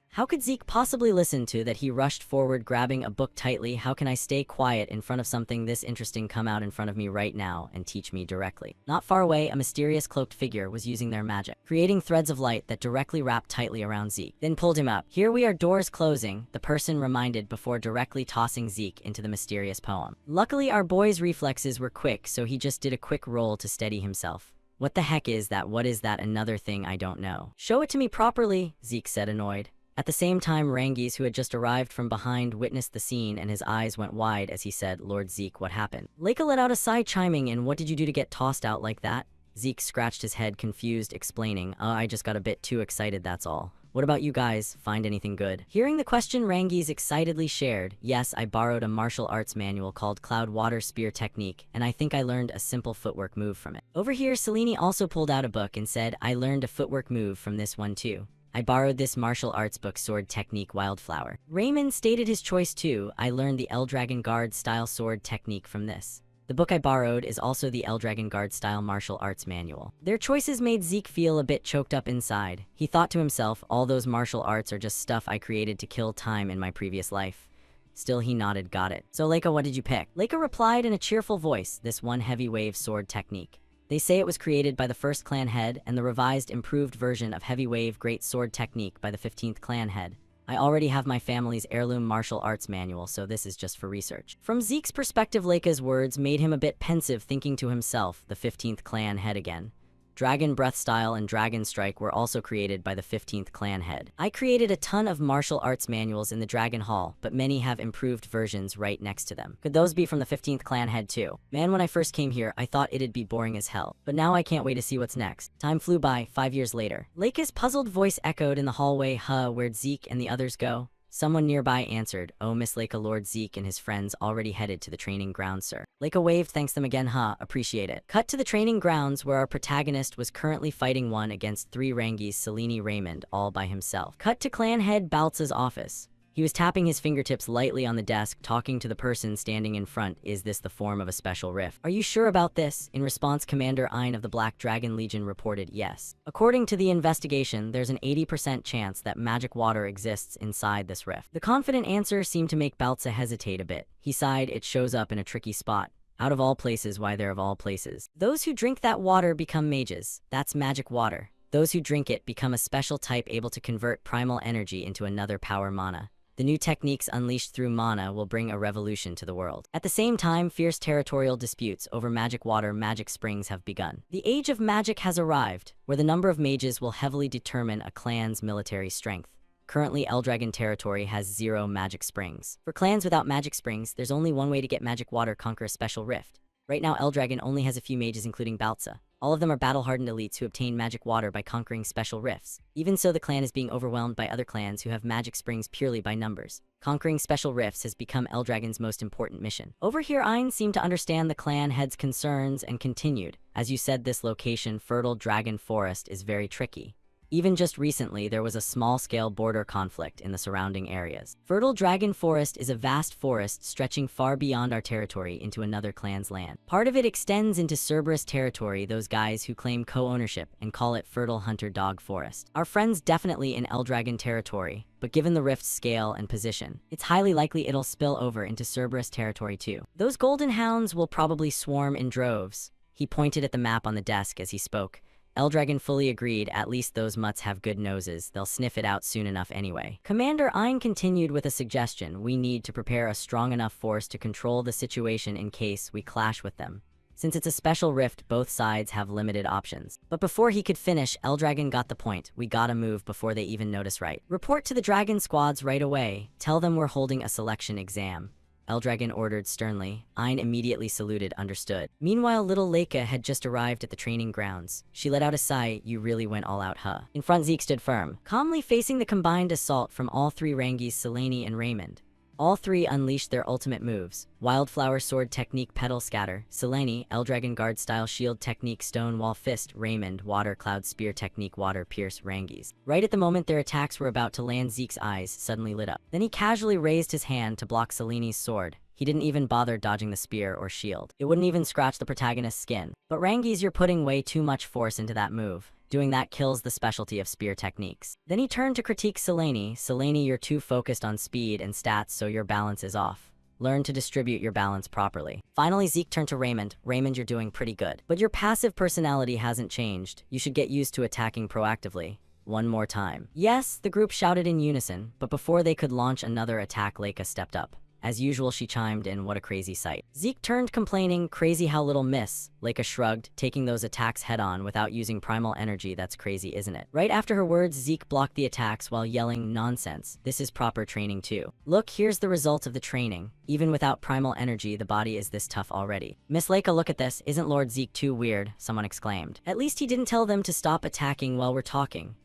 How could Zeke possibly listen to that? He rushed forward, grabbing a book tightly. How can I stay quiet in front of something this interesting? Come out in front of me right now and teach me directly. Not far away, a mysterious cloaked figure was using their magic, creating threads of light that directly wrapped tightly around Zeke, then pulled him up. Here we are, doors closing, the person reminded before directly tossing Zeke into the mysterious poem. Luckily, our boy's reflexes were quick, so he just did a quick roll to steady himself. What the heck is that? What is that? Another thing I don't know. Show it to me properly, Zeke said, annoyed. At the same time, Rangi's, who had just arrived from behind, witnessed the scene, and his eyes went wide as he said, Lord Zeke, what happened? Leica let out a sigh, chiming in, what did you do to get tossed out like that? Zeke scratched his head, confused, explaining, I just got a bit too excited, that's all. What about you guys? Find anything good? Hearing the question, Rangi's excitedly shared, yes, I borrowed a martial arts manual called Cloud Water Spear Technique, and I think I learned a simple footwork move from it. Over here, Selene also pulled out a book and said, I learned a footwork move from this one too. I borrowed this martial arts book, Sword Technique Wildflower. Raymond stated his choice too. I learned the Eldragon Guard style sword technique from this. The book I borrowed is also the Eldragon Guard style martial arts manual. Their choices made Zeke feel a bit choked up inside. He thought to himself, all those martial arts are just stuff I created to kill time in my previous life. Still, he nodded, got it. So Leica, what did you pick? Leica replied in a cheerful voice, this one heavy wave sword technique. They say it was created by the 1st clan head and the revised, improved version of Heavy Wave Great Sword Technique by the 15th clan head. I already have my family's heirloom martial arts manual, so this is just for research. From Zeke's perspective, Leica's words made him a bit pensive, thinking to himself, the 15th clan head again. Dragon Breath Style and Dragon Strike were also created by the 15th clan head. I created a ton of martial arts manuals in the Dragon Hall, but many have improved versions right next to them. Could those be from the 15th clan head too? Man, when I first came here, I thought it'd be boring as hell. But now I can't wait to see what's next. Time flew by, 5 years later. Leica's puzzled voice echoed in the hallway, where'd Zeke and the others go? Someone nearby answered, oh, Miss Leica, Lord Zeke and his friends already headed to the training grounds, sir. Leica waved, thanks them again, appreciate it. Cut to the training grounds where our protagonist was currently fighting 1 against 3 Rangis, Selene, Raymond, all by himself. Cut to clan head Baltz's office. He was tapping his fingertips lightly on the desk, talking to the person standing in front. Is this the form of a special rift? Are you sure about this? In response, Commander Ein of the Black Dragon Legion reported yes. According to the investigation, there's an 80% chance that magic water exists inside this rift. The confident answer seemed to make Baltza hesitate a bit. He sighed. It shows up in a tricky spot. Out of all places, why there of all places? Those who drink that water become mages. That's magic water. Those who drink it become a special type able to convert primal energy into another power mana. The new techniques unleashed through mana will bring a revolution to the world. At the same time, fierce territorial disputes over magic water magic springs have begun. The age of magic has arrived, where the number of mages will heavily determine a clan's military strength. Currently, Eldragon territory has 0 magic springs. For clans without magic springs, there's only one way to get magic water: conquer a special rift. Right now, Eldragon only has a few mages including Baltza. All of them are battle-hardened elites who obtain magic water by conquering special rifts. Even so, the clan is being overwhelmed by other clans who have magic springs purely by numbers. Conquering special rifts has become Eldragon's most important mission. Over here, Ein seemed to understand the clan head's concerns and continued. As you said, this location, Fertile Dragon Forest, is very tricky. Even just recently, there was a small-scale border conflict in the surrounding areas. Fertile Dragon Forest is a vast forest stretching far beyond our territory into another clan's land. Part of it extends into Cerberus territory, those guys who claim co-ownership and call it Fertile Hunter Dog Forest. Our friend's definitely in Eldragon territory, but given the rift's scale and position, it's highly likely it'll spill over into Cerberus territory too. Those golden hounds will probably swarm in droves. He pointed at the map on the desk as he spoke. Eldragon fully agreed. At least those mutts have good noses. They'll sniff it out soon enough anyway. Commander Ein continued with a suggestion. We need to prepare a strong enough force to control the situation in case we clash with them. Since it's a special rift, both sides have limited options. But before he could finish, Eldragon got the point. We gotta move before they even notice, right? Report to the dragon squads right away. Tell them we're holding a selection exam. Eldragon ordered sternly. Ein immediately saluted, understood. Meanwhile, little Leica had just arrived at the training grounds. She let out a sigh. You really went all out, huh? In front, Zeke stood firm, calmly facing the combined assault from all 3 Rangis, Selene and Raymond. All 3 unleashed their ultimate moves. Wildflower Sword Technique Petal Scatter, Selene, Eldragon Guard Style Shield Technique Stone Wall Fist, Raymond, Water Cloud Spear Technique Water Pierce Rangis. Right at the moment their attacks were about to land, Zeke's eyes suddenly lit up. Then he casually raised his hand to block Selene's sword. He didn't even bother dodging the spear or shield. It wouldn't even scratch the protagonist's skin. But Rangis, you're putting way too much force into that move. Doing that kills the specialty of spear techniques. Then he turned to critique Selene. Selene, you're too focused on speed and stats, so your balance is off. Learn to distribute your balance properly. Finally, Zeke turned to Raymond. Raymond, you're doing pretty good. But your passive personality hasn't changed. You should get used to attacking proactively. One more time. Yes, the group shouted in unison, but before they could launch another attack, Leica stepped up. As usual, she chimed in, what a crazy sight. Zeke turned, complaining, crazy how little miss. Leica shrugged, taking those attacks head-on without using primal energy. That's crazy, isn't it? Right after her words, Zeke blocked the attacks while yelling, nonsense. This is proper training too. Look, here's the result of the training. Even without primal energy, the body is this tough already. Miss Leica, look at this. Isn't Lord Zeke too weird? Someone exclaimed. At least he didn't tell them to stop attacking while we're talking.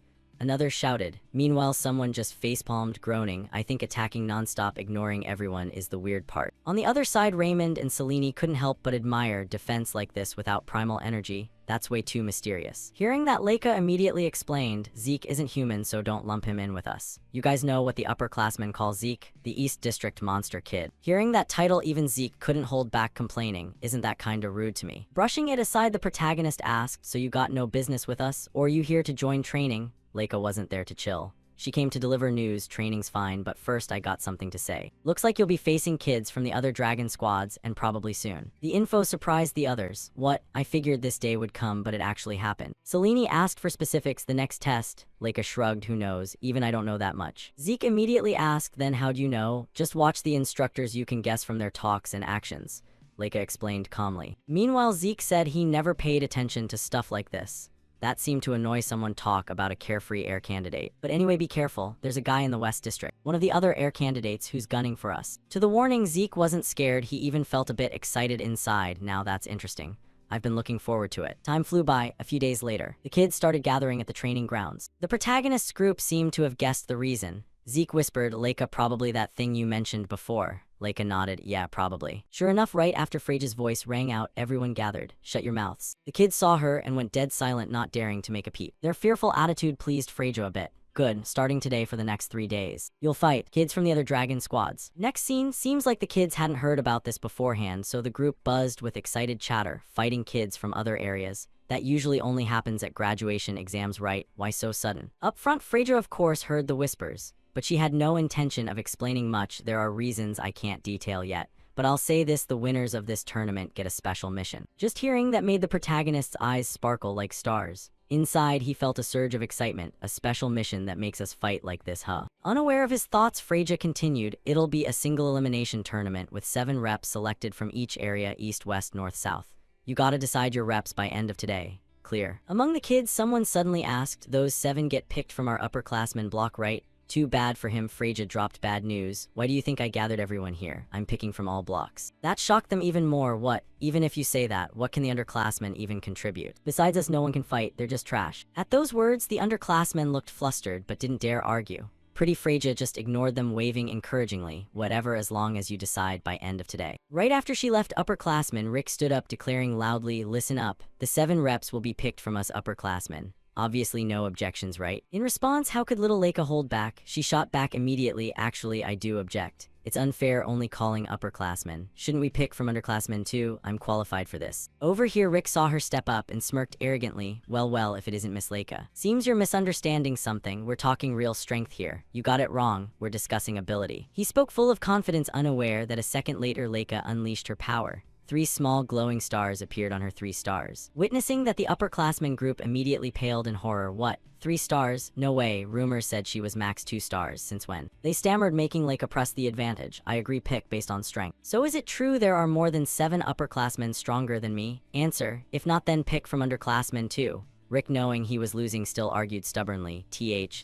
Another shouted. Meanwhile, someone just facepalmed, groaning. I think attacking nonstop, ignoring everyone is the weird part. On the other side, Raymond and Selene couldn't help but admire defense like this without primal energy. That's way too mysterious. Hearing that, Leica immediately explained, Zeke isn't human, so don't lump him in with us. You guys know what the upperclassmen call Zeke? The East District Monster Kid. Hearing that title, even Zeke couldn't hold back complaining. Isn't that kinda rude to me? Brushing it aside, the protagonist asked, so you got no business with us? Or are you here to join training? Leica wasn't there to chill. She came to deliver news. Training's fine, but first I got something to say. Looks like you'll be facing kids from the other dragon squads, and probably soon. The info surprised the others. What? I figured this day would come, but it actually happened. Selene asked for specifics. The next test. Leica shrugged. Who knows? Even I don't know that much. Zeke immediately asked, then how'd you know? Just watch the instructors, you can guess from their talks and actions. Leica explained calmly. Meanwhile, Zeke said he never paid attention to stuff like this. That seemed to annoy someone. Talk about a carefree heir candidate. But anyway, be careful. There's a guy in the West District, one of the other heir candidates who's gunning for us. To the warning, Zeke wasn't scared. He even felt a bit excited inside. Now that's interesting. I've been looking forward to it. Time flew by. A few days later, the kids started gathering at the training grounds. The protagonist's group seemed to have guessed the reason. Zeke whispered, Leica, probably that thing you mentioned before. Leica nodded, yeah, probably. Sure enough, right after Freja's voice rang out, everyone gathered. Shut your mouths. The kids saw her and went dead silent, not daring to make a peep. Their fearful attitude pleased Freja a bit. Good, starting today for the next 3 days. You'll fight kids from the other dragon squads. Next scene, seems like the kids hadn't heard about this beforehand, so the group buzzed with excited chatter, fighting kids from other areas. That usually only happens at graduation exams, right? Why so sudden? Up front, Phrasya of course heard the whispers, but she had no intention of explaining much. There are reasons I can't detail yet. But I'll say this, the winners of this tournament get a special mission. Just hearing that made the protagonist's eyes sparkle like stars. Inside, he felt a surge of excitement, a special mission that makes us fight like this, huh? Unaware of his thoughts, Phrasya continued, it'll be a single elimination tournament with 7 reps selected from each area, east, west, north, south. You gotta decide your reps by end of today. Clear. Among the kids, someone suddenly asked, those 7 get picked from our upperclassmen block, right? Too bad for him, Phrasya dropped bad news. Why do you think I gathered everyone here? I'm picking from all blocks. That shocked them even more. What? Even if you say that, what can the underclassmen even contribute? Besides us, no one can fight, they're just trash. At those words, the underclassmen looked flustered but didn't dare argue. Pretty Phrasya just ignored them, waving encouragingly, whatever as long as you decide by end of today. Right after she left upperclassmen, Rick stood up declaring loudly, listen up, the 7 reps will be picked from us upperclassmen. Obviously no objections, right? In response, how could little Leica hold back? She shot back immediately, actually I do object. It's unfair only calling upperclassmen. Shouldn't we pick from underclassmen too? I'm qualified for this. Over here, Rick saw her step up and smirked arrogantly. Well, if it isn't Miss Leica. Seems you're misunderstanding something. We're talking real strength here. You got it wrong. We're discussing ability. He spoke full of confidence, unaware that a second later Leica unleashed her power. 3 small glowing stars appeared on her 3 stars. Witnessing that, the upperclassmen group immediately paled in horror. What? 3 stars? No way. Rumors said she was max 2 stars. Since when? They stammered, making Leica press the advantage. I agree, pick based on strength. So is it true there are more than 7 upperclassmen stronger than me? Answer. If not, then pick from underclassmen too. Rick, knowing he was losing, still argued stubbornly.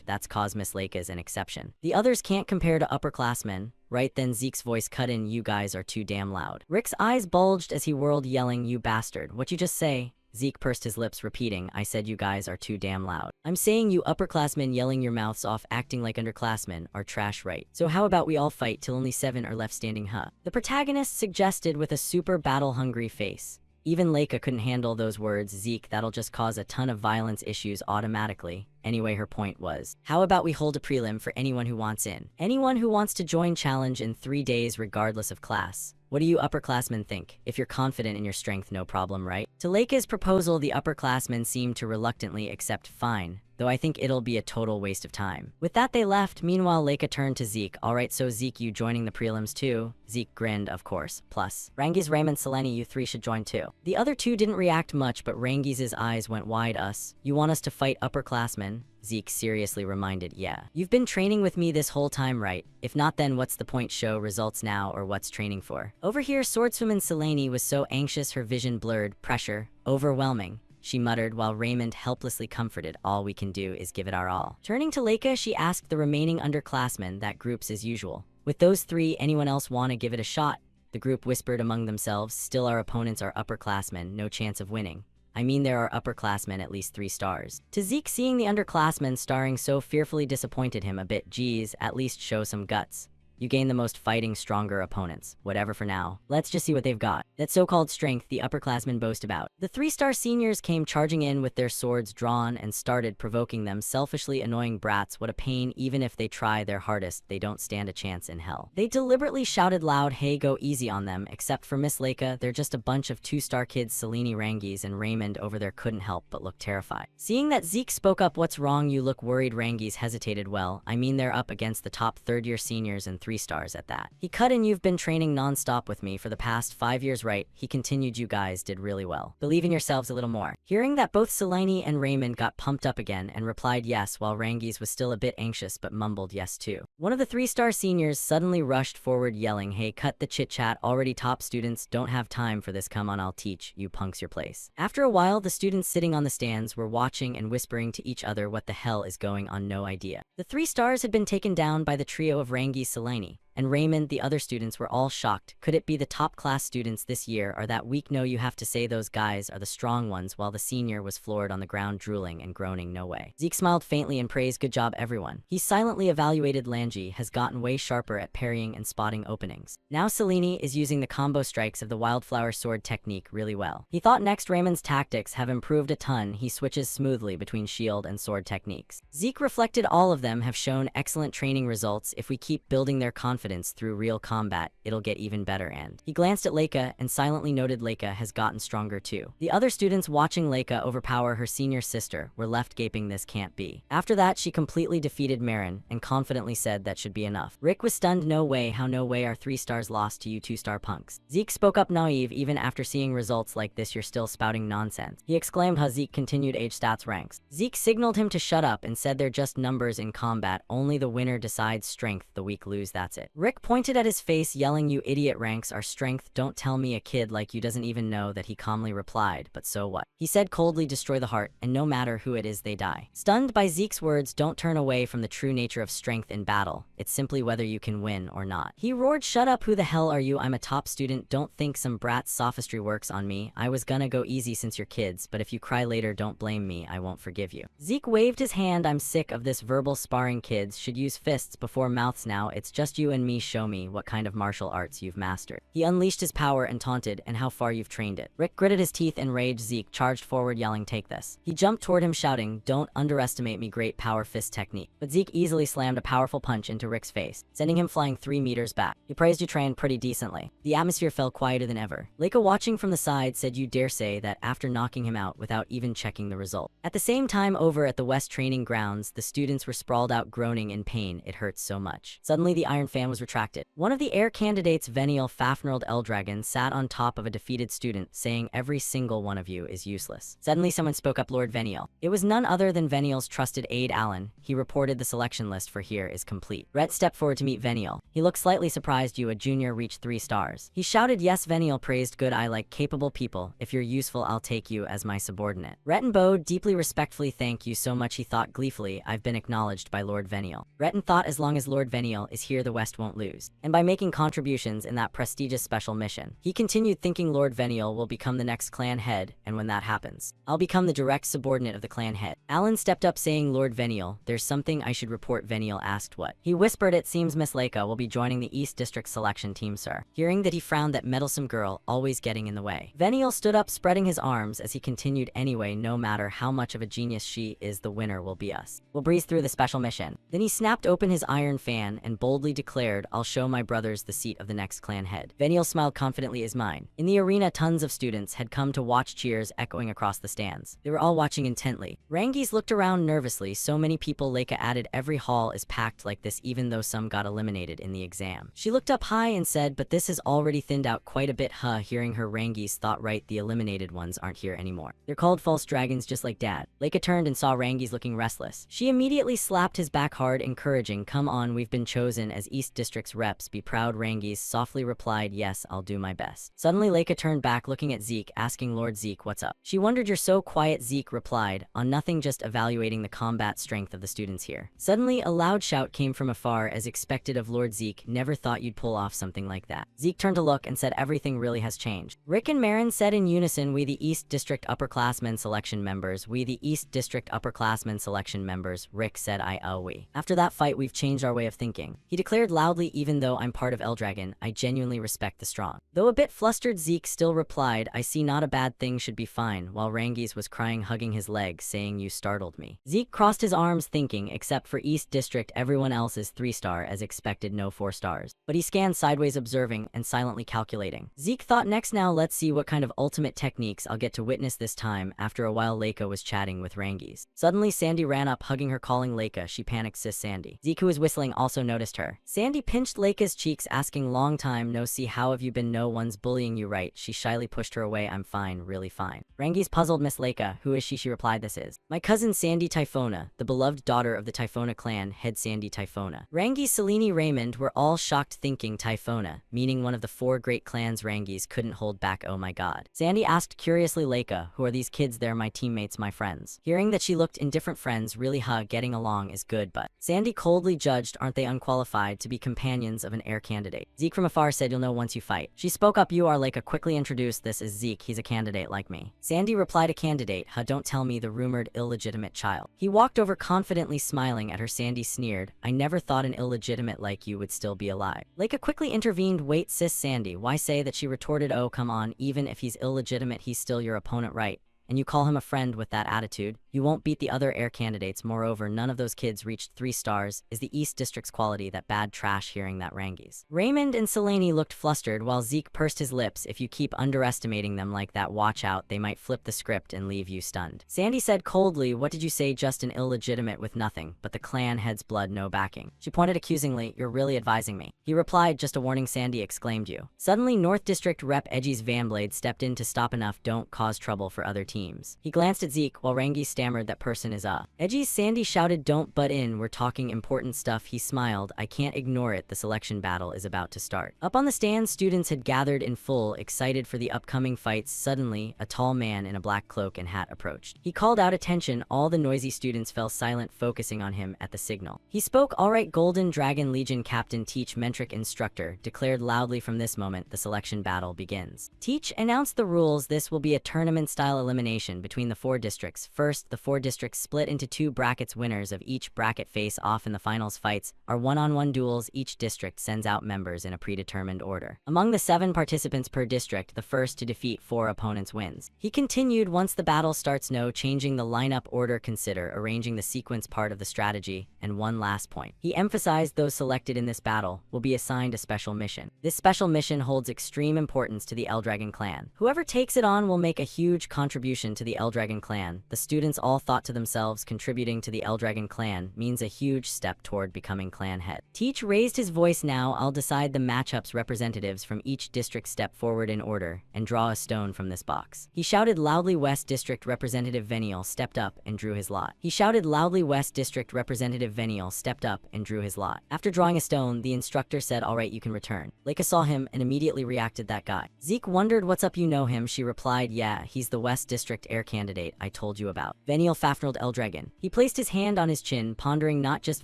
That's cause Miss Leica's an exception. The others can't compare to upperclassmen. Right then, Zeke's voice cut in, you guys are too damn loud. Rick's eyes bulged as he whirled, yelling, you bastard. What you just say? Zeke pursed his lips, repeating, I said you guys are too damn loud. I'm saying you upperclassmen yelling your mouths off, acting like underclassmen, are trash, right? So how about we all fight till only 7 are left standing, huh? The protagonist suggested with a super battle-hungry face. Even Leica couldn't handle those words. Zeke, that'll just cause a ton of violence issues automatically. Anyway, her point was, how about we hold a prelim for anyone who wants in? Anyone who wants to join challenge in 3 days regardless of class. What do you upperclassmen think? If you're confident in your strength, no problem, right? To Leica's proposal, the upperclassmen seemed to reluctantly accept fine, though I think it'll be a total waste of time. With that, they left. Meanwhile, Leica turned to Zeke. Alright, so Zeke, you joining the prelims too? Zeke grinned, of course. Plus, Rangi's, Raymond, Selene, you 3 should join too. The other 2 didn't react much, but Rangi's eyes went wide. Us? You want us to fight upperclassmen? Zeke seriously reminded, yeah. You've been training with me this whole time, right? If not, then what's the point? Show results now, or what's training for? Over here, swordswoman Selene was so anxious her vision blurred. Pressure. Overwhelming. She muttered while Raymond helplessly comforted, all we can do is give it our all. Turning to Leica, she asked the remaining underclassmen, that groups as usual. With those 3, anyone else wanna give it a shot? The group whispered among themselves, still our opponents are upperclassmen, no chance of winning. I mean, there are upperclassmen at least 3 stars. To Zeke, seeing the underclassmen starring so fearfully disappointed him a bit. Geez, at least show some guts. You gain the most fighting, stronger opponents. Whatever for now. Let's just see what they've got. That so-called strength the upperclassmen boast about. The 3-star seniors came charging in with their swords drawn and started provoking them. Selfishly annoying brats, what a pain. Even if they try their hardest, they don't stand a chance in hell. They deliberately shouted loud, hey, go easy on them. Except for Miss Leica, they're just a bunch of 2-star kids. Selene, Rangi's, and Raymond over there couldn't help but look terrified. Seeing that Zeke spoke up, what's wrong? You look worried. Rangi's hesitated. Well, I mean, they're up against the top 3rd-year seniors and 3 stars at that. He cut in, you've been training non-stop with me for the past 5 years, right? He continued, you guys did really well. Believe in yourselves a little more. Hearing that, both Selene and Raymond got pumped up again and replied yes, while Rangi's was still a bit anxious but mumbled yes too. One of the 3-star seniors suddenly rushed forward yelling, hey, cut the chit-chat, already top students, don't have time for this, come on, I'll teach you punks your place. After a while, the students sitting on the stands were watching and whispering to each other, what the hell is going on? No idea. The 3 stars had been taken down by the trio of Rangi, Selene, and Raymond, the other students were all shocked. Could it be the top class students this year are that weak? No, you have to say those guys are the strong ones, while the senior was floored on the ground, drooling and groaning. No way. Zeke smiled faintly and praised, good job everyone. He silently evaluated Lanji has gotten way sharper at parrying and spotting openings. Now Selene is using the combo strikes of the wildflower sword technique really well. He thought next Raymond's tactics have improved a ton. He switches smoothly between shield and sword techniques. Zeke reflected all of them have shown excellent training results. If we keep building their confidence through real combat, it'll get even better. And he glanced at Leica and silently noted Leica has gotten stronger too. The other students watching Leica overpower her senior sister were left gaping, this can't be. After that, she completely defeated Marin and confidently said that should be enough. Rick was stunned, no way, how no way, our 3 stars lost to you 2-star punks. Zeke spoke up naive, even after seeing results like this you're still spouting nonsense. He exclaimed how Zeke continued age stats ranks. Zeke signaled him to shut up and said they're just numbers in combat, only the winner decides strength, the weak lose, that's it. Rick pointed at his face yelling, you idiot, ranks are strength, don't tell me a kid like you doesn't even know that. He calmly replied, but so what? He said coldly, destroy the heart, and no matter who it is they die. Stunned by Zeke's words, don't turn away from the true nature of strength in battle, it's simply whether you can win or not. He roared, shut up, who the hell are you? I'm a top student, don't think some brat's sophistry works on me. I was gonna go easy since you're kids, but if you cry later don't blame me, I won't forgive you. Zeke waved his hand, I'm sick of this verbal sparring, kids should use fists before mouths now, it's just you and me, show me what kind of martial arts you've mastered. He unleashed his power and taunted, and how far you've trained it. Rick gritted his teeth in rage. Zeke charged forward yelling, take this. He jumped toward him shouting, don't underestimate me, great power fist technique. But Zeke easily slammed a powerful punch into Rick's face, sending him flying 3 meters back. He praised you trained pretty decently. The atmosphere fell quieter than ever. Leica, watching from the side, said, you dare say that after knocking him out without even checking the result. At the same time, over at the West training grounds, the students were sprawled out groaning in pain, it hurts so much. Suddenly the iron fan was retracted. One of the air candidates, Venial Fafnerald Eldragon, sat on top of a defeated student, saying, every single one of you is useless. Suddenly someone spoke up, Lord Venial. It was none other than Venial's trusted aide Alan. He reported the selection list for here is complete. Rhett stepped forward to meet Venial. He looked slightly surprised. You, a junior, reached 3 stars. He shouted, yes, Venial praised, good, I like capable people. If you're useful, I'll take you as my subordinate. Retton bowed deeply respectfully, thank you so much. He thought gleefully, I've been acknowledged by Lord Venial. Retton thought, as long as Lord Venial is here, the West won't lose. And by making contributions in that prestigious special mission, he continued thinking Lord Venial will become the next clan head, and when that happens, I'll become the direct subordinate of the clan head. Alan stepped up saying, Lord Venial, there's something I should report. Venial asked what. He whispered, it seems Miss Leica will be joining the East District selection team, sir. Hearing that, he frowned, that meddlesome girl, always getting in the way. Venial stood up, spreading his arms as he continued, anyway, no matter how much of a genius she is, the winner will be us. We'll breeze through the special mission. Then he snapped open his iron fan and boldly declared, I'll show my brothers the seat of the next clan head. Venial smiled confidently, is mine. In the arena, tons of students had come to watch, cheers echoing across the stands. They were all watching intently. Rangis looked around nervously, so many people. Leica added, every hall is packed like this, even though some got eliminated in the exam. She looked up high and said, but this has already thinned out quite a bit, huh? Hearing her, Rangis thought, right, the eliminated ones aren't here anymore. They're called false dragons, just like dad. Leica turned and saw Rangis looking restless. She immediately slapped his back hard, encouraging, come on, we've been chosen as East District's reps, be proud. Rangis softly replied, yes, I'll do my best. Suddenly Leica turned back, looking at Zeke, asking, Lord Zeke, what's up? She wondered, you're so quiet. Zeke replied, on nothing, just evaluating the combat strength of the students here. Suddenly a loud shout came from afar, as expected of Lord Zeke, never thought you'd pull off something like that. Zeke turned to look and said, everything really has changed. Rick and Marin said in unison, we the East District upperclassmen selection members, we the East District upperclassmen selection members. Rick said, we. After that fight, we've changed our way of thinking. He declared loudly, even though I'm part of Eldragon, I genuinely respect the strong. Though a bit flustered, Zeke still replied, I see, not a bad thing, should be fine, while Rangis was crying, hugging his leg, saying, you startled me. Zeke crossed his arms thinking, except for East District, everyone else is 3-star as expected, no 4 stars. But he scanned sideways, observing and silently calculating. Zeke thought, next, now let's see what kind of ultimate techniques I'll get to witness this time. After a while, Leica was chatting with Rangis. Suddenly Sandy ran up, hugging her, calling Leica. She panicked, sis Sandy. Zeke, who was whistling, also noticed her. Sandy pinched Leica's cheeks, asking, long time no see, how have you been? No one's bullying you, right? She shyly pushed her away, I'm fine, really fine. Rangis puzzled, Miss Leica, who is she? She replied, this is my cousin Sandy Typhona, the beloved daughter of the Typhona clan head Sandy Typhona. Rangis, Selene, Raymond were all shocked, thinking Typhona, meaning one of the 4 great clans. Rangis couldn't hold back, oh my god. Sandy asked curiously, Leica, who are these kids? They're my teammates, my friends. stones. Hearing that she looked indifferent friends really hug getting along is good, but Sandy coldly judged, aren't they unqualified to be companions of an heir candidate? Zeke from afar said, you'll know once you fight. She spoke up, you are Leica quickly introduced, this is Zeke, he's a candidate like me. Sandy replied, a candidate, huh, don't tell me the rumored illegitimate child. He walked over confidently smiling at her. Sandy sneered, I never thought an illegitimate like you would still be alive. Leica quickly intervened, wait sis Sandy, why say that? She retorted, oh come on, even if he's illegitimate he's still your opponent, right? And you call him a friend with that attitude? You won't beat the other heir candidates. Moreover, none of those kids reached 3 stars. Is the East District's quality that bad trash? Hearing that, Rangi's Raymond and Selene looked flustered while Zeke pursed his lips. If you keep underestimating them like that, watch out, they might flip the script and leave you stunned. Sandy said coldly, what did you say? Just an illegitimate with nothing but the clan head's blood, no backing. She pointed accusingly, you're really advising me. He replied, just a warning. Sandy exclaimed, you. Suddenly, North District Rep Edgy's Vanblade stepped in to stop. Enough, don't cause trouble for other teams. He glanced at Zeke while Rangi stammered, that person is Edgy. Sandy shouted, don't butt in, we're talking important stuff. He smiled, I can't ignore it, the selection battle is about to start. Up on the stand, students had gathered in full, excited for the upcoming fights. Suddenly, a tall man in a black cloak and hat approached. He called out attention. All the noisy students fell silent, focusing on him at the signal. He spoke, alright, Golden Dragon Legion Captain Teach Mentric Instructor declared loudly, from this moment the selection battle begins. Teach announced the rules. This will be a tournament-style elimination between the 4 districts. First, the 4 districts split into 2 brackets. Winners of each bracket face off in the finals. Fights are one-on-one duels. Each district sends out members in a predetermined order. Among the 7 participants per district, the first to defeat 4 opponents wins. He continued, once the battle starts, no changing the lineup order, consider arranging the sequence part of the strategy. And one last point. He emphasized, those selected in this battle will be assigned a special mission. This special mission holds extreme importance to the Eldragon clan. Whoever takes it on will make a huge contribution to the Eldragon clan. The students all thought to themselves, contributing to the Eldragon clan means a huge step toward becoming clan head. Teach raised his voice, now I'll decide the matchups. Representatives from each district step forward in order and draw a stone from this box. He shouted loudly. West District Representative Veniel stepped up and drew his lot. He shouted loudly. West District Representative Veniel stepped up and drew his lot. After drawing a stone, the instructor said, alright, you can return. Leica saw him and immediately reacted, that guy. Zeke wondered, what's up, you know him? She replied, yeah, he's the West District heir candidate I told you about. Veniel Fafnald Eldragon. He placed his hand on his chin, pondering, not just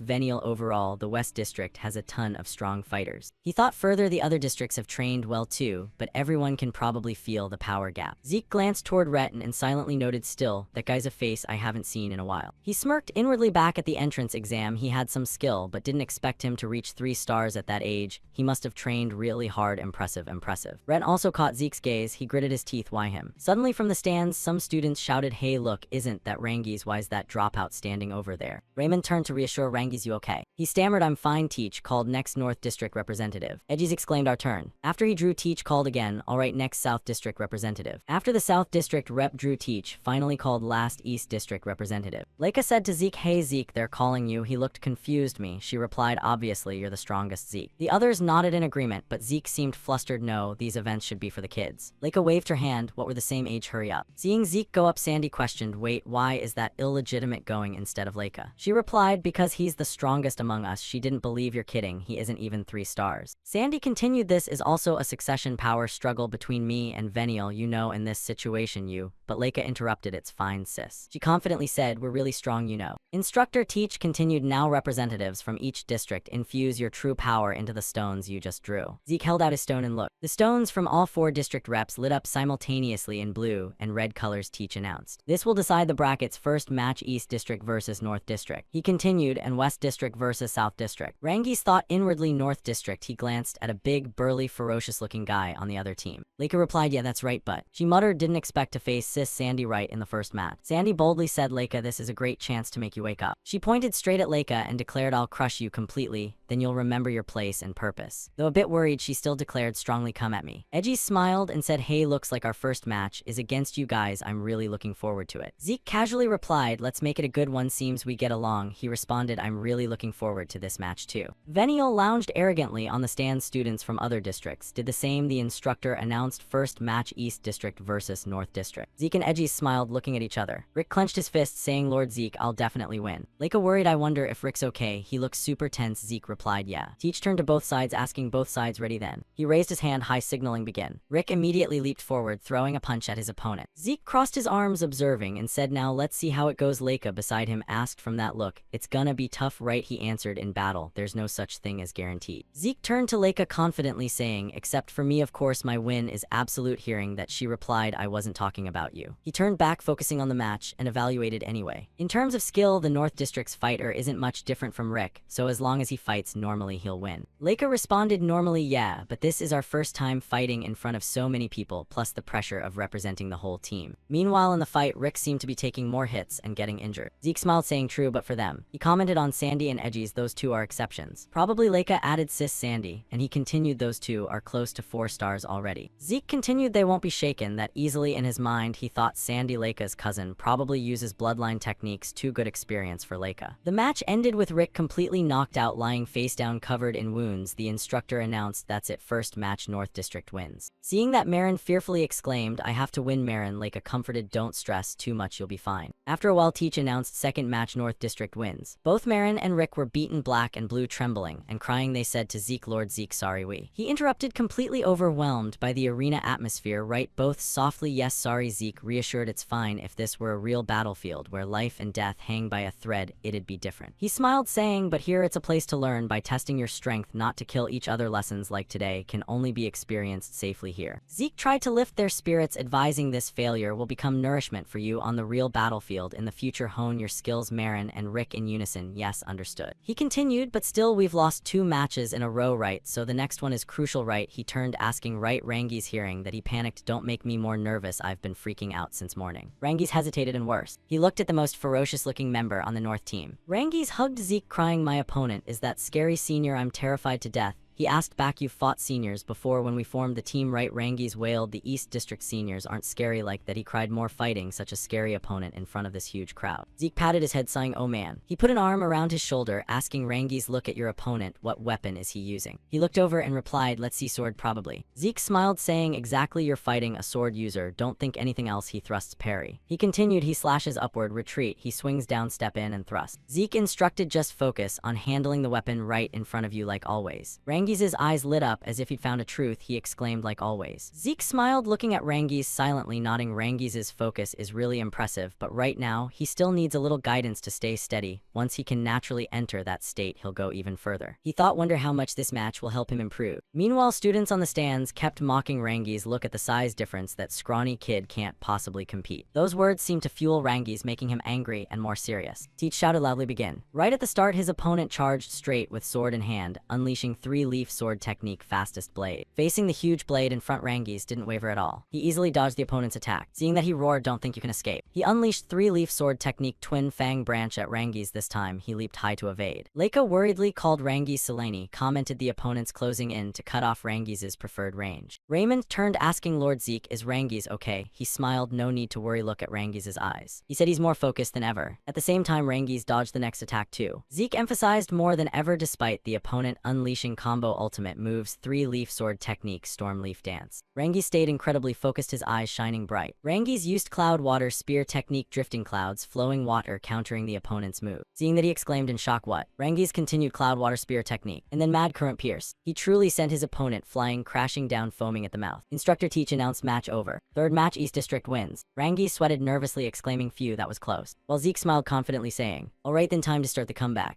Veniel, overall, the West District has a ton of strong fighters. He thought further, the other districts have trained well too, but everyone can probably feel the power gap. Zeke glanced toward Retin and silently noted, still, that guy's a face I haven't seen in a while. He smirked inwardly. Back at the entrance exam, he had some skill, but didn't expect him to reach 3 stars at that age. He must have trained really hard. Impressive. Retin also caught Zeke's gaze. He gritted his teeth, why him? Suddenly from the stands, some students shouted, hey look, isn't that Rangi's? Why's that dropout standing over there? Raymond turned to reassure, Rangi's, you okay? He stammered, I'm fine. Teach called next North District Representative. Edgy's exclaimed, our turn. After he drew, Teach called again, alright, next South District Representative. After the South District Rep drew, Teach finally called last East District Representative. Leica said to Zeke, hey Zeke, they're calling you. He looked confused. Me, she replied, obviously you're the strongest, Zeke. The others nodded in agreement, but Zeke seemed flustered. No, these events should be for the kids. Leica waved her hand, what were the same age, hurry up. Seeing Zeke go up, Sandy questioned, wait, why is that illegitimate going instead of Leica? She replied, because he's the strongest among us. She didn't believe, you're kidding, he isn't even 3 stars. Sandy continued, this is also a succession power struggle between me and Veniel, you know, in this situation you. But Leica interrupted, it's fine sis. She confidently said, we're really strong, you know. Instructor Teach continued, now representatives from each district infuse your true power into the stones you just drew. Zeke held out his stone and looked. The stones from all 4 district reps lit up simultaneously in blue and red colors. Teach announced, this will decide the bracket's first match, East District versus North District. He continued, and West District versus South District. Rangi's thought inwardly, North District. He glanced at a big, burly, ferocious looking guy on the other team. Leica replied, yeah, that's right, but she muttered, didn't expect to face sis Sandy right in the first match. Sandy boldly said, Leica, this is a great chance to make you wake up. She pointed straight at Leica and declared, I'll crush you completely, then you'll remember your place and purpose. Though a bit worried, she still declared strongly, come at me. Edgy smiled and said, hey, looks like our first match is against you guys. I'm really looking forward to it. Zeke casually replied, let's make it a good one, seems we get along. He responded, I'm really looking forward to this match too. Veniel lounged arrogantly on the stand. Students from other districts did the same. The instructor announced first match, East District versus North District. Zeke and Edgy smiled, looking at each other. Rick clenched his fists, saying, Lord Zeke, I'll definitely win. Leica worried, I wonder if Rick's okay. He looks super tense. Zeke replied, yeah. Teach turned to both sides, asking, both sides ready then? He raised his hand high, signaling begin. Rick immediately leaped forward, throwing a punch at his opponent. Zeke crossed his arms observing and said, now let's see how it goes. Leica beside him asked from that look, it's gonna be tough, right? He answered, in battle, there's no such thing as guaranteed. Zeke turned to Leica confidently saying, except for me, of course, my win is absolute. Hearing that, she replied, I wasn't talking about you. He turned back, focusing on the match, and evaluated anyway. In terms of skill, the North District's fighter isn't much different from Rick, so as long as he fights normally, he'll win. Leica responded, normally, yeah, but this is our first time fighting in front of so many people, plus the pressure of representing the whole team. Meanwhile, in the fight, Rick seemed to be taking more hits and getting injured. Zeke smiled, saying, true, but for them. He commented on Sandy and Edgies, those two are exceptions. Probably. Leica added, sis Sandy, and he continued, those two are close to 4 stars already. Zeke continued, they won't be shaken that easily. In his mind, he thought Sandy, Leica's cousin, probably uses bloodline techniques, too good experience for Leica. The match ended with Rick completely knocked out, lying face down covered in wounds. The instructor announced, that's it, first match, North District wins. Seeing that, Marin fearfully exclaimed, I have to win. Marin. Leica comforted, don't stress too much, you'll be fine. After a while, Teach announced, second match, North District wins. Both Marin and Rick were beaten. Black and Blue trembling and crying, they said to Zeke, Lord Zeke, sorry we. He interrupted, completely overwhelmed by the arena atmosphere, right? Both softly, yes sorry. Zeke reassured, it's fine, if this were a real battlefield where life and death hang by a thread, it'd be different. He smiled, saying, but here it's a place to learn by testing your strength, not to kill each other. Lessons like today can only be experienced safely here. Zeke tried to lift their spirits, advising, this failure will become nourishment for you on the real battlefield in the future. Hone your skills. Marin and Rick in unison, yes, understood. He continued, but still, we've lost 2 matches in a row, right? So the next one is crucial, right? He turned, asking, right? Rangi's hearing that he panicked, don't make me more nervous, I've been freaking out since morning. Rangi's hesitated, and worse. He looked at the most ferocious looking member on the North team. Rangi's hugged Zeke, crying, my opponent is that scary senior, I'm terrified to death. He asked back, you've fought seniors before when we formed the team, right? Rangi's wailed, the East District seniors aren't scary like that. He cried, more fighting such a scary opponent in front of this huge crowd. Zeke patted his head, sighing, oh man. He put an arm around his shoulder, asking, Rangi's, look at your opponent, what weapon is he using? He looked over and replied, let's see, sword probably. Zeke smiled, saying, exactly, you're fighting a sword user, don't think anything else. He thrusts, parry. He continued, he slashes upward, retreat, he swings down, step in and thrust. Zeke instructed, just focus on handling the weapon right in front of you like always. Rangi's eyes lit up as if he'd found a truth. He exclaimed, like always. Zeke smiled, looking at Rangi's, silently nodding. Rangi's focus is really impressive, but right now, he still needs a little guidance to stay steady. Once he can naturally enter that state, he'll go even further. He thought, wonder how much this match will help him improve. Meanwhile, students on the stands kept mocking Rangi's, look at the size difference, that scrawny kid can't possibly compete. Those words seemed to fuel Rangi's, making him angry and more serious. Teach shouted loudly, begin. Right at the start, his opponent charged straight with sword in hand, unleashing 3-leaf sword technique, fastest blade. Facing the huge blade in front, Rangi's didn't waver at all. He easily dodged the opponent's attack. Seeing that, he roared, don't think you can escape. He unleashed 3-leaf sword technique, twin fang branch at Rangi's. This time, he leaped high to evade. Leica worriedly called Rangi's Selene, commented the opponent's closing in to cut off Rangi's preferred range. Raymond turned, asking, Lord Zeke, is Rangi's okay? He smiled, no need to worry, look at Rangi's eyes. He said he's more focused than ever. At the same time, Rangi's dodged the next attack too. Zeke emphasized more than ever despite the opponent unleashing combo ultimate moves, 3-leaf sword technique, storm leaf dance. Rangi stayed incredibly focused, his eyes shining bright. Rangi's used cloud water spear technique, drifting clouds, flowing water countering the opponent's move. Seeing that, he exclaimed in shock, what? Rangi's continued cloud water spear technique, and then mad current pierce. He truly sent his opponent flying, crashing down, foaming at the mouth. Instructor Teach announced match over. Third match, East District wins. Rangi sweated nervously, exclaiming, phew, that was close. While Zeke smiled confidently, saying, alright then, time to start the comeback.